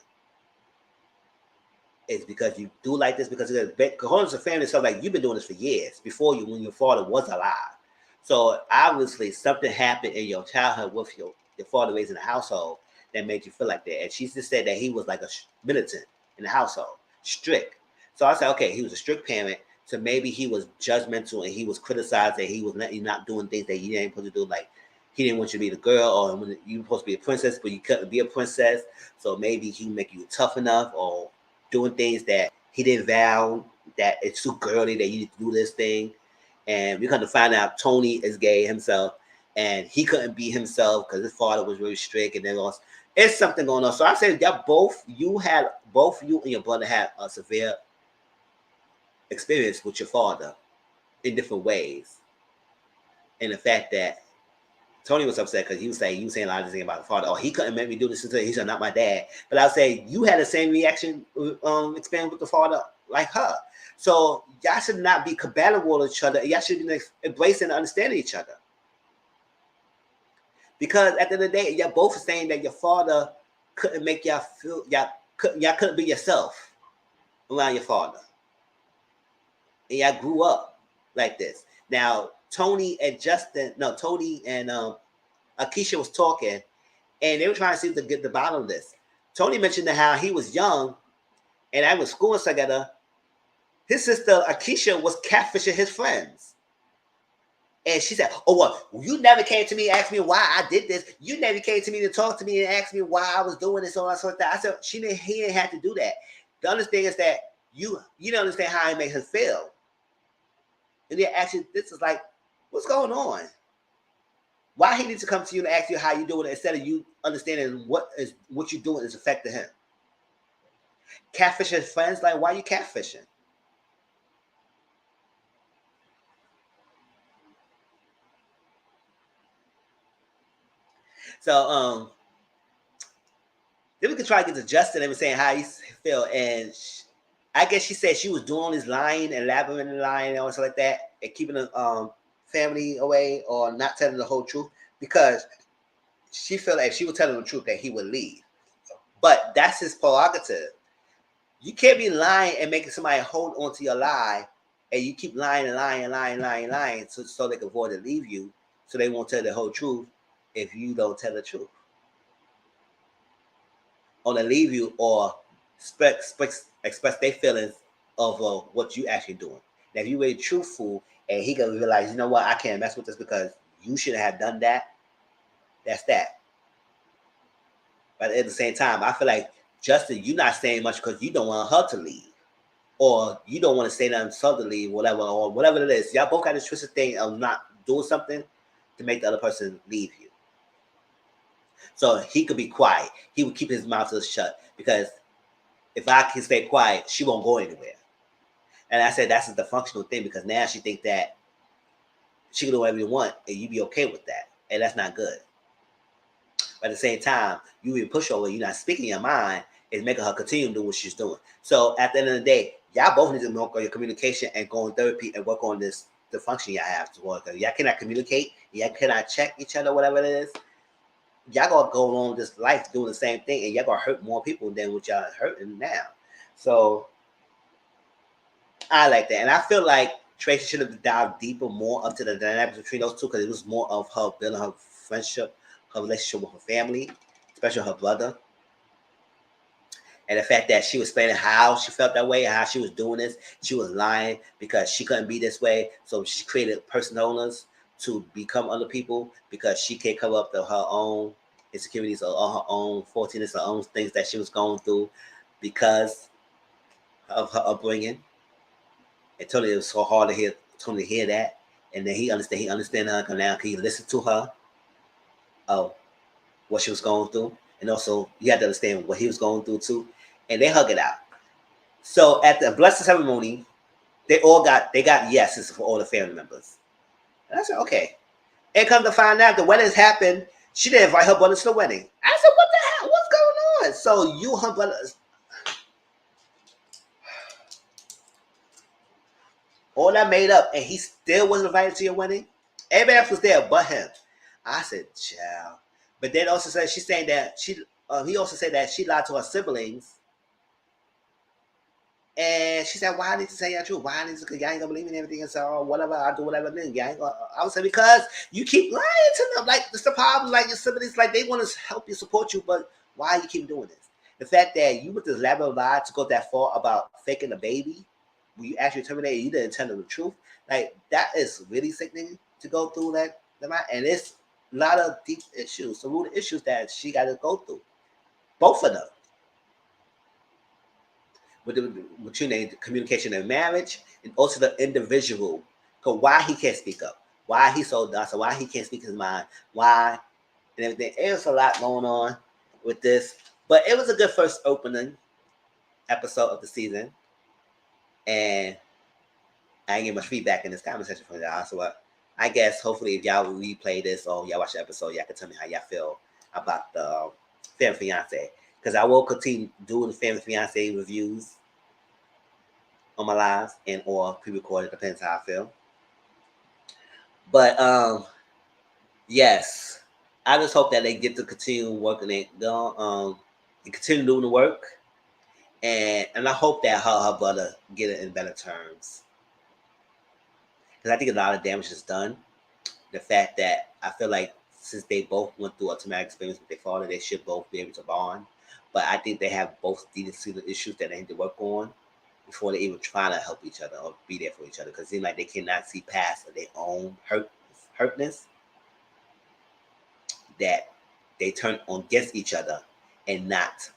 It's because you do like this, because according to family stuff, like, you've been doing this for years before you, when your father was alive. So obviously something happened in your childhood with your father raising a household that made you feel like that. And she just said that he was like a militant in the household, strict. So I said, okay, he was a strict parent, so maybe he was judgmental and he was criticized that he was not doing things that you ain't supposed to do. Like, he didn't want you to be the girl, or when you were supposed to be a princess, but you couldn't be a princess. So maybe he make you tough enough, or doing things that he didn't vow that it's too girly that you need to do this thing. And we come to find out Tony is gay himself, and he couldn't be himself because his father was really strict, and then lost. It's something going on. So I said that both you and your brother had a severe experience with your father in different ways. And the fact that Tony was upset because you was saying a lot of things about the father. Oh, he couldn't make me do this. He said, not my dad. But I'll say you had the same reaction, experience with the father like her. So y'all should not be compatible with each other. Y'all should be embracing and understanding each other. Because at the end of the day, y'all both saying that your father couldn't make y'all feel, y'all couldn't be yourself around your father. And y'all grew up like this. Now, Tony and Akeisha was talking, and they were trying to see to get the bottom of this. Tony mentioned how he was young, and I was schooling together. His sister Akeisha was catfishing his friends. And she said, "Oh, what? Well, you never came to me and asked me why I did this. You never came to me to talk to me and ask me why I was doing this, all that sort of thing." I said, He didn't have to do that. The other thing is that you don't understand how it makes her feel. And then actually, this is like, what's going on? Why he needs to come to you and ask you how you doing it instead of you understanding what you're doing is affecting him. Catfishing friends, like, why are you catfishing? So then we could try to get to Justin and saying how he feel, and I guess she said she was doing all this lying and labyrinth and lying and all stuff like that, and keeping the family away or not telling the whole truth because she felt like if she was telling the truth that he would leave. But that's his prerogative. You can't be lying and making somebody hold on to your lie, and you keep lying and lying and lying and lying and lying so they can avoid to leave you, so they won't tell the whole truth if you don't tell the truth. Or to leave you or express their feelings of what you actually doing. Now, if you really truthful and he can realize, you know what, I can't mess with this because you shouldn't have done that, that's that. But at the same time, I feel like, Justin, you're not saying much because you don't want her to leave. Or you don't want to say nothing to her to leave, whatever, or whatever it is. Y'all both got this twisted thing of not doing something to make the other person leave you. So he could be quiet. He would keep his mouth shut because if I can stay quiet, she won't go anywhere. And I said that's the functional thing because now she think that she can do whatever you want and you be okay with that. And that's not good. But at the same time, you be pushover, you're not speaking your mind, is making her continue to do what she's doing. So at the end of the day, y'all both need to work on your communication and go in therapy and work on the function y'all have to work. Y'all cannot communicate, y'all cannot check each other, whatever it is. Y'all gonna go along this life doing the same thing, and y'all gonna hurt more people than what y'all hurting now. So I like that, and I feel like Tracy should have dived deeper, more up to the dynamics between those two, because it was more of her building her friendship, her relationship with her family, especially her brother, and the fact that she was explaining how she felt that way, how she was doing this. She was lying because she couldn't be this way, so she created personas to become other people because she can't cover up her own insecurities or her own faultiness, her own things that she was going through because of her upbringing. And totally, it was so hard to hear that. And then he understand her now. He listened to her of what she was going through, and also you had to understand what he was going through too. And they hug it out. So at the blessing ceremony, they got yeses for all the family members. And I said, okay. And come to find out, the wedding's happened. She didn't invite her brothers to the wedding. I said, what the hell? What's going on? So you, her brothers, all that made up, and he still wasn't invited to your wedding? Everybody else was there but him. I said, child. But then also said she's saying that he also said that she lied to her siblings. And she said, why I need to say your truth? Why I need to, because y'all ain't gonna believe me and everything. And so, oh, whatever, I do whatever then. Y'all ain't gonna, I would say, because you keep lying to them. Like, it's the problem. Like, your siblings, like, they want to help you, support you, but why you keep doing this? The fact that you with this elaborate lie to go that far about faking a baby, when you actually terminated, you didn't tell them the truth. Like, that is really sickening to go through that. And it's a lot of deep issues, some root issues that she got to go through. Both of them. Between the communication in marriage and also the individual. Because why he can't speak up, why he's so docile, why he can't speak his mind, why, and everything. There's a lot going on with this, but it was a good first opening episode of the season, and I ain't get much feedback in this comment section from y'all. So I guess hopefully if y'all replay this or y'all watch the episode, y'all can tell me how y'all feel about the Femme Fiance. Because I will continue doing the Femme Fiance reviews on my lives and or pre-recorded, depends how I feel. But yes, I just hope that they get to continue working it, continue doing the work, and I hope that her brother get it in better terms. Because I think a lot of damage is done. The fact that I feel like since they both went through a traumatic experience with their father, they should both be able to bond. But I think they have both these issues that they need to work on before they even try to help each other or be there for each other. Because it seems like they cannot see past their own hurt hurtness, that they turn on against each other and not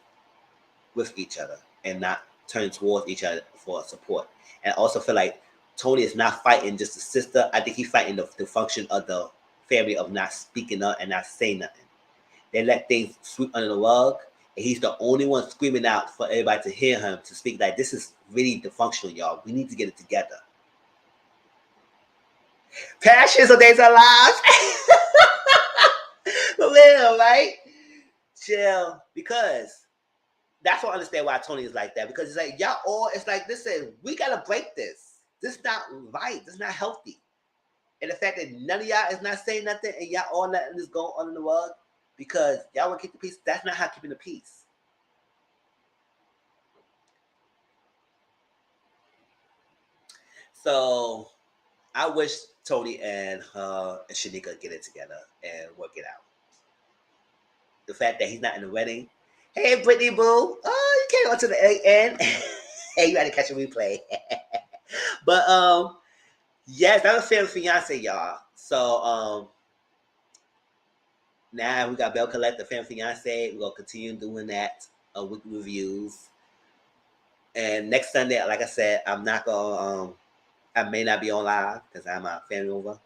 with each other and not turn towards each other for support. And I also feel like Tony is not fighting just the sister. I think he's fighting the function of the family of not speaking up and not saying nothing. They let things sweep under the rug, and he's the only one screaming out for everybody to hear him to speak. Like, this is really dysfunctional, y'all. We need to get it together. Passions of days are lives. For real, right? Chill. Because that's what I understand why Tony is like that. Because it's like, y'all all, it's like, listen, we got to break this. This is not right. This is not healthy. And the fact that none of y'all is not saying nothing and y'all all letting this go under the rug because y'all want to keep the peace, that's not how keeping the peace. So I wish Tony and her and Shanika get it together and work it out. The fact that he's not in the wedding. Hey, Brittany Boo. Oh, you came on to the end. Hey, you had to catch a replay. But yes, that was Fiance, y'all. So now we got Belle Collective, Fiance. We're gonna continue doing that weekly reviews. And next Sunday, like I said, I'm not gonna I may not be on live because I have my family over.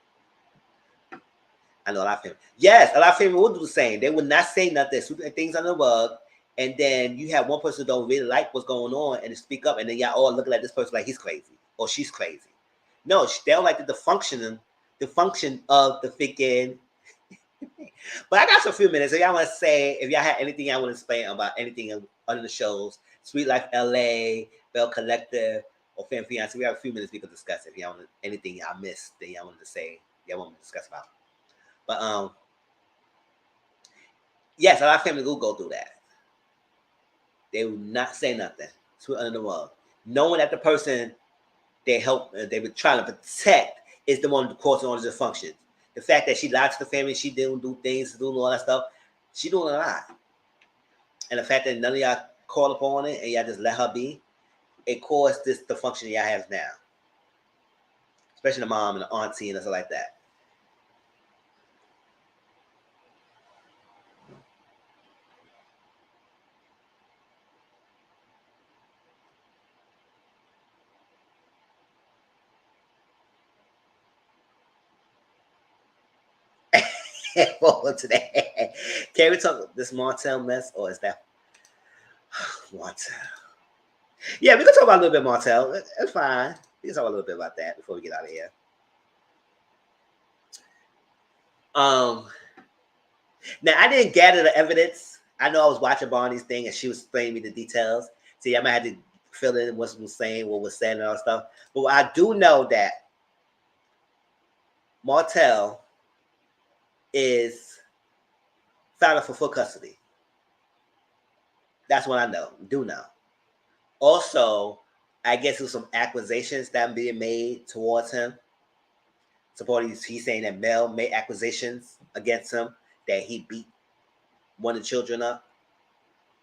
I know a lot of family. Yes, a lot of family will do the same. They would not say nothing, sweeping things under the rug, and then you have one person who don't really like what's going on and speak up, and then y'all all looking at this person like he's crazy or she's crazy. No, they don't like the function of the freaking. But I got some few minutes. If y'all want to say, if y'all have anything y'all want to explain about anything under the shows, Sweet Life LA, Belle Collective, or Fiance, we have a few minutes we can discuss it. If y'all want anything y'all missed that y'all wanted to say, y'all want to discuss about. But yes, a lot of families will go through that. They will not say nothing. Sweet under the rug, knowing that the person they help, they were trying to protect, is the one causing all the dysfunctions. The fact that she lied to the family, she didn't do things, doing all that stuff, she doing a lot. And the fact that none of y'all call upon it and y'all just let her be, it caused this the function y'all have now. Especially the mom and the auntie and stuff like that. Forward today. Can we talk this Martell mess or is that Martell? Yeah, we can talk about a little bit Martell. It's fine. We can talk a little bit about that before we get out of here. Now I didn't gather the evidence. I know I was watching Barney's thing and she was explaining me the details. See, I might have to fill in what was saying, what was said, and all that stuff. But I do know that Martell is found for full custody. That's what I know. Do know. Also, I guess there's some accusations that are being made towards him. Supposedly, he's saying that Mel made accusations against him, that he beat one of the children up,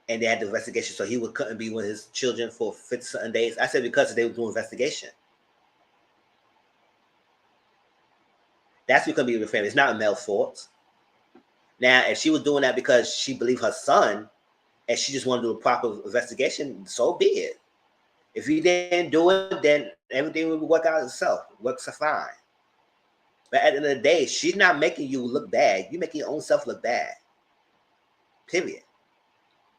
and they had the investigation, so he couldn't be with his children for 50-something days. I said because they were doing investigation. That's because be with family. It's not Mel's fault. Now, if she was doing that because she believed her son, and she just wanted to do a proper investigation, so be it. If you didn't do it, then everything will work out itself. Works fine. But at the end of the day, she's not making you look bad. You're making your own self look bad. Period.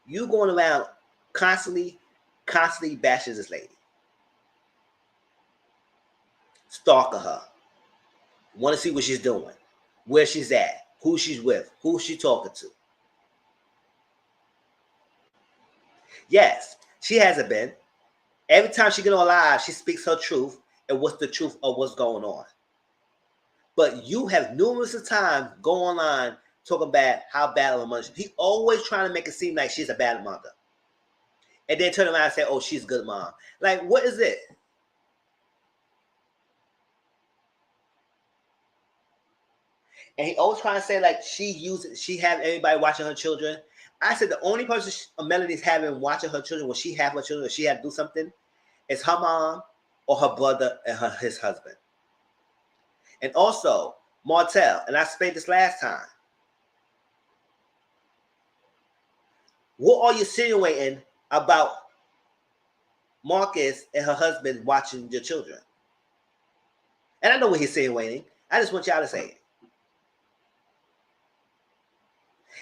You going around constantly bashing this lady. Stalking her. Want to see what she's doing. Where she's at. Who she's with. Who she's talking to. Yes, she hasn't been. Every time she get on live, she speaks her truth and what's the truth of what's going on. But you have numerous times go online talking about how bad of a mother. He always trying to make it seem like she's a bad mother. And then turn around and say, oh, she's a good mom. Like, what is it? And he always trying to say, like, she have everybody watching her children. I said the only person Melanie's having watching her children when she have her children, when she had to do something, is her mom or her brother and his husband. And also, Martell, and I explained this last time. What are you insinuating about Marcus and her husband watching your children? And I know what he's insinuating. I just want y'all to say it.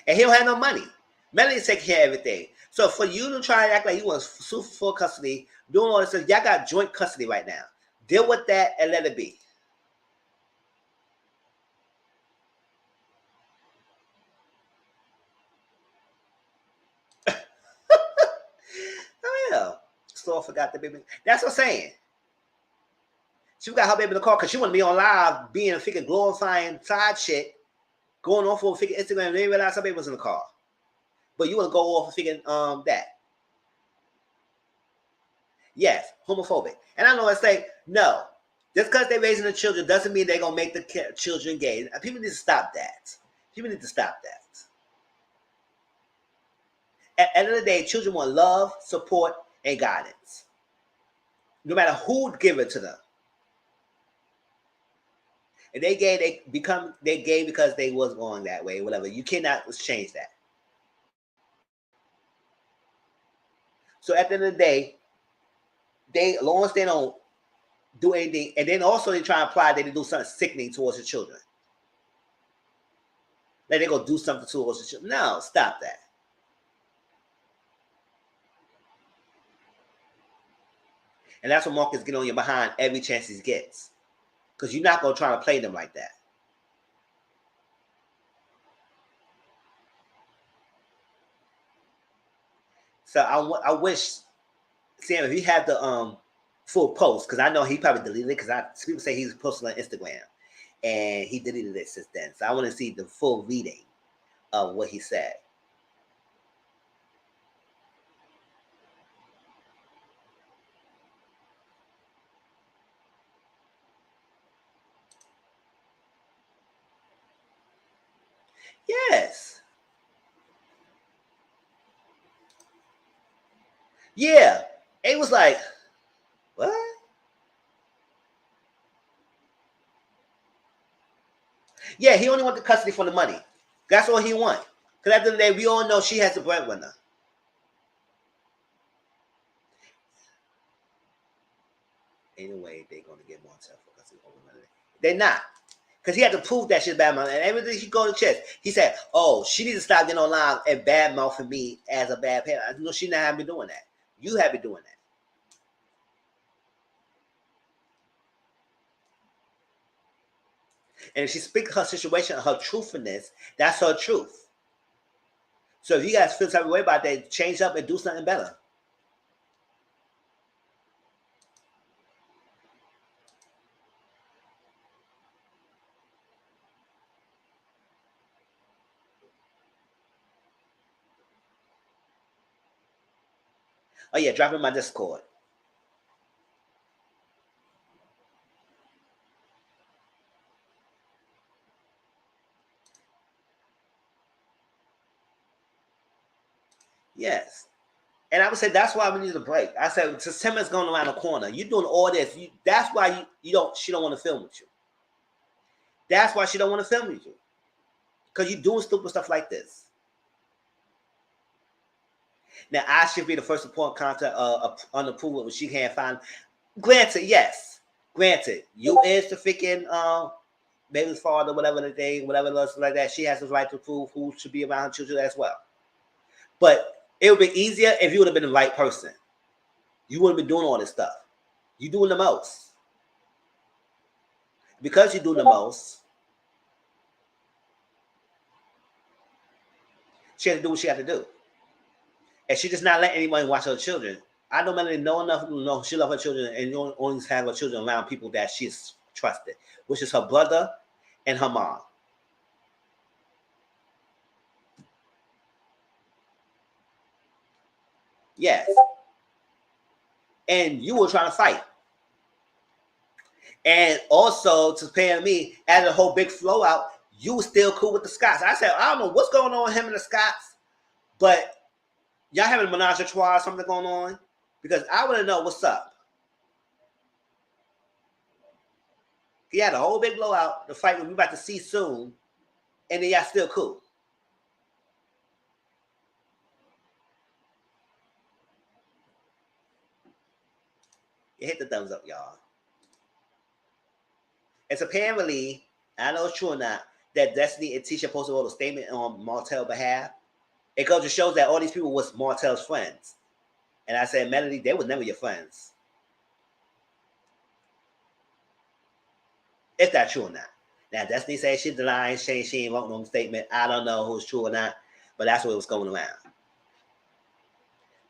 And he don't have no money. Melanie's taking care of everything. So for you to try and act like you want super full custody, doing all this stuff, y'all got joint custody right now. Deal with that and let it be. Oh yeah. Store forgot the baby. That's what I'm saying. She got her baby in the car because she want to be on live being a freaking glorifying side shit, going off for a freaking Instagram and didn't realize her baby was in the car. But you want to go off of freaking that. Yes, homophobic. And I know it's like, no. Just because they're raising the children doesn't mean they're going to make the children gay. People need to stop that. People need to stop that. At the end of the day, children want love, support, and guidance. No matter who give it to them. If they gay, they gay because they was going that way, whatever. You cannot change that. So at the end of the day, as long as they don't do anything, and then also they try to apply that they do something sickening towards the children. Like they go do something towards the children. No, stop that. And that's what Marcus get on your behind every chance he gets. Because you're not going to try to play them like that. So I wish, Sam, if he had the full post, because I know he probably deleted it, because people say he's posting on Instagram, and he deleted it since then. So I want to see the full reading of what he said. Yes. Yeah. It was like, what? Yeah, he only want the custody for the money. That's all he want. Because at the end of the day, we all know she has the breadwinner. Anyway, they're going to get more stuff for custody over money. They're not. Because he had to prove that shit bad mouth. And everything she go to chest. He said, oh, she needs to stop getting online and bad mouthing me as a bad parent. I know she not have me doing that. You have me doing that. And if she speaks her situation, her truthfulness, that's her truth. So if you guys feel some way about that, change up and do something better. Oh yeah, drop in my Discord. Yes. And I would say that's why we need a break. I said September's going around the corner. You're doing all this. That's why she don't want to film with you. That's why she don't want to film with you. Because you're doing stupid stuff like this. Now I should be the first important contact on approval when she can't find. Granted, yes. Granted, you is the freaking baby's father, whatever the thing, whatever else like that. She has the right to prove who should be around her children as well. But it would be easier if you would have been the right person. You wouldn't be doing all this stuff. You're doing the most. Because you're doing the most, she had to do what she had to do. And she just not letting anyone watch her children. I know Melanie know enough to know she loves her children and only have her children around people that she's trusted, which is her brother and her mom. Yes. And you were trying to fight. And also to pay me, as a whole big flow out, you were still cool with the Scots. I said, I don't know what's going on with him and the Scots, but y'all having a menage a trois, something going on? Because I want to know what's up. He had a whole big blowout, the fight we about to see soon, and then y'all still cool. You hit the thumbs up, y'all. It's apparently, I don't know it's true or not, that Destiny and Tisha posted a statement on Martell's behalf. It goes to show that all these people was Martell's friends. And I said, Melody, they were never your friends. If that's true or not. Now, Destiny said she denied, she ain't wrote no statement. I don't know who's true or not, but that's what was going around.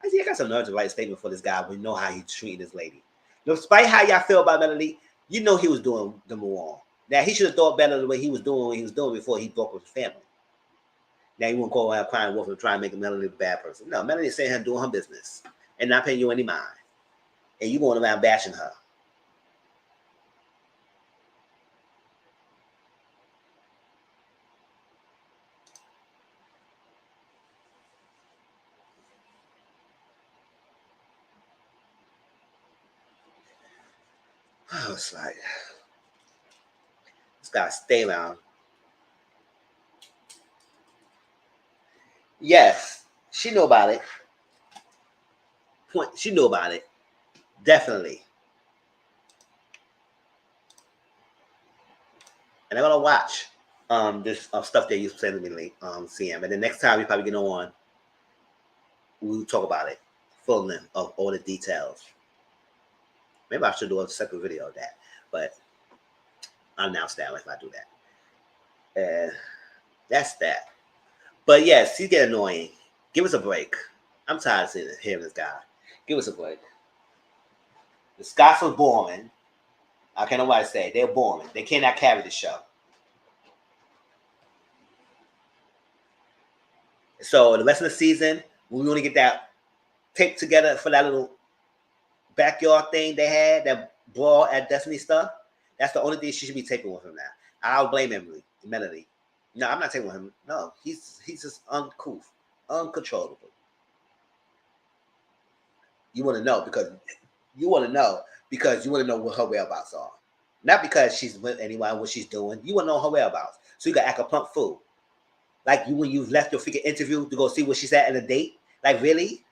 I see, I got some nerve to write a statement for this guy. We know how he treated this lady. Despite how y'all feel about Melody, you know he was doing them wrong. Now, he should have thought better the way he was doing before he broke with his family. Now, you won't go around crying wolf and try and make Melody a bad person. No, Melody is saying her doing her business and not paying you any mind. And you going around bashing her. Oh, it's like, this guy stay around. Yes, she knew about it. She knew about it. Definitely. And I'm gonna watch this stuff that you sent me, CM. And the next time we probably get on, we'll talk about it, full length of all the details. Maybe I should do a separate video of that, but I'll announce that if I do that. And that's that. But yes, he's getting annoying. Give us a break. I'm tired of hearing this guy. Give us a break. The Scots are boring. I can't know what I say. They're boring. They cannot carry the show. So the rest of the season, we want to get that tape together for that little backyard thing they had, that brawl at Destiny stuff. That's the only thing she should be taking with him now. I'll blame Melody. No, I'm not taking with him. No, he's just uncouth, uncontrollable. You want to know because you want to know what her whereabouts are. Not because she's with anyone, what she's doing. You want to know her whereabouts. So you got to act a plump fool. Like you when you've left your freaking interview to go see where she's at in a date. Like, really?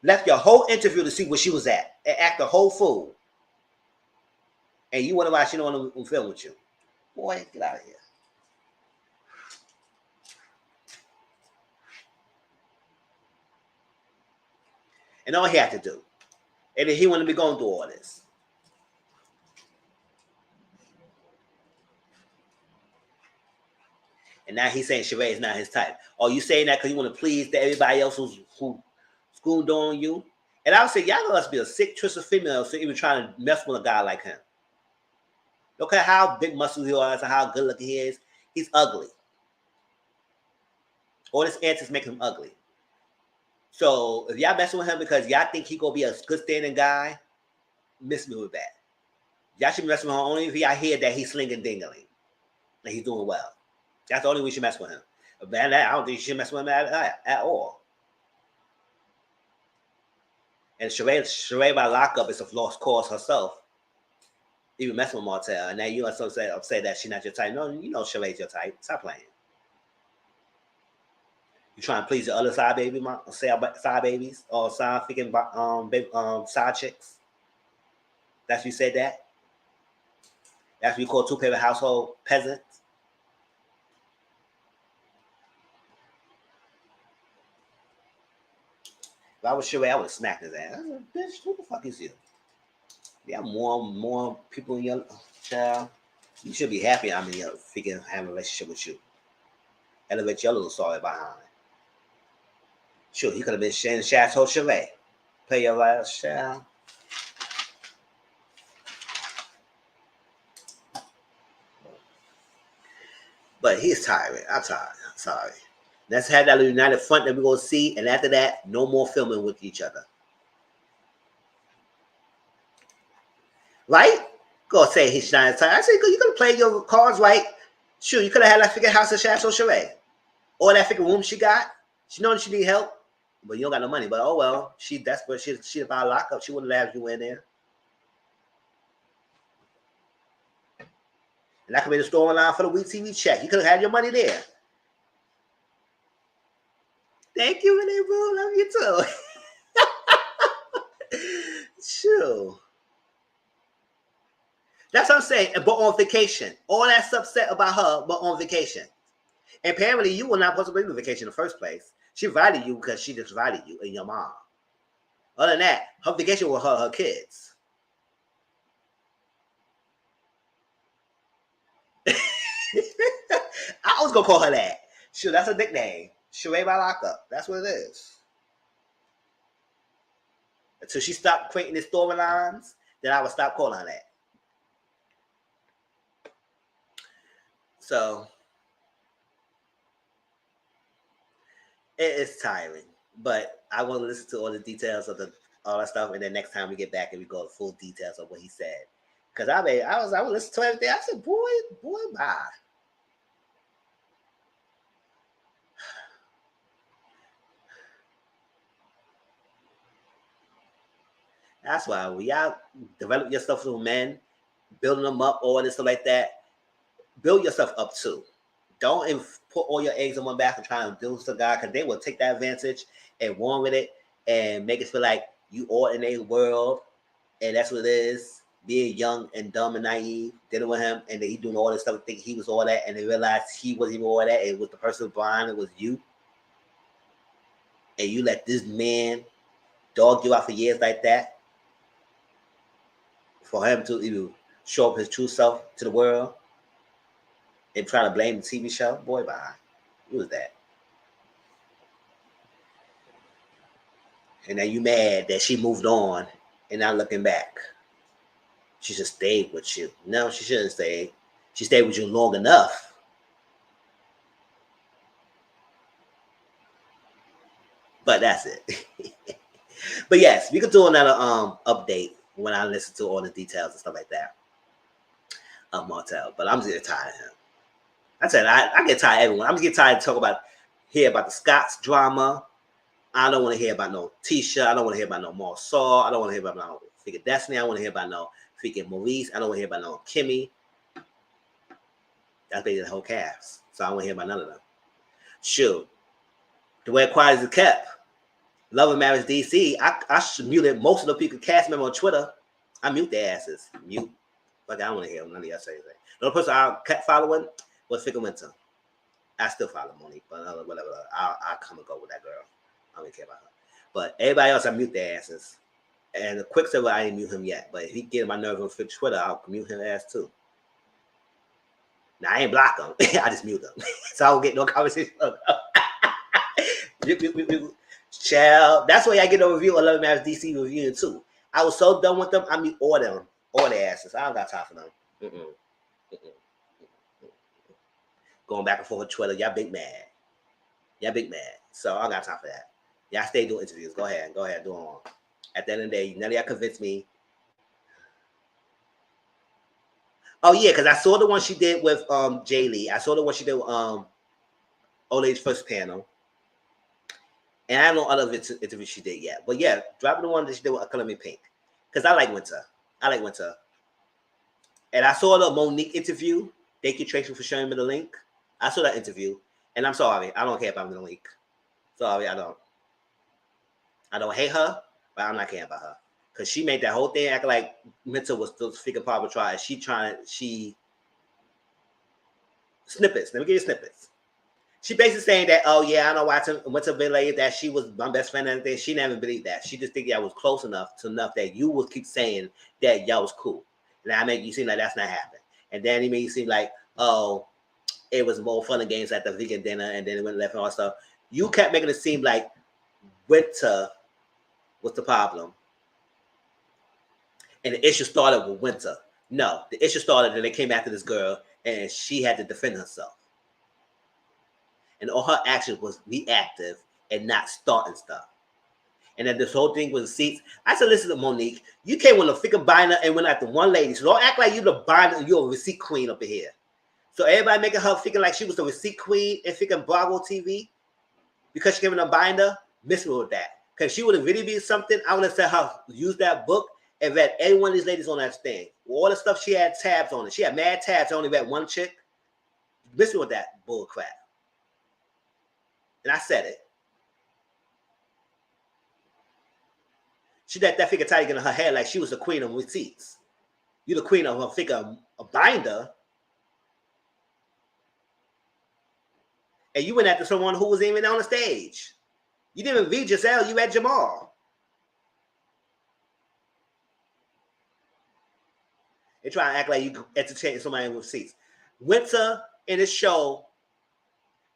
Left your whole interview to see where she was at and act a whole fool. And you wonder why she don't want to film with you. Boy, get out of here. And all he had to do. And then he wouldn't be going through all this. And now he's saying Sheree is not his type. Are you saying that because you want to please everybody else who schooled on you? And I would say, y'all must be a sick, twisted female for even trying to mess with a guy like him. Look at how big muscles he is and how good looking he is. He's ugly. All his antics make him ugly. So if y'all messing with him because y'all think he gonna be a good standing guy, miss me with that. Y'all should be messing with him only if y'all hear that he's slinging dingling and he's doing well. That's the only way you should mess with him. Man, I don't think you should mess with him at all. And Sheree by lockup is a lost cause herself. Even messing with Martell, and now you also say that she's not your type. No, you know Sheree's your type. Stop playing. You trying to please the other side side babies or side freaking side chicks. That's what you said that. That's what you call two-parent household peasants. If I was Sheree, I would have smacked his ass. I said, bitch, who the fuck is you? You have more people in your child. You should be happy I'm in your freaking having a relationship with you. Elevate your little story behind. Sure, he could have been Chateau Sheree. Play your last child. But he's tired. I'm tired. I'm sorry. Let's have that united front that we're going to see. And after that, no more filming with each other. Right? Go say he's not tired. I said, you could have played your cards right. Sure, you could have had that freaking house of Chateau Sheree. Or that freaking room she got. She knows she need help. But you don't got no money. But oh well, she desperate. She about to lock up. She wouldn't have you in there. And that could be the storyline for the week TV check. You could have had your money there. Thank you, Renee Boo. Love you too. Sure. That's what I'm saying. But on vacation. All that's upset about her, but on vacation. And apparently you were not supposed to be on vacation in the first place. She invited you because she just invited you and your mom. Other than that, her vacation with her kids. I was going to call her that. Sure, that's her nickname. Sheree by Lockup. That's what it is. Until she stopped creating the storylines, then I would stop calling her that. So it is tiring, but I want to listen to all the details of all that stuff, and then next time we get back and we go to full details of what he said. Because I would listen to everything. I said, boy, bye. That's why when y'all develop your stuff with men, building them up, all this stuff like that, build yourself up too. Don't put all your eggs in one basket trying to do some guy, because they will take that advantage and run with it and make it feel like you all in a world, and that's what it is. Being young and dumb and naive, dealing with him, and then he doing all this stuff, think he was all that, and they realized he wasn't even all that. It was the person blind. It was you, and you let this man dog you out for years like that. For him to even show up his true self to the world and trying to blame the TV show, boy, bye. Who was that? And then you mad that she moved on and not looking back. She should stay with you. No, she shouldn't stay. She stayed with you long enough. But that's it. But yes, we could do another update when I listen to all the details and stuff like that of Martell. But I'm just getting tired of him. I said I get tired of everyone. I'm just getting tired of hear about the Scots drama. I don't want to hear about no Tisha. I don't want to hear about no Marsaw. I don't want to hear about no freaking Destiny. I don't want to hear about no freaking Maurice. I don't want to hear about no Kimmy. That's basically the whole cast. So I don't want to hear about none of them. Shoot. The way quiet is kept. Love and Marriage DC. I muted most of the people cast member on Twitter. I mute their asses. Mute. Like I don't want to hear none of y'all say anything. The only person I kept following was Fickle Winter. I still follow Monique, but whatever. I'll come and go with that girl. I don't care about her. But everybody else, I mute their asses. And the Quicksilver, I didn't mute him yet. But if he get my nerve on Twitter, I'll mute him ass too. Now I ain't block him. I just mute him. So I don't get no conversation. Child, that's why I get a review of Love and Marriage DC reviewing too. I was so done with them, I mute all them, all their asses. I don't got time for them. Going back and forth with Twitter, y'all big mad. So I don't got time for that. Y'all stay doing interviews. Go ahead, do them on. At the end of the day, none of y'all convinced me. Oh yeah, because I saw the one she did with Jay Lee. I saw the one she did with Olay's first panel. And I don't know other interviews she did yet. But yeah, drop the one that she did with Color Me Pink. Because I like Winter. And I saw the Monique interview. Thank you, Tracy, for showing me the link. I saw that interview. And I'm sorry. I don't care about Monique. Sorry, I don't. I don't hate her, but I'm not caring about her. Because she made that whole thing act like Winter was still freaking Papa Try. She snippets. Let me give you snippets. She basically saying that, oh yeah, I know why Winter believed that she was my best friend and everything. She never believed that. She just think y'all was close enough that you would keep saying that y'all was cool. And I make you seem like that's not happening. And then he made you seem like, oh, it was more fun and games at the vegan dinner, and then it went left and all that stuff. You kept making it seem like Winter was the problem. And the issue started with Winter. No, the issue started when they came after this girl and she had to defend herself. And all her actions was reactive and not starting stuff. And then this whole thing was seats. I said, listen to Monique. You came with a freaking binder and went after one lady. So don't act like you're the binder, you're a receipt queen up in here. So everybody making her thinking like she was the receipt queen in freaking Bravo TV because she came in a binder, miss me with that. Because she would have really been something, I would have said her use that book and read every one of these ladies on that thing. All the stuff she had tabs on it. She had mad tabs. I only read one chick. Listen with that bull crap. And I said it. She let that figure tight in her hair like she was the queen of receipts. You the queen of a figure, a binder. And you went after someone who wasn't even on the stage. You didn't even read Giselle, you read Jamal. They try to act like you entertain somebody with receipts. Winter in his show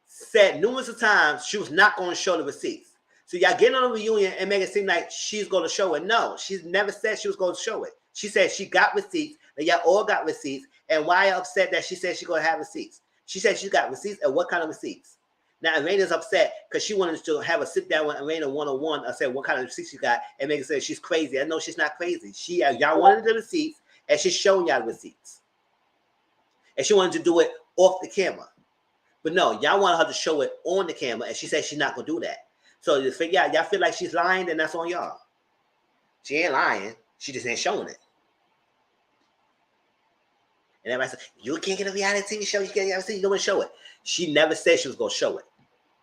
said numerous times she was not going to show the receipts. So y'all getting on a reunion and make it seem like she's going to show it. No, she's never said she was going to show it. She said she got receipts, and y'all all got receipts. And why y'all upset that she said she's going to have receipts? She said she got receipts, and what kind of receipts? Now, Arena's upset because she wanted to have a sit-down with Arena one-on-one and say what kind of receipts she got and make it say she's crazy. I know she's not crazy. Y'all wanted the receipts, and she's showing y'all the receipts. And she wanted to do it off the camera. But no, y'all wanted her to show it on the camera, and she said she's not going to do that. So y'all feel like she's lying, then that's on y'all. She ain't lying. She just ain't showing it. And everybody said, you can't get a reality TV show. You can't get a you don't want to show it. She never said she was going to show it.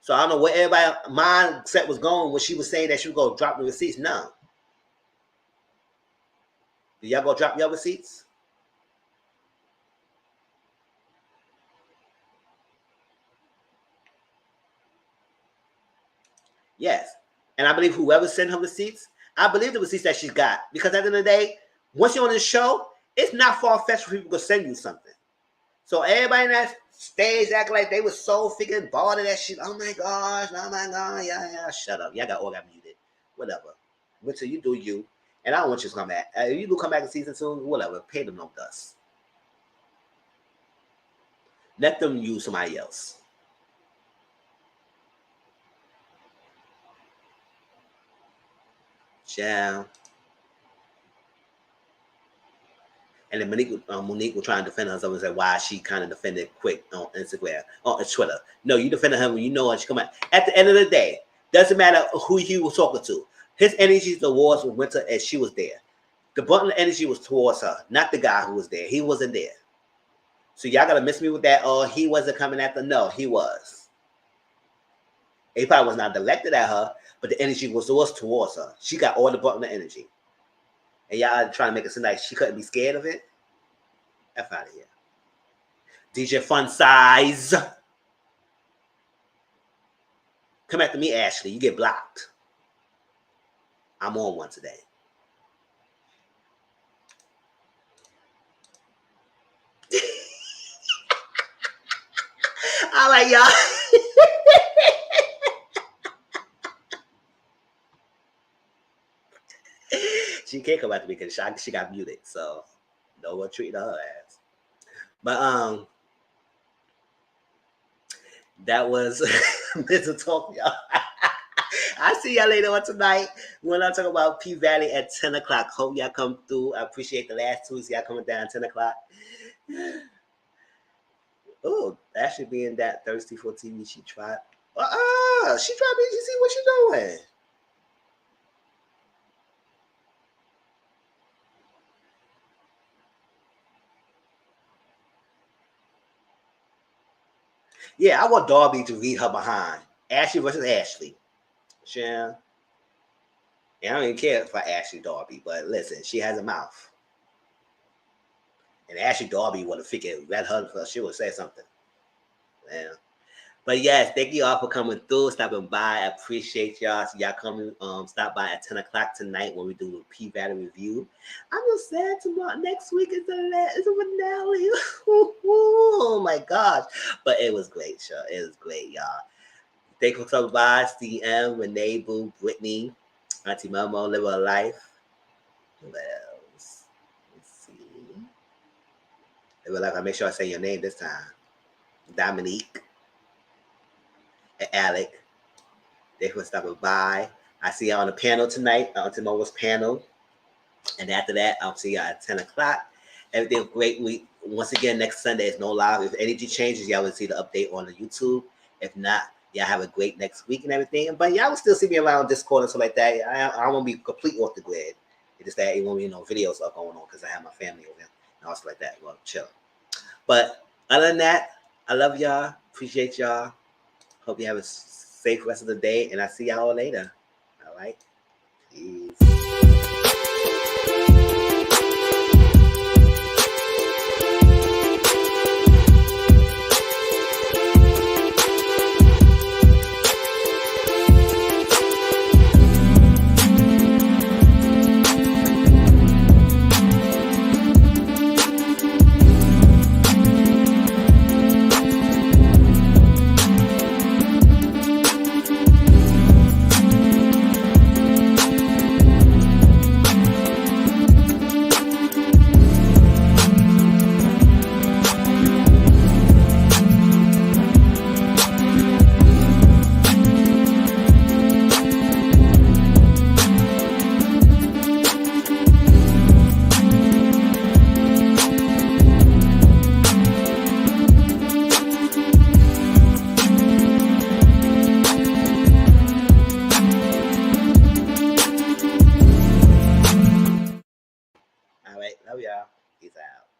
So I don't know where everybody's mindset was going when she was saying that she was going to drop the receipts. No. Did y'all go drop your receipts? Yes. And I believe whoever sent her receipts, I believe the receipts that she's got. Because at the end of the day, once you're on this show, it's not far-fetched for people to send you something. So everybody in that stage act like they were so freaking bored of that shit. Oh my gosh, yeah. Shut up. Y'all all got muted. Whatever. Until you do you. And I don't want you to come back. If you do come back in season 2, whatever. Pay them no dust. Let them use somebody else. Ciao. And then Monique will try and defend herself and say why she kind of defended quick on Instagram, on Twitter. No, you defended her when you know when she come out. At the end of the day, doesn't matter who he was talking to. His energy towards Winter, and she was there. The Butler energy was towards her, not the guy who was there. He wasn't there. So y'all gotta miss me with that. Oh, he wasn't coming after. No, he was. He probably was not directed at her, but the energy was towards her. She got all the Butler energy. And y'all trying to make it seem like she couldn't be scared of it? F out of here. DJ Fun Size. Come after me, Ashley. You get blocked. I'm on one today. All right, y'all. She can't come after me because she got muted, so no one treated her ass. But that was Mental Talk, y'all. I see y'all later on tonight when I talk about P Valley at 10 o'clock. Hope y'all come through. I appreciate the last two. Y'all coming down at 10 o'clock. Oh, Ashley being that thirsty for TV, she tried. She tried BGC. What you doing? Yeah, I want Darby to read her behind. Ashley versus Ashley. Sure. And I don't even care for Ashley Darby, but listen, she has a mouth. And Ashley Darby would have figured let her, she would say something. Yeah. But yes, thank you all for coming through, stopping by. I appreciate y'all. So y'all coming, stop by at 10 o'clock tonight when we do the P Valley review. I'm just sad tomorrow. Next week is the finale. Oh my gosh. But it was great, show. It was great, y'all. Thank you for coming by. CM, Renee, Boo, Brittany, Auntie Momo, Live a Life. Who else? Let's see. Live a Life. I make sure I say your name this time. Dominique. And Alec. Thank you for stopping by. I see y'all on the panel tonight, Auntie Momo's panel. And after that, I'll see y'all at 10 o'clock. Everything great week. Once again, next Sunday is no live. If anything changes, y'all will see the update on the YouTube. If not, y'all have a great next week and everything. But y'all will still see me around Discord and stuff like that. I won't be completely off the grid. It's just that even videos are going on because I have my family over there and also like that. Well, chill. But other than that, I love y'all. Appreciate y'all. Hope you have a safe rest of the day, and I'll see y'all later. All right? Peace. All right, love y'all. Peace out.